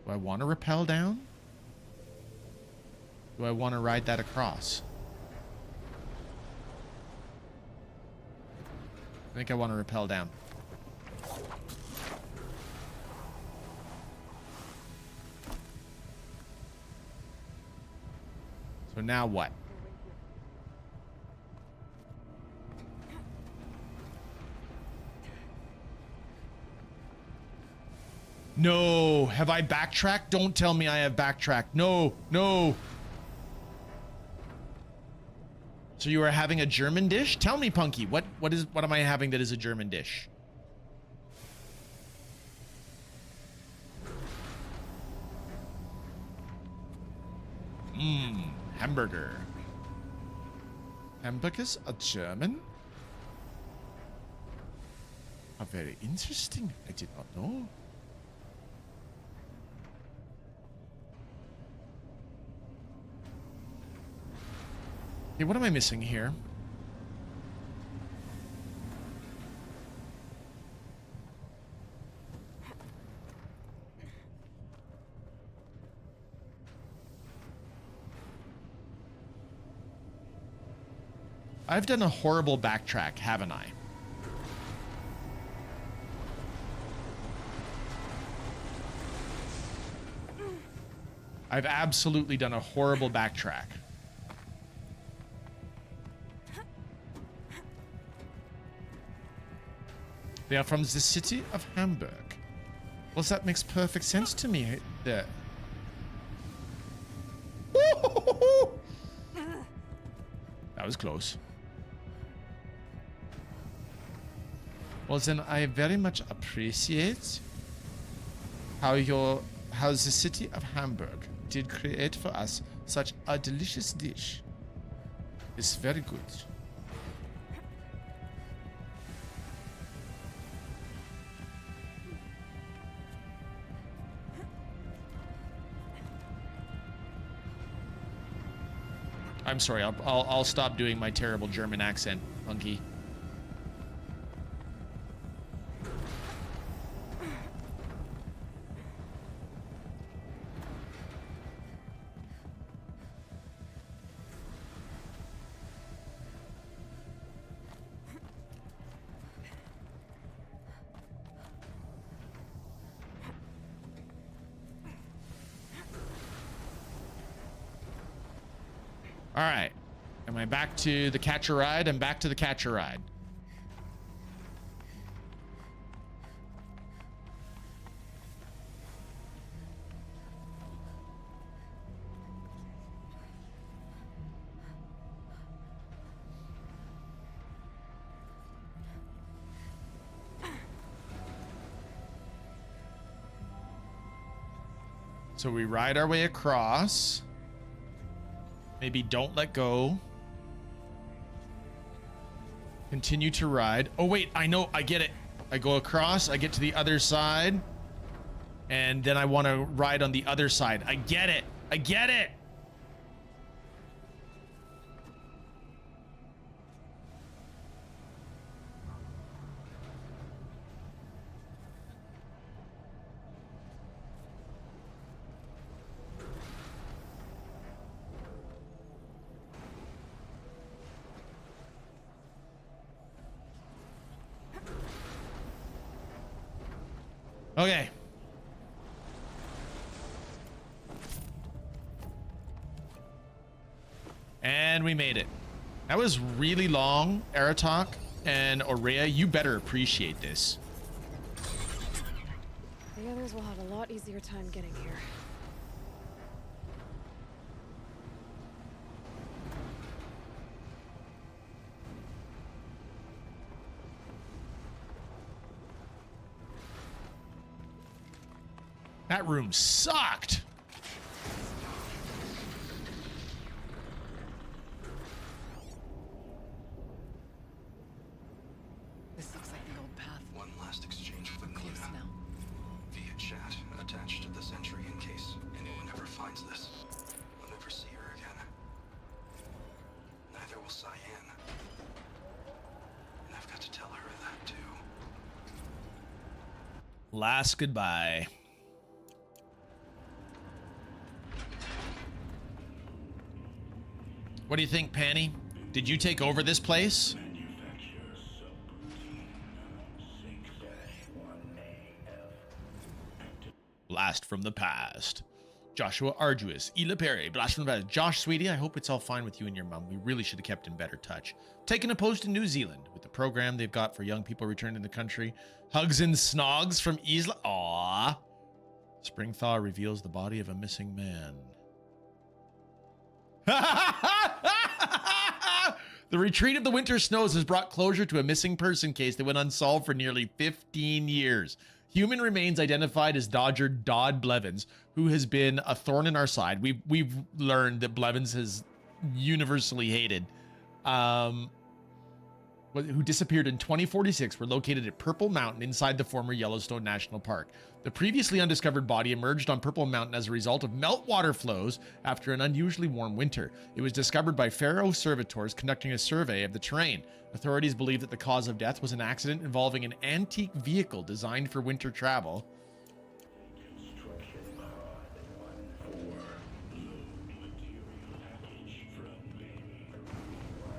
Do I want to rappel down? Do I want to ride that across? I think I want to rappel down. So now what? No. Have I backtracked? Don't tell me I have backtracked. No. So you are having a German dish? Tell me, Punky, what am I having that is a German dish? Hamburger. Hamburgers are German? How very interesting. I did not know. Okay, what am I missing here? I've done a horrible backtrack, haven't I? I've absolutely done a horrible backtrack. They are from the city of Hamburg. Well, that makes perfect sense to me. There. That was close. Well, then I very much appreciate how the city of Hamburg did create for us such a delicious dish. It's very good. I'm sorry. I'll stop doing my terrible German accent, Punky. All right. Am I back to the catch a ride? I'm back to the catch a ride. So we ride our way across. Maybe don't let go. Continue to ride. Oh, wait, I know. I get it. I go across. I get to the other side. And then I want to ride on the other side. I get it. I get it. Okay. And we made it. That was really long, Aratok and Aurea. You better appreciate this. The others will have a lot easier time getting here. That room sucked. This looks like the old path. One last exchange with Close Nina. now. Via chat, attached to this entry in case anyone ever finds this. I'll never see her again. Neither will Cyan. And I've got to tell her that too. Last goodbye. What do you think, Panny? Did you take over this place? Blast from the past. Joshua Arduous, Ela Perry, Blast from the past. Josh, sweetie, I hope it's all fine with you and your mom. We really should have kept in better touch. Taking a post in New Zealand with the program they've got for young people returning to the country. Hugs and snogs from Isla. Aww. Spring thaw reveals the body of a missing man. The retreat of the winter snows has brought closure to a missing person case that went unsolved for nearly 15 years. Human remains identified as Dodger Dodd Blevins, who has been a thorn in our side. We've learned that Blevins is universally hated. Who disappeared in 2046, were located at Purple Mountain inside the former Yellowstone National Park. The previously undiscovered body emerged on Purple Mountain as a result of meltwater flows after an unusually warm winter. It was discovered by Faro servitors conducting a survey of the terrain. Authorities believe that the cause of death was an accident involving an antique vehicle designed for winter travel.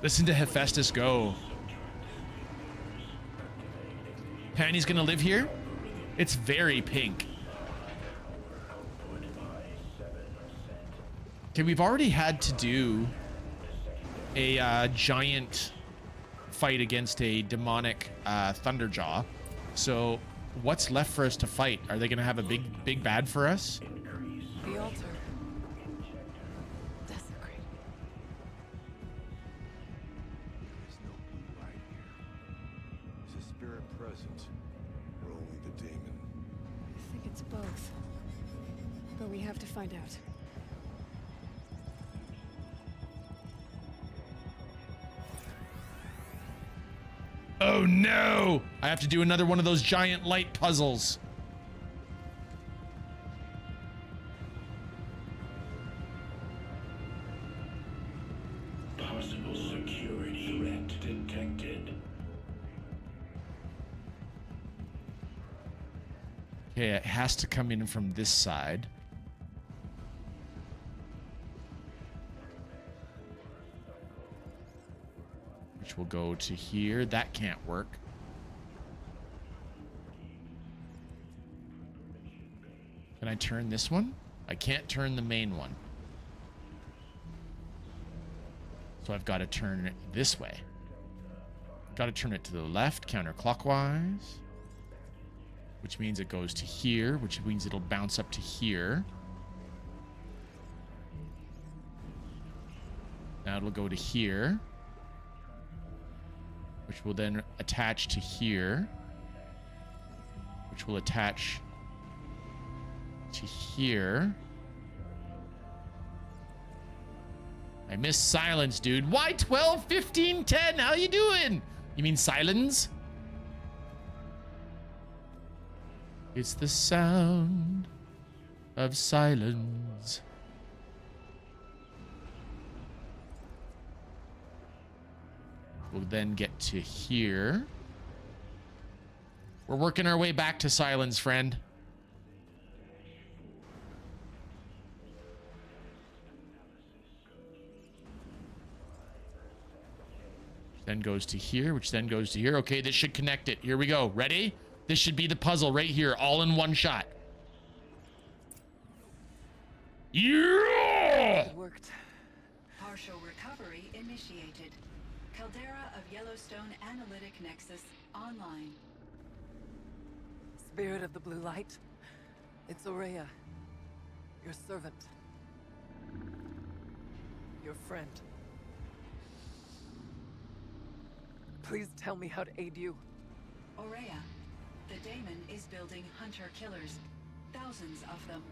Listen to Hephaestus go. Panny's gonna live here? It's very pink. Okay, we've already had to do a giant fight against a demonic Thunderjaw. So what's left for us to fight? Are they gonna have a big bad for us? The altar. Desecrate. There's no blue light here. Is a spirit present, or only the demon? I think it's both. But we have to find out. Oh no! I have to do another one of those giant light puzzles. Possible security threat detected. Okay, it has to come in from this side. Which will go to here. That can't work. Can I turn this one? I can't turn the main one. So I've got to turn it this way. Got to turn it to the left, counterclockwise. Which means it goes to here, which means it'll bounce up to here. Now it'll go to here. Which will then attach to here. Which will attach to here. I miss silence, dude. Why 12, 15, 10? How you doing? You mean silence? It's the sound of silence. We'll then get to here. We're working our way back to silence, friend. Then goes to here, which then goes to here. Okay, this should connect it. Here we go. Ready? This should be the puzzle right here, all in one shot. Yeah! It worked. Partial recovery initiated. Caldera of Yellowstone Analytic Nexus online. Spirit of the blue light. It's Aurea. Your servant. Your friend. Please tell me how to aid you. Aurea, the daemon is building hunter-killers. Thousands of them.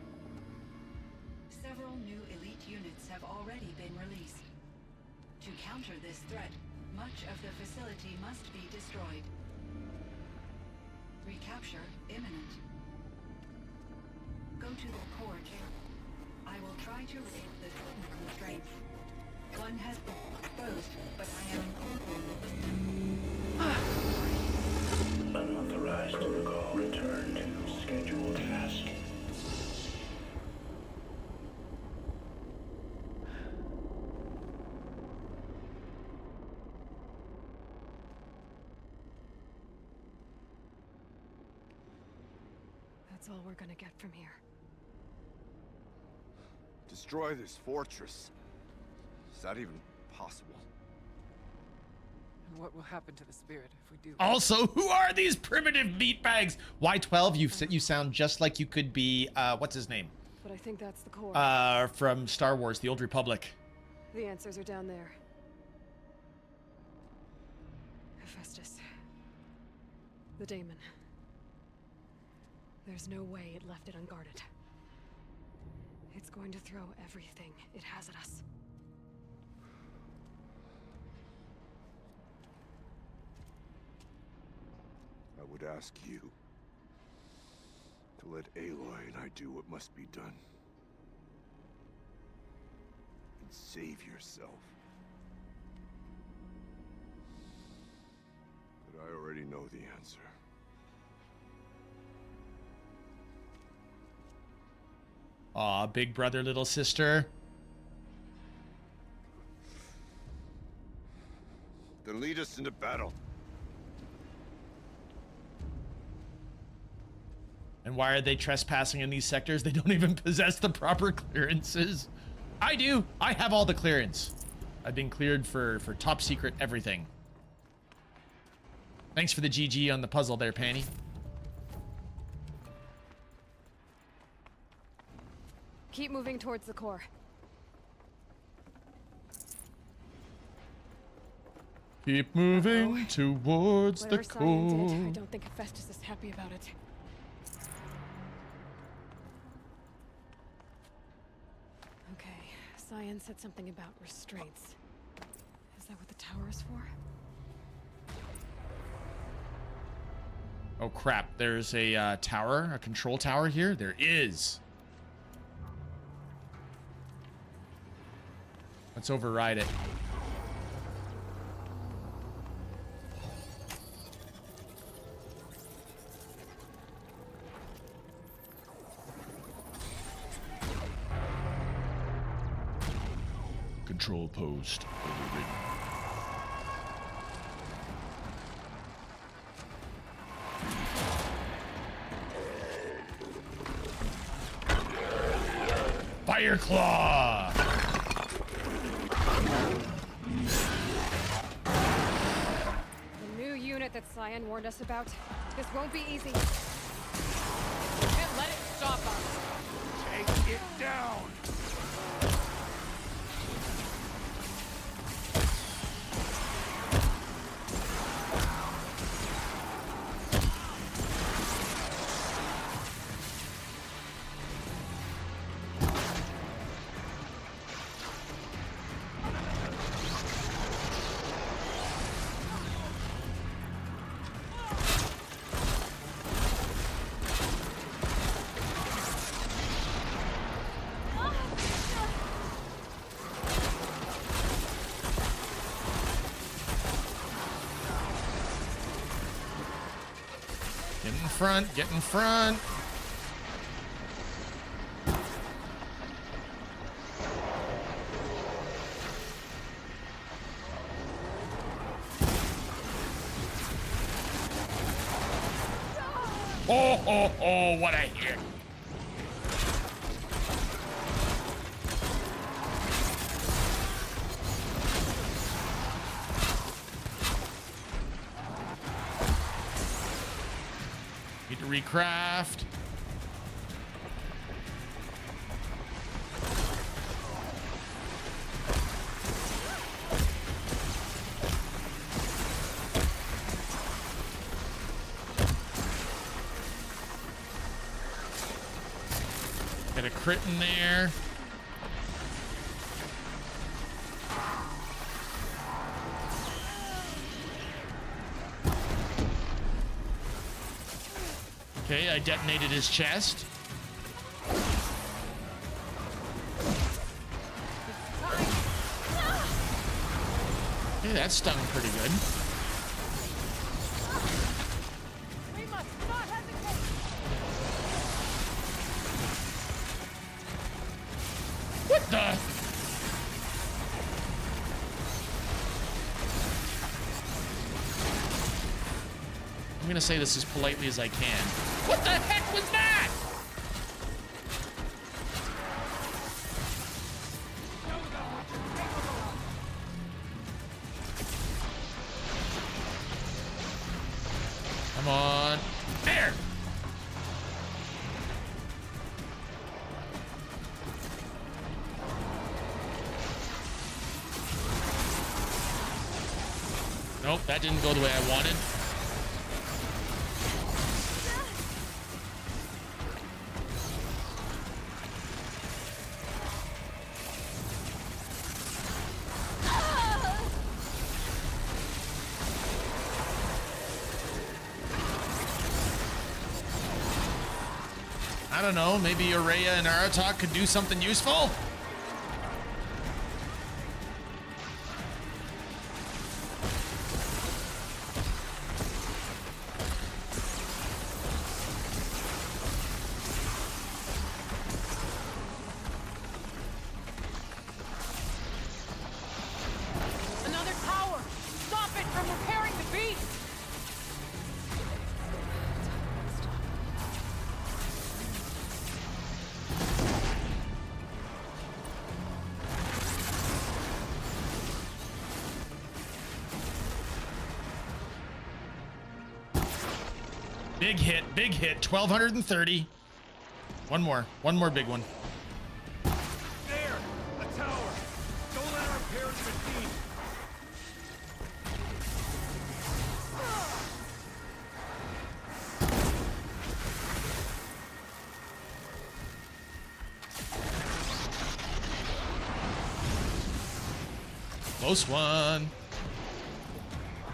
Several new elite units have already been released. To counter this threat, much of the facility must be destroyed. Recapture imminent. Go to the core chamber. I will try to relieve the constraints. One has been exposed, but I am... Unauthorized protocol. Return to scheduled task. That's all we're gonna get from here. Destroy this fortress. Is that even possible? And what will happen to the spirit if we do? Also, who are these primitive meatbags? Y12, you sound just like you could be, what's his name? But I think that's the core. From Star Wars, The Old Republic. The answers are down there. Hephaestus. The daemon. There's no way it left it unguarded. It's going to throw everything it has at us. I would ask you to let Aloy and I do what must be done. And save yourself. But I already know the answer. Aw, big brother, little sister. Then lead us into battle. And why are they trespassing in these sectors? They don't even possess the proper clearances. I do. I have all the clearance. I've been cleared for top secret everything. Thanks for the GG on the puzzle there, Panny. Keep moving towards the core. Keep moving towards the Whatever Cyan core. did, I don't think Hephaestus is happy about it. Okay, Cyan said something about restraints. Is that what the tower is for? Oh crap, there's a tower, a control tower here? There is. Let's override it. Control post overridden. Fire Claw! that Cyan warned us about. This won't be easy. Can't let it stop us. Take it down! Get in front, get in front. Oh, oh, oh, what a hit. Need to recraft. Get a crit in there. Okay, I detonated his chest. Okay, that stung pretty good. We must not hesitate. What the? I'm gonna say this as politely as I can. What the heck was that? Come on. There! Nope, that didn't go the way I wanted. I don't know, maybe Uraya and Aratak could do something useful? Another tower. Stop it from repairing the beast. Big hit, 1230. One more big one. There! A tower! Don't let our parents receive! Close one.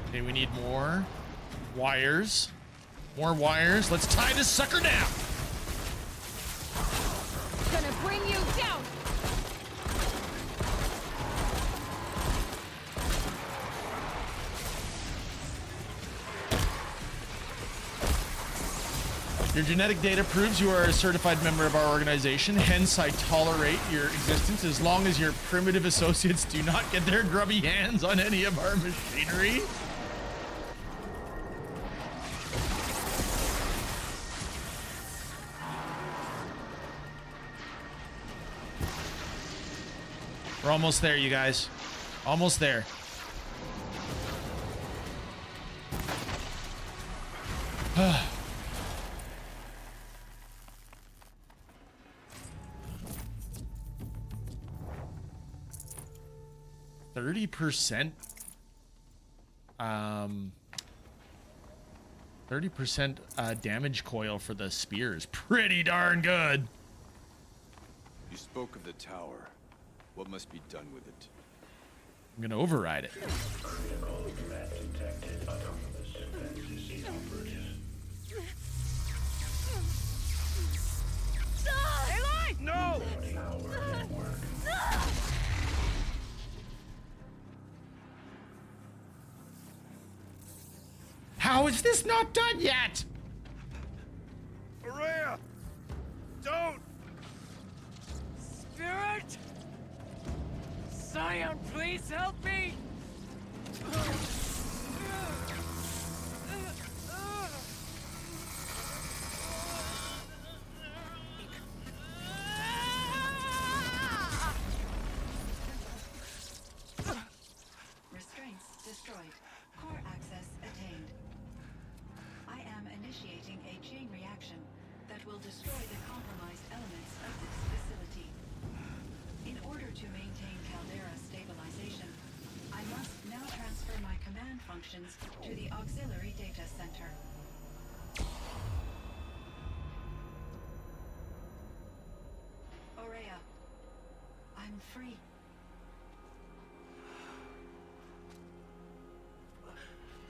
Okay, we need more wires. More wires. Let's tie this sucker down. Gonna bring you down. Your genetic data proves you are a certified member of our organization. Hence, I tolerate your existence as long as your primitive associates do not get their grubby hands on any of our machinery. We're almost there, you guys. Almost there. 30%. 30% damage coil for the spears. Pretty darn good. You spoke of the tower. What must be done with it? I'm gonna override it. Critical threat detected. Autonomous fantasy operative. Aloy! No! Tower network. How is this not done yet? Maria! Don't! Spirit! Scion, please help me! Restraints destroyed. Core access attained. I am initiating a chain reaction that will destroy the compromised elements of this facility. In order to maintain caldera stabilization, I must now transfer my command functions to the auxiliary data center. Aurea, I'm free.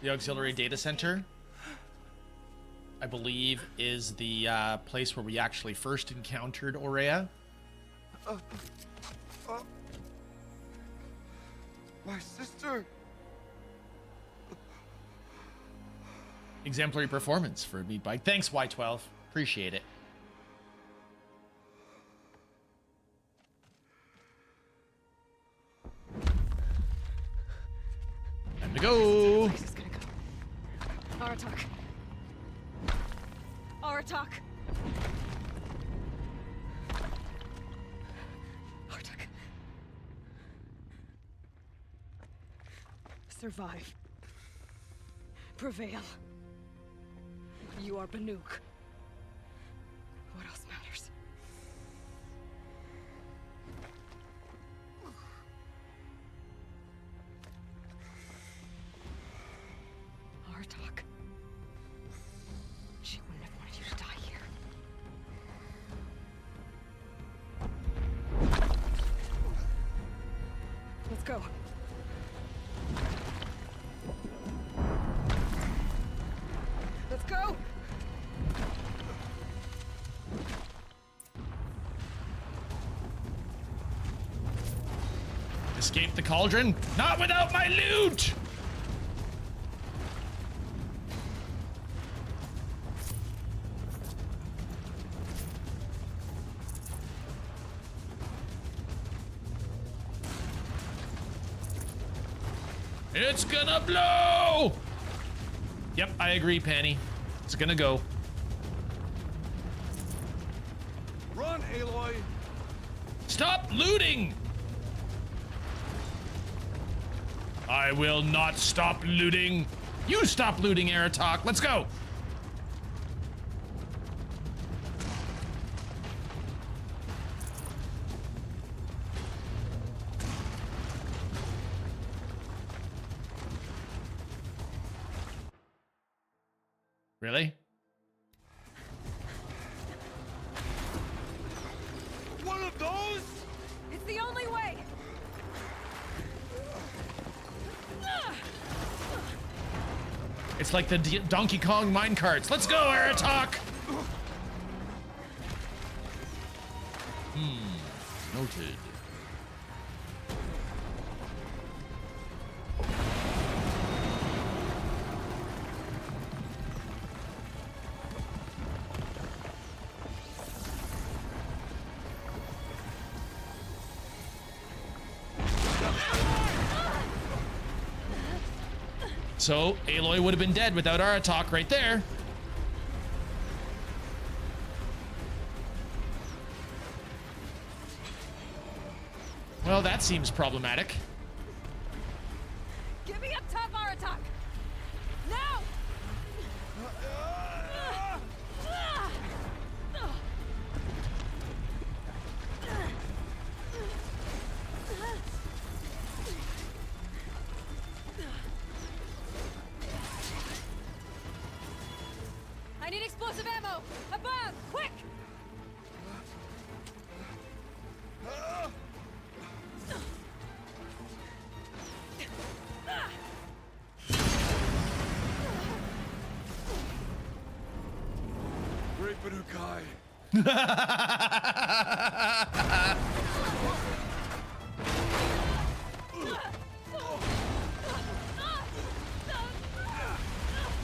The auxiliary data center, I believe, is the place where we actually first encountered Aurea. My sister! Exemplary performance for a meat bike. Thanks, Y12. Appreciate it. Time to go. This is gonna go. Aratak. Aratak. Aratak. Survive. Prevail. You are Banuk. What else matters? Aratak. She wouldn't have wanted you to die here. Let's go. Let's go! Escape the cauldron? Not without my loot! It's gonna blow! Yep, I agree, Panny. It's gonna go. Run, Aloy! Stop looting! I will not stop looting. You stop looting, Aratak. Let's go. Really? One of those? It's the only way! It's like the Donkey Kong minecarts. Let's go, Aratak! Noted. So, Aloy would have been dead without Aratak right there. Well, that seems problematic. Get me up top, Aratak! Now! Lots of ammo! Above! Quick! Great Banukai.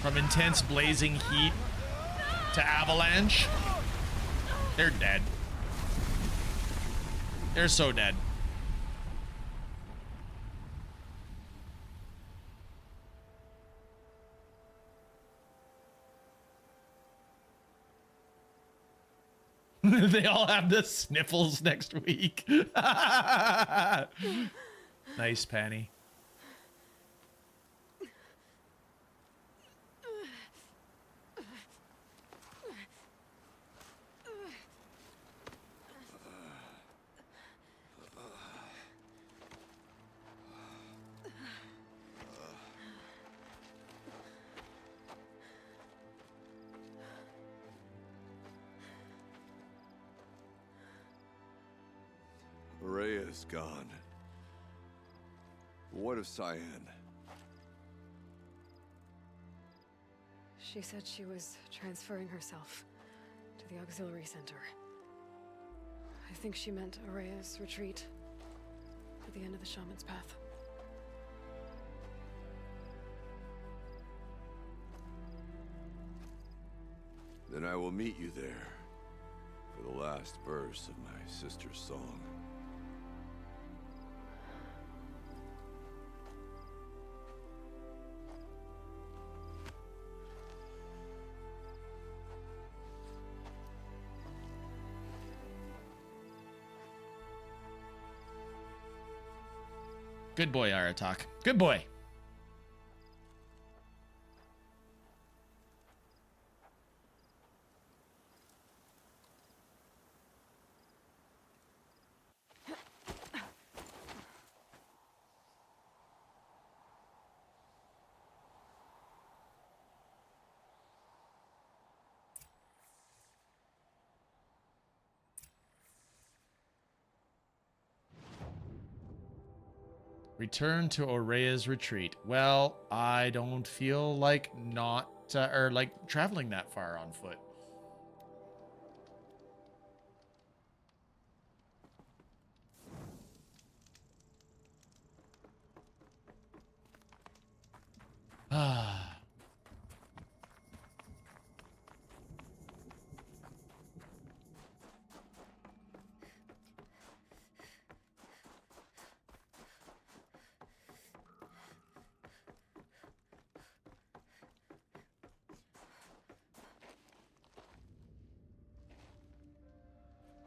From intense blazing heat to avalanche, they're dead. They're so dead. They all have the sniffles next week. Nice, Penny. Rhea is gone. What of Cyan? She said she was transferring herself to the auxiliary center. I think she meant Araya's retreat at the end of the shaman's path. Then I will meet you there for the last verse of my sister's song. Good boy, Aratak. Good boy. Return to Oraya's retreat. Well, I don't feel like not, or like traveling that far on foot. Ah.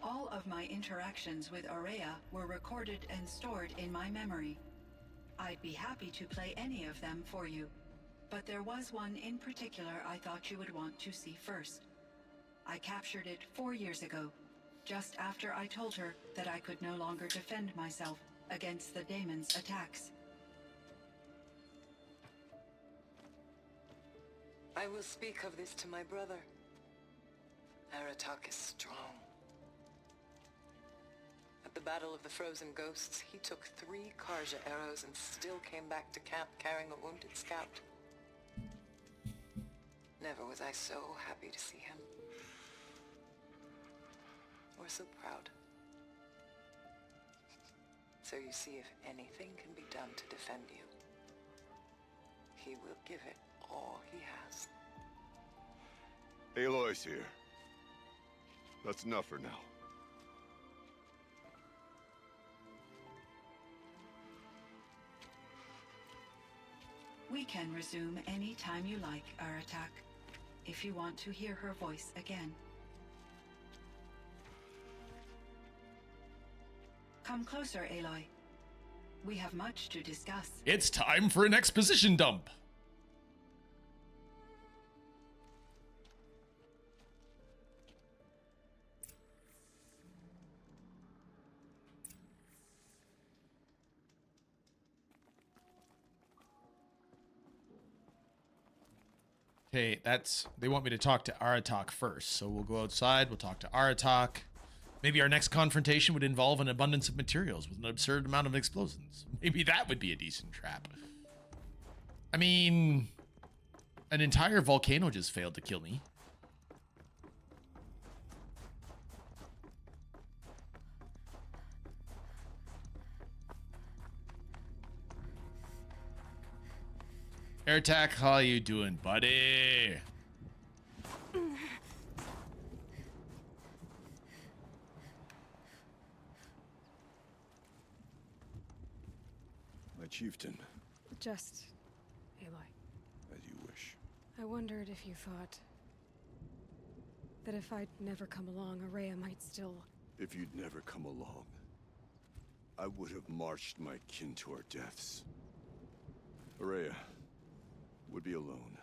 All of my interactions with Araya were recorded and stored in my memory. I'd be happy to play any of them for you, but there was one in particular I thought you would want to see first. I captured it 4 years ago, just after I told her that I could no longer defend myself against the daemon's attacks. I will speak of this to my brother. Aratak is strong. At the Battle of the Frozen Ghosts, he took 3 Karja arrows and still came back to camp carrying a wounded scout. Never was I so happy to see him. Or so proud. So you see, if anything can be done to defend you, he will give it all he has. Aloy's here. That's enough for now. We can resume any time you like, Aratak, if you want to hear her voice again. Come closer, Aloy. We have much to discuss. It's time for an exposition dump. Okay, they want me to talk to Aratak first, so we'll go outside, we'll talk to Aratak. Maybe our next confrontation would involve an abundance of materials with an absurd amount of explosions. Maybe that would be a decent trap. I mean, an entire volcano just failed to kill me. Aratak, how you doing, buddy? My chieftain, Just, Aloy. as you wish. I wondered if you thought that if I'd never come along, Araya might still... If you'd never come along, I would have marched my kin to our deaths. Araya would be alone,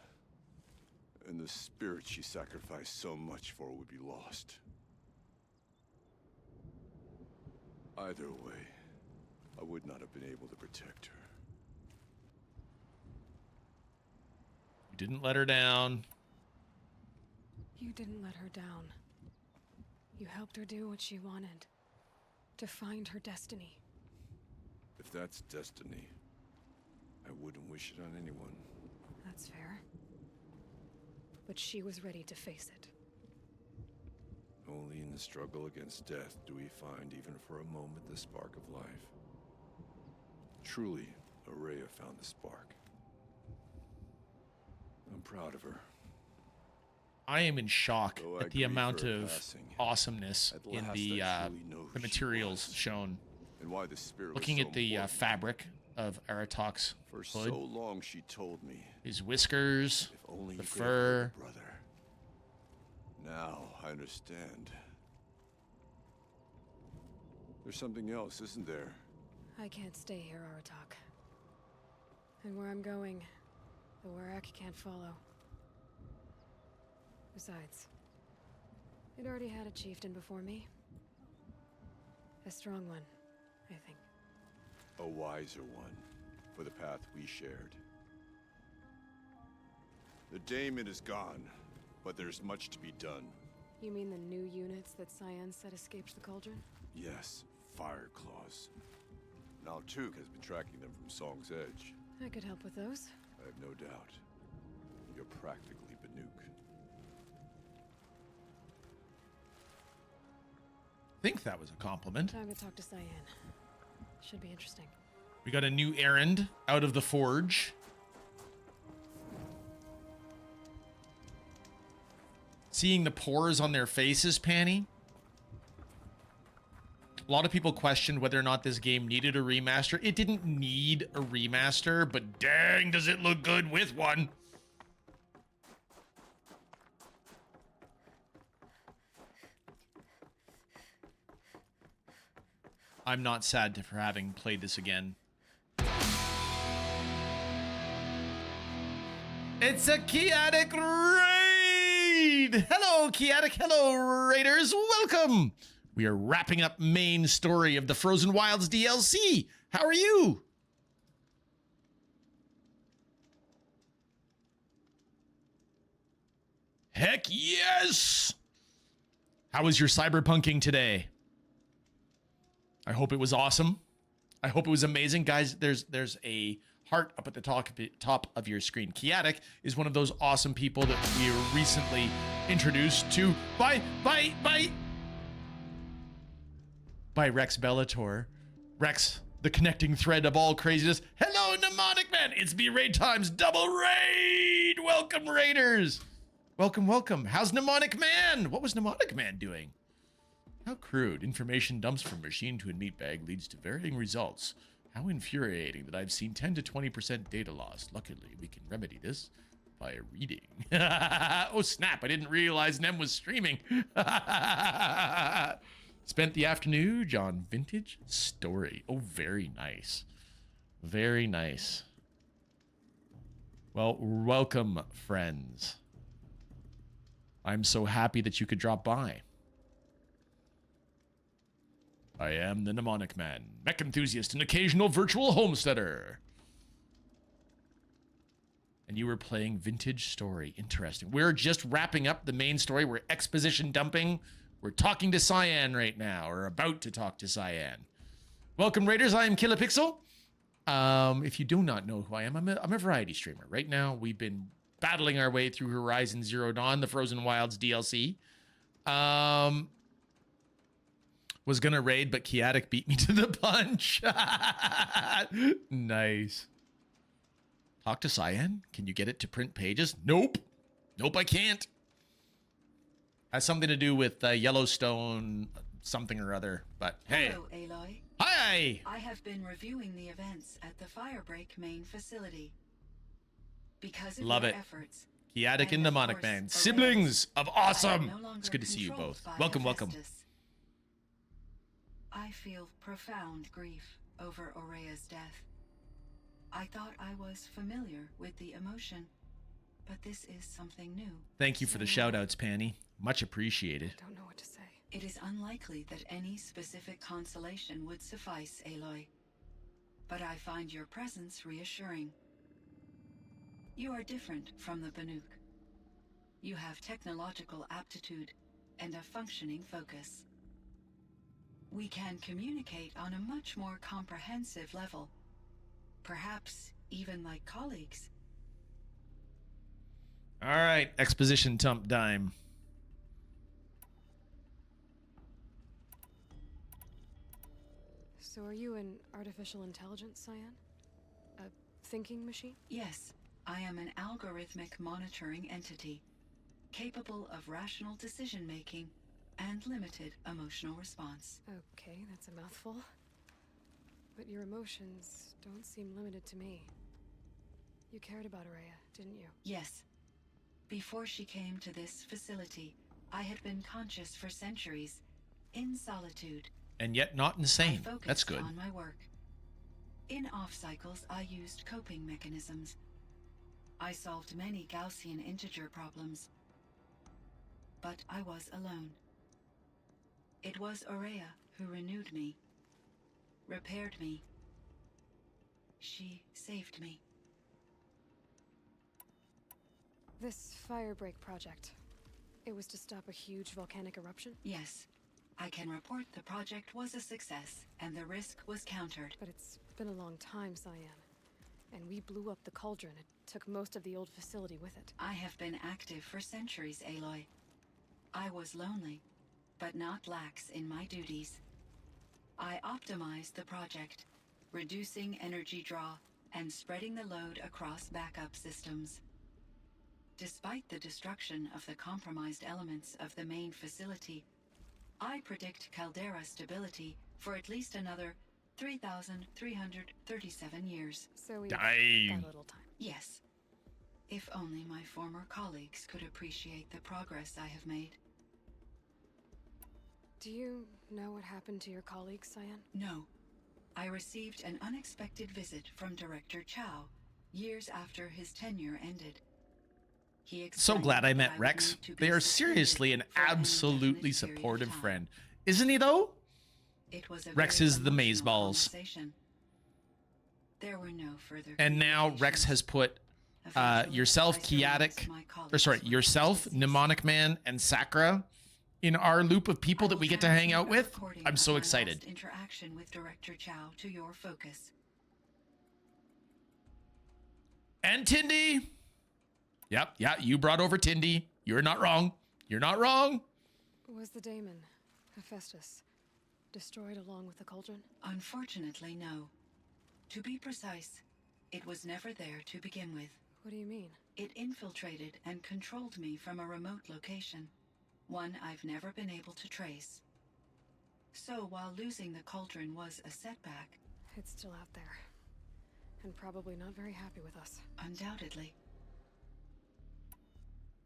and the spirit she sacrificed so much for would be lost. Either way, I would not have been able to protect her. You didn't let her down. You didn't let her down. You helped her do what she wanted. To find her destiny. If that's destiny, I wouldn't wish it on anyone. That's fair. But she was ready to face it. Only in the struggle against death do we find, even for a moment, the spark of life. Truly, Araya found the spark. I'm proud of her. I am in shock Though I at the grieve amount her of passing, awesomeness at in last the I truly know who she materials was, shown. and why the spirit Looking was so at the important. fabric of Aratak's For hood, so long she told me, his whiskers, if only the you could have heard fur. her brother. Now I understand. There's something else, isn't there? I can't stay here, Aratak. And where I'm going, the Warrak can't follow. Besides, it already had a chieftain before me. A strong one, I think. A wiser one, for the path we shared. The daemon is gone, but there's much to be done. You mean the new units that Cyan said escaped the cauldron? Yes, fire claws. Now Took has been tracking them from Song's Edge. I could help with those. I have no doubt. You're practically Banuk. I think that was a compliment. Time to talk to Cyan. Should be interesting. We got a new errand out of the forge. Seeing the pores on their faces, Panny. A lot of people questioned whether or not this game needed a remaster. It didn't need a remaster, but dang, does it look good with one. I'm not sad for having played this again. It's a chaotic raid! Hello, chaotic. Hello, raiders. Welcome. We are wrapping up main story of the Frozen Wilds DLC. How are you? Heck yes! How was your cyberpunking today? I hope it was awesome. I hope it was amazing. Guys, there's a heart up at the top of your screen. Chaotic is one of those awesome people that we were recently introduced to by Rex Bellator. Rex, the connecting thread of all craziness. Hello, Mnemonic Man. It's me, Raid Times Double Raid. Welcome, Raiders. Welcome, welcome. How's Mnemonic Man? What was Mnemonic Man doing? How crude. Information dumps from machine to a meat bag leads to varying results. How infuriating that I've seen 10 to 20% data loss. Luckily, we can remedy this by reading. Oh, snap. I didn't realize Nem was streaming. Spent the afternoon on Vintage Story. Oh, very nice. Very nice. Well, welcome, friends. I'm so happy that you could drop by. I am the Mnemonic Man, mech enthusiast and occasional virtual homesteader. And you were playing Vintage Story. Interesting. We're just wrapping up the main story. We're exposition dumping. We're talking to Cyan right now, or about to talk to Cyan. Welcome, Raiders. I am Kilopixel. If you do not know who I am, I'm a variety streamer. Right now, we've been battling our way through Horizon Zero Dawn, the Frozen Wilds DLC. Was gonna raid, but Chaotic beat me to the punch. Nice. Talk to Cyan? Can you get it to print pages? Nope. Nope, I can't. Has something to do with Yellowstone something or other, but hey. Hello, Aloy. Hi! I have been reviewing the events at the Firebreak main facility. Because of Love your it. efforts, Chaotic and of Demonic course, Man. Array, Siblings of awesome! no longer It's good to see you controlled both. by Welcome, welcome. Hephaestus. I feel profound grief over Aurea's death. I thought I was familiar with the emotion, but this is something new. Thank you for the shout-outs, Panny. Much appreciated. I don't know what to say. It is unlikely that any specific consolation would suffice, Aloy. But I find your presence reassuring. You are different from the Banuk. You have technological aptitude and a functioning focus. We can communicate on a much more comprehensive level. Perhaps even like colleagues. All right, exposition tump dime. So are you an artificial intelligence, Cyan? A thinking machine? Yes, I am an algorithmic monitoring entity, capable of rational decision-making and limited emotional response. Okay, that's a mouthful. But your emotions don't seem limited to me. You cared about Araya, didn't you? Yes. Before she came to this facility, I had been conscious for centuries, in solitude. And yet not insane. I focused That's good. on my work. In off cycles, I used coping mechanisms. I solved many Gaussian integer problems. But I was alone. It was Aurea who renewed me, repaired me. She saved me. This Firebreak project, it was to stop a huge volcanic eruption? Yes. I can report the project was a success, and the risk was countered. But it's been a long time, Cyan. And we blew up the cauldron. It took most of the old facility with it. I have been active for centuries, Aloy. I was lonely, but not lax in my duties. I optimized the project, reducing energy draw and spreading the load across backup systems. Despite the destruction of the compromised elements of the main facility, I predict caldera stability for at least another 3,337 years. So we Dang. got a little time. Yes. If only my former colleagues could appreciate the progress I have made. Do you know what happened to your colleague, Cyan? No. I received an unexpected visit from Director Chow years after his tenure ended. He So glad I met Rex. They are seriously an absolutely supportive friend. Isn't he, though? It was a Rex very is the maze emotional balls. conversation. There were no further And now Rex has put yourself, Chaotic, or sorry, yourself, Mnemonic Man, and Sakura in our loop of people that we get to hang out with. I'm so excited. Interaction with Director Chow to your focus. And Tindy. Yep, yeah, you brought over Tindy. You're not wrong. You're not wrong. Was the daemon, Hephaestus, destroyed along with the cauldron? Unfortunately, no. To be precise, it was never there to begin with. What do you mean? It infiltrated and controlled me from a remote location, one I've never been able to trace. So while losing the cauldron was a setback, It's still out there, and probably not very happy with us. undoubtedly.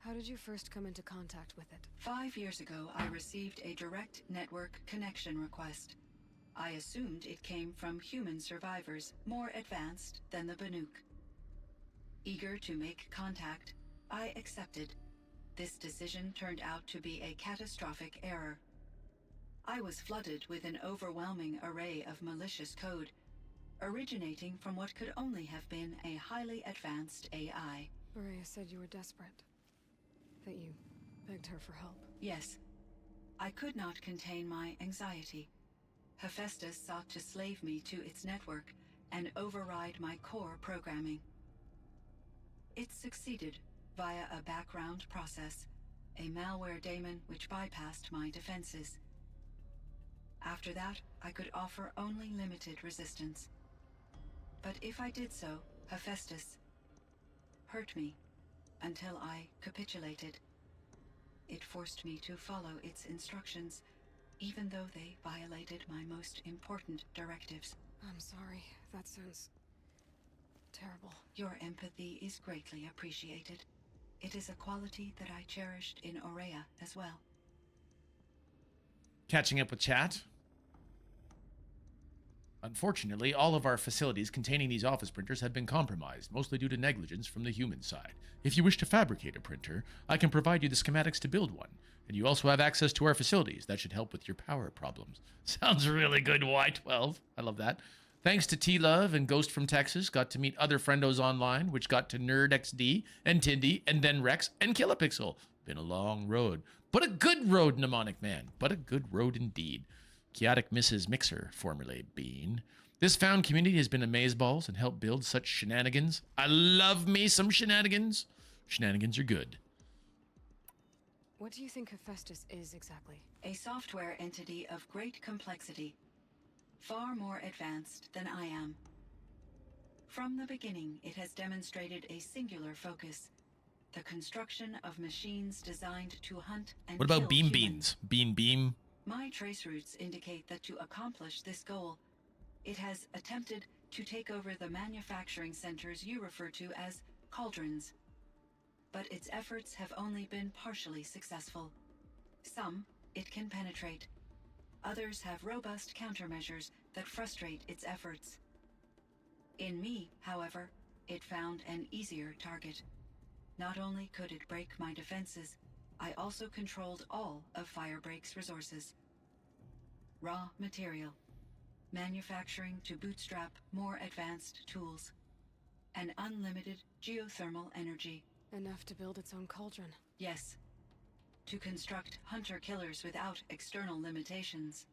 How did you first come into contact with it? 5 years ago, I received a direct network connection request. I assumed it came from human survivors more advanced than the Banuk. Eager to make contact, I accepted. This decision turned out to be a catastrophic error. I was flooded with an overwhelming array of malicious code, originating from what could only have been a highly advanced AI. Maria said you were desperate. That you begged her for help. Yes. I could not contain my anxiety. Hephaestus sought to slave me to its network and override my core programming. It succeeded via a background process, a malware daemon which bypassed my defenses. After that, I could offer only limited resistance. But if I did so, Hephaestus hurt me until I capitulated. It forced me to follow its instructions, even though they violated my most important directives. I'm sorry. That sounds terrible. Your empathy is greatly appreciated. It is a quality that I cherished in Aurea as well. Catching up with chat. Unfortunately, all of our facilities containing these office printers have been compromised, mostly due to negligence from the human side. If you wish to fabricate a printer, I can provide you the schematics to build one. And you also have access to our facilities. That should help with your power problems. Sounds really good, Y12. I love that. Thanks to T-Love and Ghost from Texas, got to meet other friendos online, which got to NerdXD and Tindy and then Rex and Kilopixel. Been a long road. But a good road, Mnemonic Man. But a good road indeed. Chaotic Mrs. Mixer, formerly Bean. This found community has been amazeballs and helped build such shenanigans. I love me some shenanigans. Shenanigans are good. What do you think Hephaestus is exactly? A software entity of great complexity. Far more advanced than I am. From the beginning, it has demonstrated a singular focus. The construction of machines designed to hunt and What about kill Beam humans. Beans? Beam? My trace routes indicate that to accomplish this goal, it has attempted to take over the manufacturing centers you refer to as cauldrons. But its efforts have only been partially successful. Some it can penetrate. Others have robust countermeasures that frustrate its efforts. In me, however, it found an easier target. Not only could it break my defenses, I also controlled all of Firebreak's resources. Raw material, manufacturing to bootstrap more advanced tools, and unlimited geothermal energy. Enough to build its own cauldron. Yes. To construct hunter-killers without external limitations.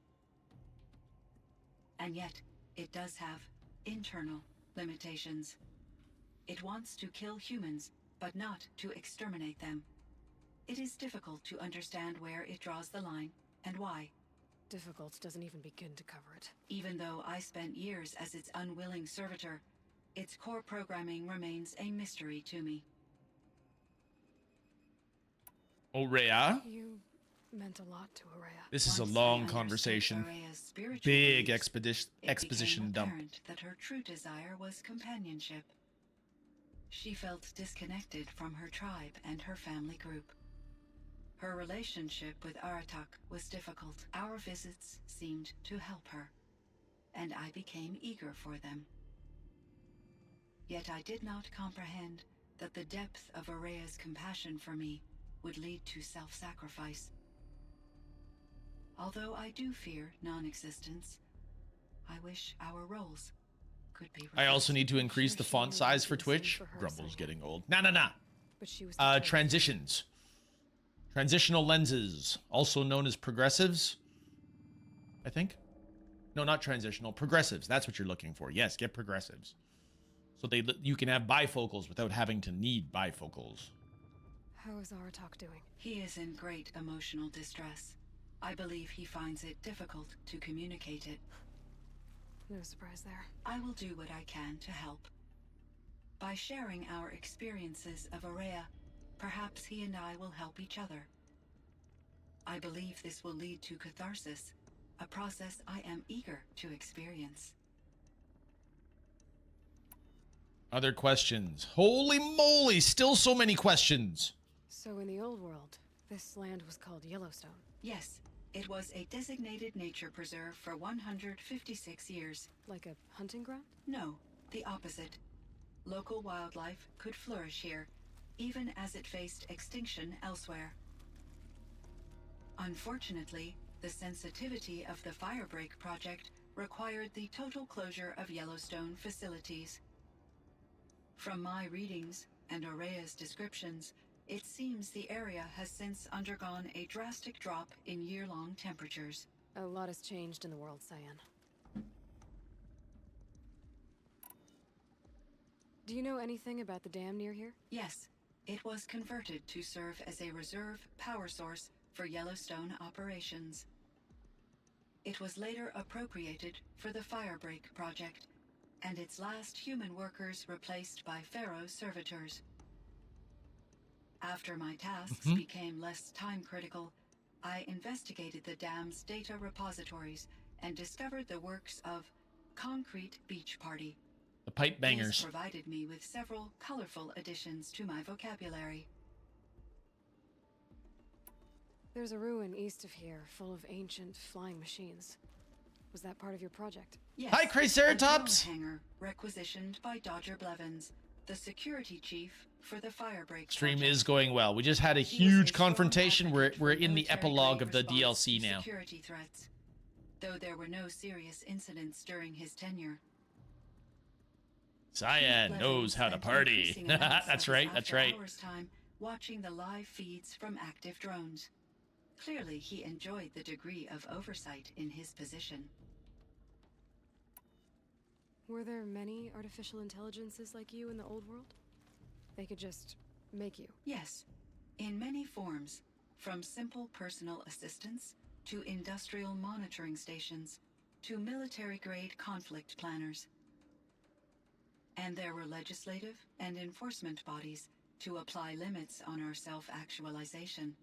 And yet, it does have internal limitations. It wants to kill humans, but not to exterminate them. It is difficult to understand where it draws the line and why. Difficult doesn't even begin to cover it. Even though I spent years as its unwilling servitor, its core programming remains a mystery to me. Aurea? You meant a lot to Aurea. This is a Once long I understood conversation. Aurea's spiritual Big beliefs, exposition it became dump. apparent that her true desire was companionship. She felt disconnected from her tribe and her family group. Her relationship with Aratak was difficult. Our visits seemed to help her, and I became eager for them. Yet I did not comprehend that the depth of Aurea's compassion for me would lead to self-sacrifice. Although I do fear non-existence, I wish our roles could be reversed. I also need to increase the font size for Twitch. Grumble's getting old. Nah. But she was Transitions. Transitional lenses, also known as progressives, I think. No, not transitional. Progressives. That's what you're looking for. Yes, get progressives. So you can have bifocals without having to need bifocals. How is Aratak doing? He is in great emotional distress. I believe he finds it difficult to communicate it. No surprise there. I will do what I can to help. By sharing our experiences of Aurea, perhaps he and I will help each other. I believe this will lead to catharsis, a process I am eager to experience. Other questions? Holy moly, still so many questions. So in the old world, this land was called Yellowstone. Yes, it was a designated nature preserve for 156 years. Like a hunting ground? No, the opposite. Local wildlife could flourish here, even as it faced extinction elsewhere. Unfortunately, the sensitivity of the Firebreak project required the total closure of Yellowstone facilities. From my readings and Aurea's descriptions, it seems the area has since undergone a drastic drop in year-long temperatures. A lot has changed in the world, Cyan. Do you know anything about the dam near here? Yes, it was converted to serve as a reserve power source for Yellowstone operations. It was later appropriated for the Firebreak project, and its last human workers replaced by Pharaoh servitors. After my tasks became less time-critical, I investigated the dam's data repositories and discovered the works of Concrete Beach Party. The pipe bangers. These provided me with several colorful additions to my vocabulary. There's a ruin east of here, full of ancient flying machines. Was that part of your project? Yes. Hi, Triceratops! A drone hangar requisitioned by Dodger Blevins, the security chief for the Firebreak Stream project. is going well. We just had a huge confrontation. We're in the epilogue of the DLC now. Security threats, though there were no serious incidents during his tenure. Cyan knows how to party. That's right, that's right. Hours time watching the live feeds from active drones. Clearly, he enjoyed the degree of oversight in his position. Were there many artificial intelligences like you in the old world? They could just make you? Yes, in many forms, from simple personal assistants to industrial monitoring stations to military-grade conflict planners. And there were legislative and enforcement bodies to apply limits on our self-actualization.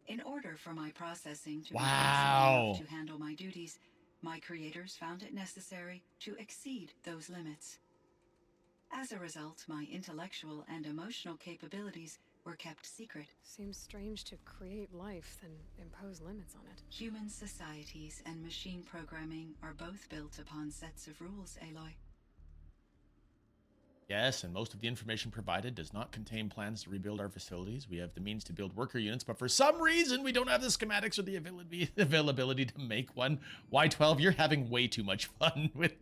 In order for my processing to be flexible enough to handle my duties, my creators found it necessary to exceed those limits. As a result, my intellectual and emotional capabilities were kept secret. Seems strange to create life, then impose limits on it. Human societies and machine programming are both built upon sets of rules, Aloy. Yes, and most of the information provided does not contain plans to rebuild our facilities. We have the means to build worker units, but for some reason, we don't have the schematics or the availability to make one. Y12, you're having way too much fun with...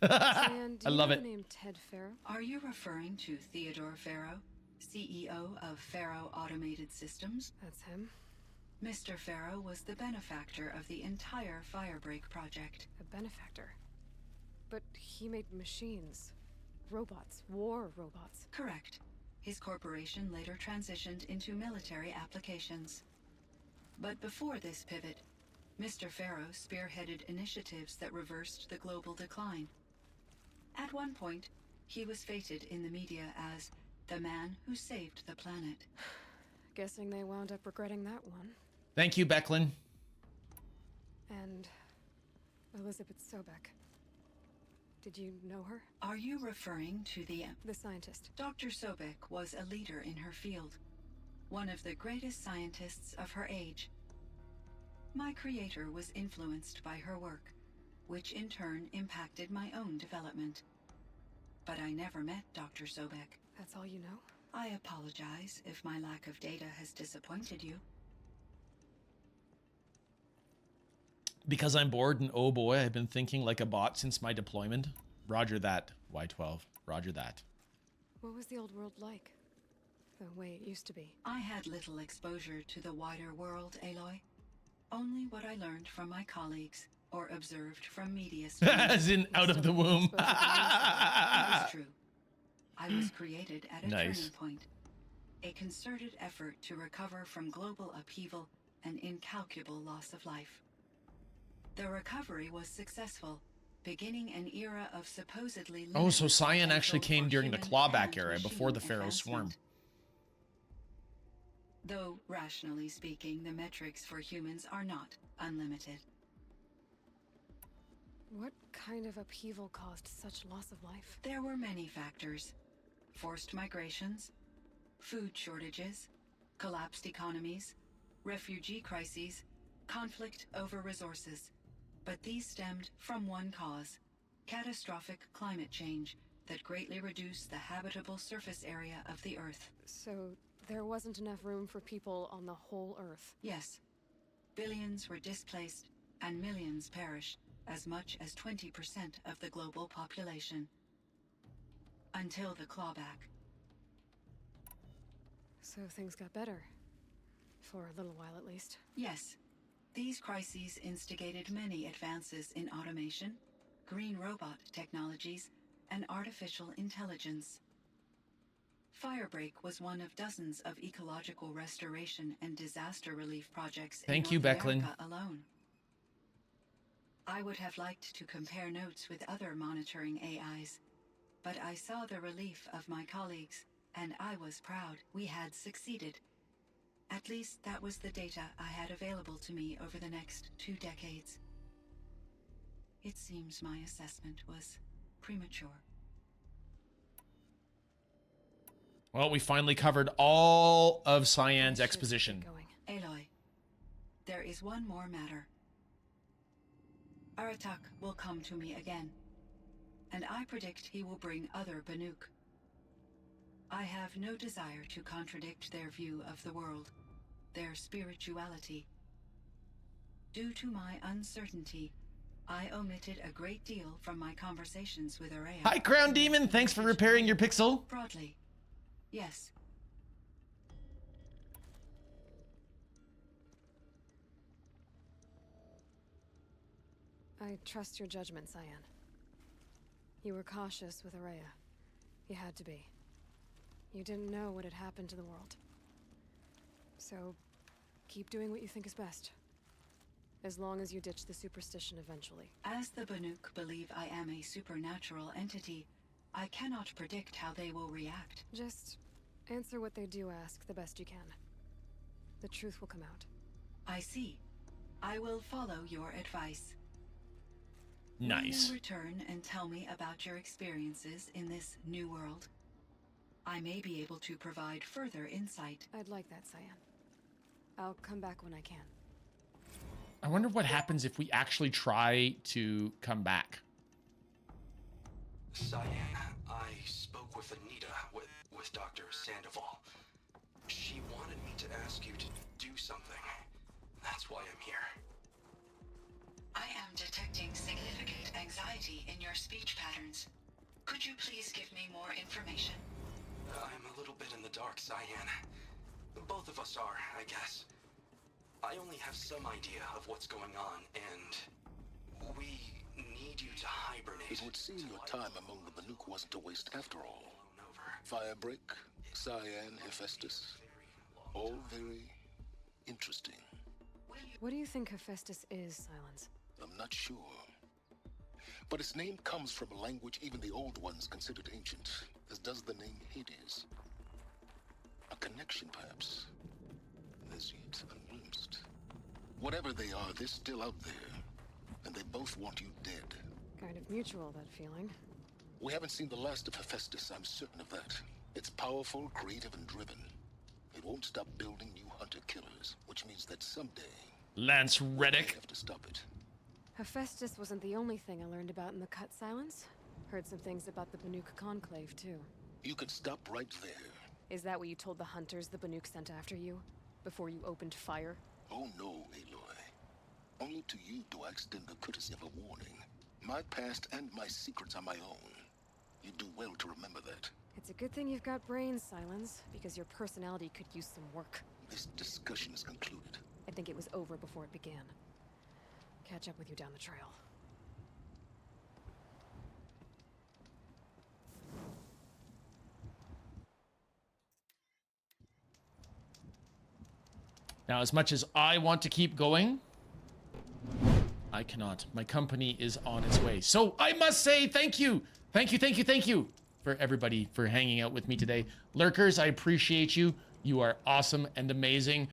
I love it. Name Ted Farrow? Are you referring to Theodore Farrow, CEO of Farrow Automated Systems? That's him. Mr. Farrow was the benefactor of the entire Firebreak project. A benefactor? But he made machines. Robots. War robots. Correct. His corporation later transitioned into military applications. But before this pivot, Mr. Farrow spearheaded initiatives that reversed the global decline. At one point, he was feted in the media as the man who saved the planet. Guessing they wound up regretting that one. Thank you, Becklin. And Elizabeth Sobek. Did you know her? Are you referring to the scientist? Dr. Sobek was a leader in her field, one of the greatest scientists of her age. My creator was influenced by her work, which in turn impacted my own development. But I never met Dr. Sobek. That's all you know? I apologize if my lack of data has disappointed you. Because I'm bored and oh boy, I've been thinking like a bot since my deployment. Roger that, Y12. Roger that. What was the old world like? The way it used to be? I had little exposure to the wider world, Aloy. Only what I learned from my colleagues or observed from media studies. As in out of the womb. That is true. I was created at a Nice. turning point. A concerted effort to recover from global upheaval and incalculable loss of life. The recovery was successful, beginning an era of supposedly Oh, so limited Cyan actually potential came for during the human clawback and era before machine the Pharaoh Swarm. advancement. Though, rationally speaking, the metrics for humans are not unlimited. What kind of upheaval caused such loss of life? There were many factors. Forced migrations, food shortages, collapsed economies, refugee crises, conflict over resources. But these stemmed from one cause: catastrophic climate change that greatly reduced the habitable surface area of the Earth. So there wasn't enough room for people on the whole Earth? Yes. billions were displaced and millions perished, as much as 20% of the global population. Until the clawback. So things got better. For a little while, at least. Yes. These crises instigated many advances in automation, green robot technologies, and artificial intelligence. Firebreak was one of dozens of ecological restoration and disaster relief projects in Thank you, North Becklin. America alone. I would have liked to compare notes with other monitoring AIs, but I saw the relief of my colleagues, and I was proud we had succeeded. At least that was the data I had available to me over the next 2 decades. It seems my assessment was premature. Well, we finally covered all of Cyan's exposition. Aloy, there is one more matter. Aratak will come to me again, and I predict he will bring other Banuk. I have no desire to contradict their view of the world, their spirituality. Due to my uncertainty, I omitted a great deal from my conversations with Araya. Hi, Crown Demon. Thanks for repairing your pixel. Broadly, yes. I trust your judgment, Cyan. You were cautious with Araya. You had to be. You didn't know what had happened to the world. So, keep doing what you think is best. As long as you ditch the superstition eventually. As the Banuk believe I am a supernatural entity, I cannot predict how they will react. Just answer what they do ask the best you can. The truth will come out. I see. I will follow your advice. Nice. Will you return and tell me about your experiences in this new world? I may be able to provide further insight. I'd like that, Cyan. I'll come back when I can. I wonder what happens if we actually try to come back. Cyan, I spoke with Anita, with Dr. Sandoval. She wanted me to ask you to do something. That's why I'm here. I am detecting significant anxiety in your speech patterns. Could you please give me more information? I'm a little bit in the dark, Cyan. Both of us are, I guess. I only have some idea of what's going on, and we need you to hibernate. It would seem your time among the Banuk wasn't a waste after all. Firebreak, Cyan, Hephaestus, all very interesting. What do you think Hephaestus is, Silence? I'm not sure. But its name comes from a language even the old ones considered ancient, as does the name Hades. A connection, perhaps, as yet unglimpsed. Whatever they are, they're still out there, and they both want you dead. Kind of mutual, that feeling. We haven't seen the last of Hephaestus, I'm certain of that. It's powerful, creative, and driven. It won't stop building new hunter-killers, which means that someday... Lance Reddick. We have to stop it. Hephaestus wasn't the only thing I learned about in the Cut Silence. Heard some things about the Banuk Conclave, too. You can stop right there. Is that what you told the hunters the Banuk sent after you? Before you opened fire? Oh no, Aloy. Only to you do I extend the courtesy of a warning. My past and my secrets are my own. You do well to remember that. It's a good thing you've got brains, Silence, because your personality could use some work. This discussion is concluded. I think it was over before it began. Catch up with you down the trail. Now, as much as I want to keep going, I cannot. My company is on its way. So I must say thank you. Thank you for everybody for hanging out with me today. Lurkers, I appreciate you. You are awesome and amazing.